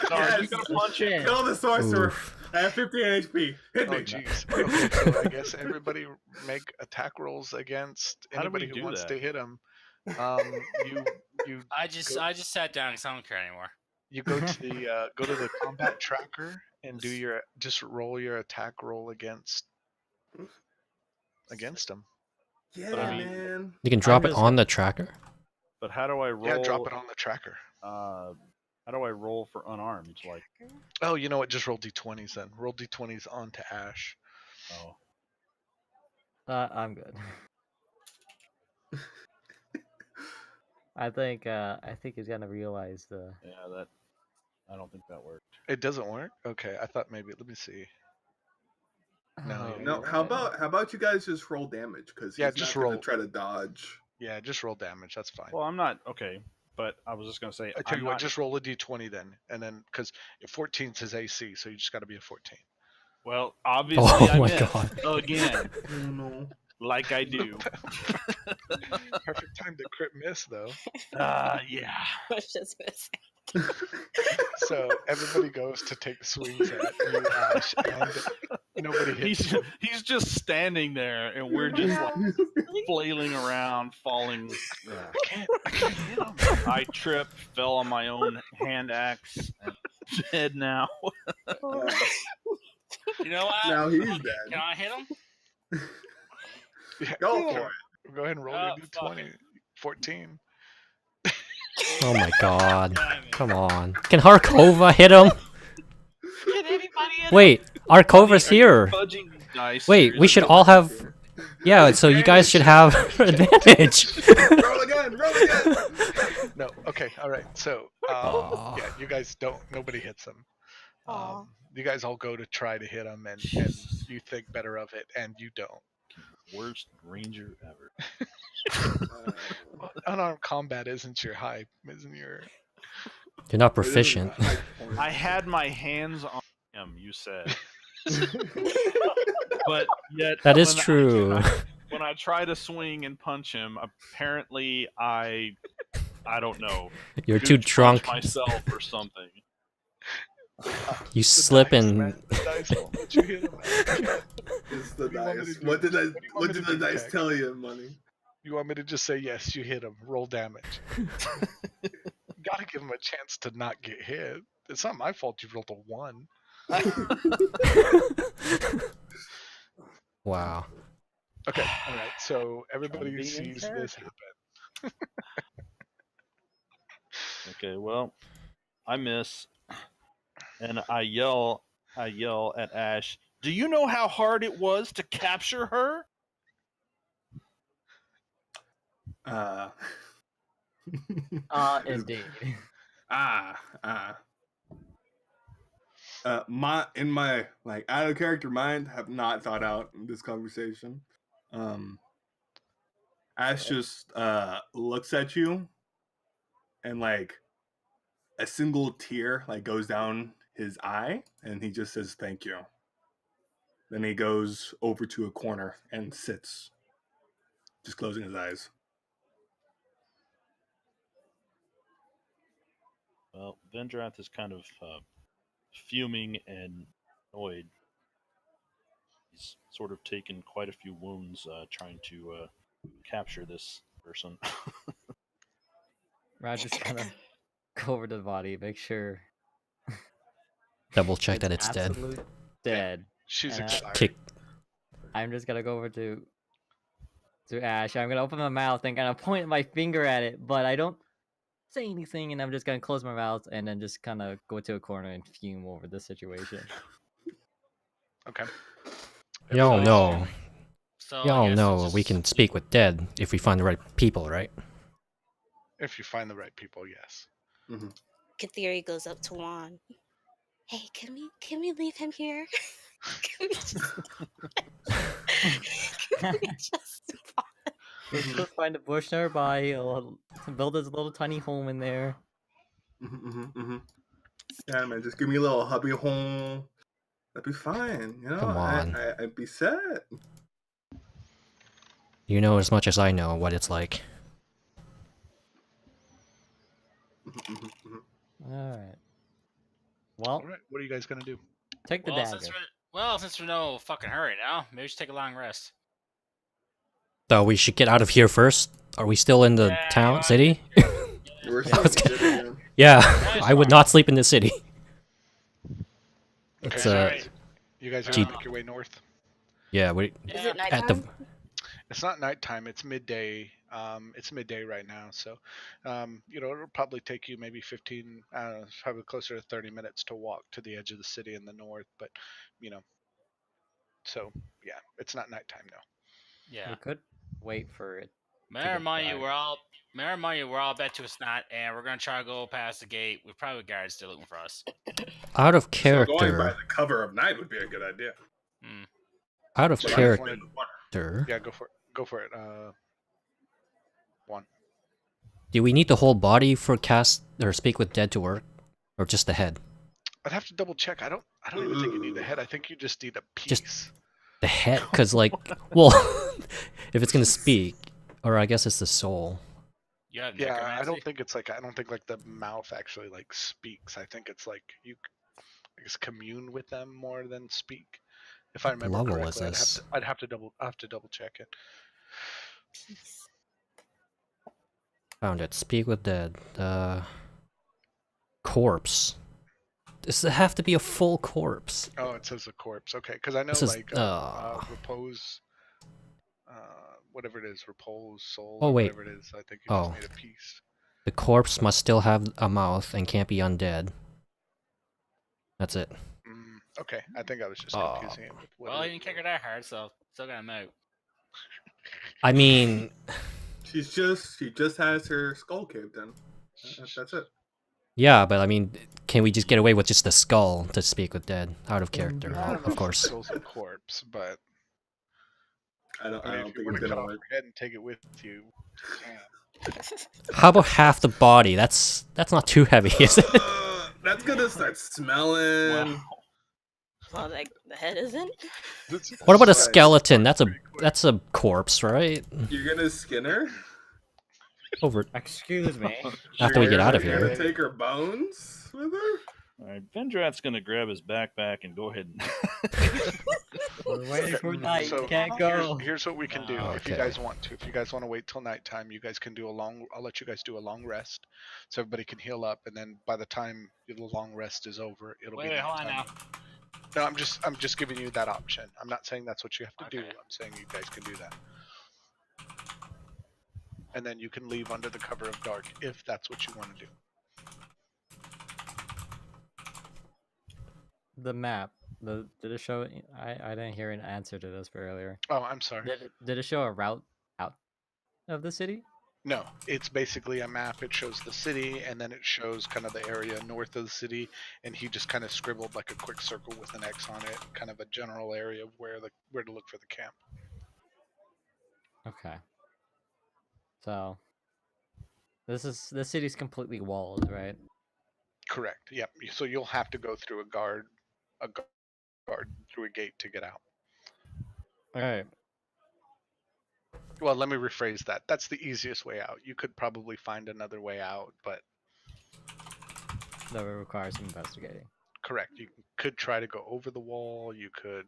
Sorry, you Yes. gonna punch him? Kill the sorcerer. Oof. I have 15 HP. Hit Oh me. jeez. Okay, so I guess everybody make attack rolls against How do we anybody who do wants that? to hit him. You I just sat down because I don't care anymore. you go to the combat tracker and do your just roll your attack roll against him. Yeah, But I mean- man. You can drop it just on the tracker? But how do I roll? Yeah, drop it on the tracker. How do I roll for unarmed? Like, Oh, you know what? Just roll d20s then. Roll d20s onto Ash. oh, I'm good. I think he's gonna realize the. yeah, that. I don't think that worked. It doesn't work. Okay, I thought maybe. Let me see. No, Oh, yeah, No, you're how right. about you guys just roll damage? Because Yeah, he's just not gonna roll. try to dodge. Yeah, just roll damage. That's fine. Well, I'm not okay, but I was just gonna say I tell I'm you what, not. just roll a d20 then, and then because 14 is his AC, so you just got to be a 14. Well, obviously Oh I my missed God. again, Oh no. like I do. Perfect time to crit miss though. Yeah. was just missing. So everybody goes to take swings at you, Ash, and nobody hits. He's just standing there, and we're just like flailing around, falling. Yeah. I can't hit him. I tripped, fell on my own hand axe, and dead now. You know what? Now he's Can dead. I hit him? Yeah, Go yeah. for it. Go ahead and roll Oh, your fuck d20. 14. Oh my god. Come on. Can Harkova hit him? Can anybody hit Wait, Arkova's Are you here. fudging these dice? Wait, we should all have. Yeah, so you guys should have advantage. Roll again. Roll again. No, okay, all right. So, Aw. yeah, you guys don't. Nobody hits him. Aw. You guys all go to try to hit him, and you think better of it, and you don't. Worst ranger ever. Unarmed combat isn't your hype, isn't your? You're not proficient. I had my hands on him. You said, but yet That is when true. when I try to swing and punch him, apparently I don't know. You're too gooch drunk. punch myself or something. You slip dice, and. man, the dice won't let you hit him. It's the What do you want me dice. to do? What did What do you want what me did to the do, dice Tech? tell you, money? You want me to just say yes? You hit him. Roll damage. Gotta give him a chance to not get hit. It's not my fault you rolled a 1. Wow. Okay, all right. So everybody being in sees this character. happen. Okay, well, I miss, and I yell at Ash. Do you know how hard it was to capture her? Indeed. In my like out of character mind, have not thought out this conversation. Ash just looks at you, and like a single tear like goes down his eye, and he just says thank you. Then he goes over to a corner and sits, just closing his eyes. Well, Vendrath is kind of fuming and annoyed. He's sort of taken quite a few wounds trying to capture this person. Raj just gonna go over to the body, make sure Double check it's that it's dead. absolute dead. She's And expired. Kick. I'm just gonna go over to Ash. I'm gonna open my mouth and kind of point my finger at it, but I don't say anything, and I'm just gonna close my mouth and then just kind of go to a corner and fume over the situation. Okay. Y'all Everybody's know. fuming. So I Y'all guess know it's we just- can speak with dead if we find the right people, right? If you find the right people, yes. Kathiri goes up to Juan. Hey, can we leave him here? Can we just, can we just Let's go find a bush nearby. He'll build his little tiny home in there. Yeah, man, just give me a little hubby home. That'd be fine. You know, Come on. I'd be set. You know as much as I know what it's like. Alright. Well, All right. What are you guys gonna do? take the well, dagger. since we're no fucking hurry now, maybe we should take a long rest. So we should get out of here first. Are we still in the Yeah, town, you are. city? We're Yeah, let's still get- good, Yeah, That's I would fine. not sleep in the city. Okay. It's Alright. You guys are Jeep. gonna make your way north. Yeah, we Is Yeah. it at the nighttime? It's not nighttime. It's midday. It's midday right now. So, it'll probably take you maybe 15, probably closer to 30 minutes to walk to the edge of the city in the north. But, so yeah, it's not nighttime now. Yeah. We could wait for it. May I get remind you, dark. we're all bet to a snot, and we're gonna try to go past the gate. We've probably guards still looking for us. out of So going by character. the cover of night would be a good idea. Out of So you guys character. wanna- Yeah, go for it. Go for it. One. Do we need the whole body for cast or speak with dead to work, or just the head? I'd have to double check. I don't even think you need the head. I think you just need a piece. Just- The head, because like, well, if it's gonna speak, or I guess it's the soul. You have Yeah, I necromancy? don't think like the mouth actually like speaks. I think it's like you, I guess, commune with them more than speak. If I What remember level is correctly, this? I'd have to double check it. Peace. Found it. Speak with dead. Corpse. Does it have to be a full corpse? Oh, it says a corpse. Okay, because I know This is- like repose, whatever it is, repose soul. Oh, or wait. whatever it is. I think you Oh. just need a piece. The corpse must still have a mouth and can't be undead. That's it. Okay, I think I was just Oh. confusing it with what. Well, you didn't kick her that hard, so still got him out. I mean, She just has her skull caved in. That's it. yeah, but I mean, can we just get away with just the skull to speak with dead? Out of character, I don't know of if course. the skull's a corpse, but I don't I mean, if think you want it's to cut gonna off work. your head and take it with you, you can. How about half the body? That's not too heavy, is it? That's gonna start smelling. Wow. Well, like the head isn't. What about a Right. skeleton? That's a corpse, right? You're gonna skin her? Over Excuse me. after we get out of You're here. gonna take her bones with her? All right, Vendrath's gonna grab his backpack and go ahead and. We're waiting for night. So Can't go. here's what we can do. If you Okay. guys want to, if you guys want to wait till nighttime, you guys can do I'll let you guys do a long rest, so everybody can heal up, and then by the time the long rest is over, it'll Wait, be hold on nighttime. now. No, I'm just giving you that option. I'm not saying that's what you have to do. Okay. I'm saying you guys can do that. And then you can leave under the cover of dark if that's what you want to do. The map. Did it show? I didn't hear an answer to this earlier. Oh, I'm sorry. Did it show a route out of the city? No, it's basically a map. It shows the city, and then it shows kind of the area north of the city, and he just kind of scribbled like a quick circle with an X on it, kind of a general area of where to look for the camp. Okay. So this city's completely walled, right? Correct. Yep. So you'll have to go through a guard through a gate to get out. All right. Well, let me rephrase that. That's the easiest way out. You could probably find another way out, but That would require some investigating. correct. You could try to go over the wall. You could,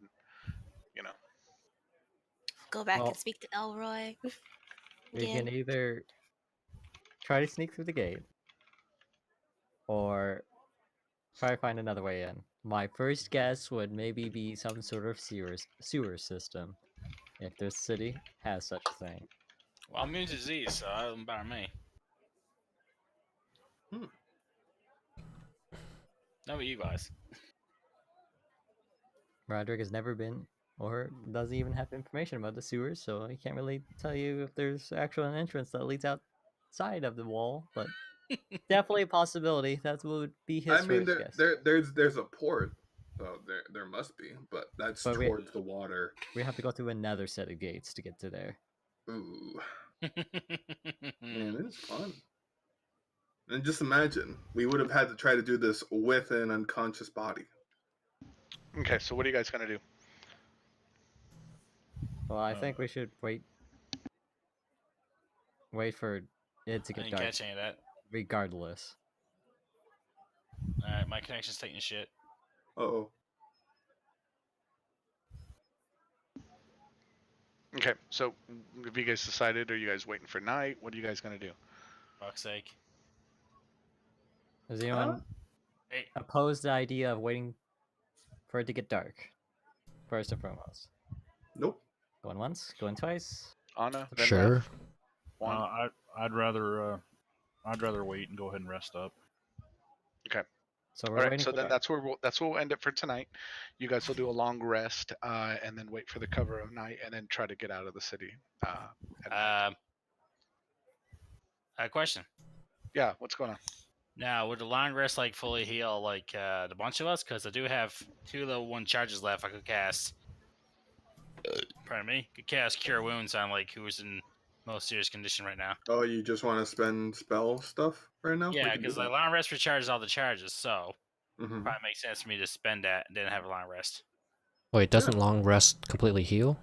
Go back Well- and speak to Elroy. We again. can either try to sneak through the gate, or try to find another way in. My first guess would maybe be some sort of sewer system, if this city has such a thing. Well, I'm immune to disease, so it doesn't bother me. Hmm. How about you guys? Roderick has never been, or doesn't even have information about the sewers, so he can't really tell you if there's actually an entrance that leads outside of the wall, but definitely a possibility. That would be his I mean, first guess. there's a port, so there must be, but that's But towards the water. we have to go through another set of gates to get to there. Ooh, man, it is fun. And just imagine, we would have had to try to do this with an unconscious body. Okay, so what are you guys gonna do? Well, I think we should wait for it to I get didn't dark, catch any of that. regardless. Alright, my connection's taking shit. Uh-oh. Okay, so have you guys decided? Are you guys waiting for night? What are you guys gonna do? Fuck's sake. Does anyone Hey, oppose the idea of waiting for it to get dark? First and foremost. Nope. Going once, going twice. Anna? Vendrath, Sure. Juan? I'd rather wait and go ahead and rest up. So All we're right, waiting so for then dark. that's where we'll end it for tonight. You guys will do a long rest, and then wait for the cover of night, and then try to get out of the city. At night. I have a question. Yeah, what's going on? Now, would the long rest like fully heal like the bunch of us? Because I do have 2 level 1 charges left. I could cast. Pardon me. Could cast Cure Wounds on like who's in most serious condition right now. Oh, you just want to spend spell stuff right now? Yeah, because like long rest recharges all the charges, so Mm-hmm. probably makes sense for me to spend that and then have a long rest. Wait, doesn't long rest completely heal?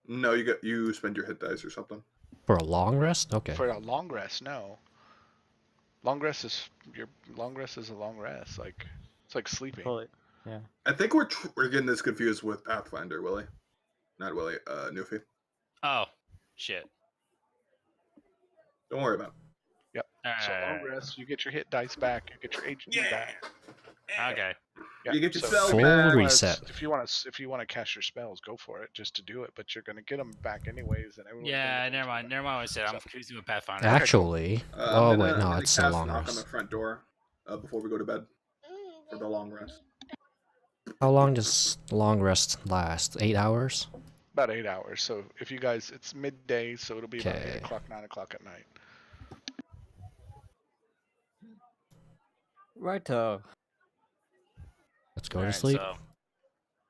No, you spend your hit dice or something. For a long rest? Okay. For a long rest, no. Long rest is a long rest. Like it's like sleeping. Fully. Yeah. I think we're getting this confused with Pathfinder, Willie. Not Willie, Newfie. Oh, shit. Don't worry about it. Yep. So long Alright. rest, you get your hit dice back, you get your HP back. Okay. Yeah, You get your so spell Full back. reset. If you want to cast your spells, go for it, just to do it. But you're gonna get them back anyways, and everyone's gonna Yeah, get never theirs mind. back. Never mind what I said. I'm So- confusing with Pathfinder. Actually, oh wait, I'm no, gonna it's a cast long knock on rest. the front door before we go to bed for the long rest. How long does long rest last? 8 hours? About 8 hours. So if you guys, it's midday, so it'll be about Okay. 8 o'clock, 9 o'clock at night. Righto. Let's go to Alright, sleep. So,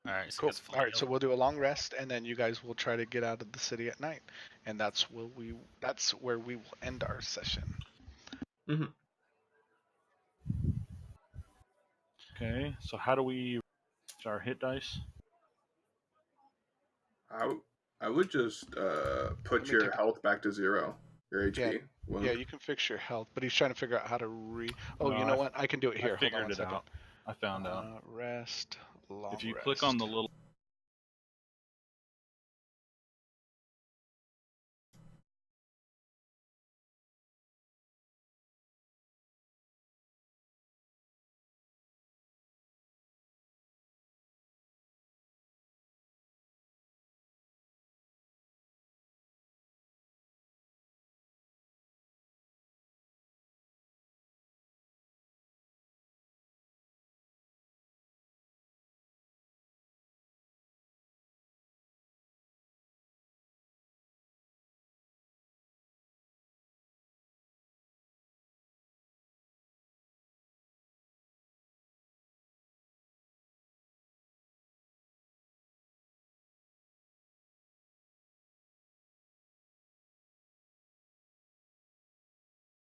alright, so Cool. it's full All right, so heal. we'll do a long rest, and then you guys will try to get out of the city at night, and that's where we will end our session. Okay, so how do we our hit dice? I would just put me your take- health back to 0. Your HP. wound. Yeah, you can fix your health, but he's trying to figure out how to Oh, No, you know what? I can do it here. I figured Hold on it one second. out. I found out. Rest. Long If you rest. click on the little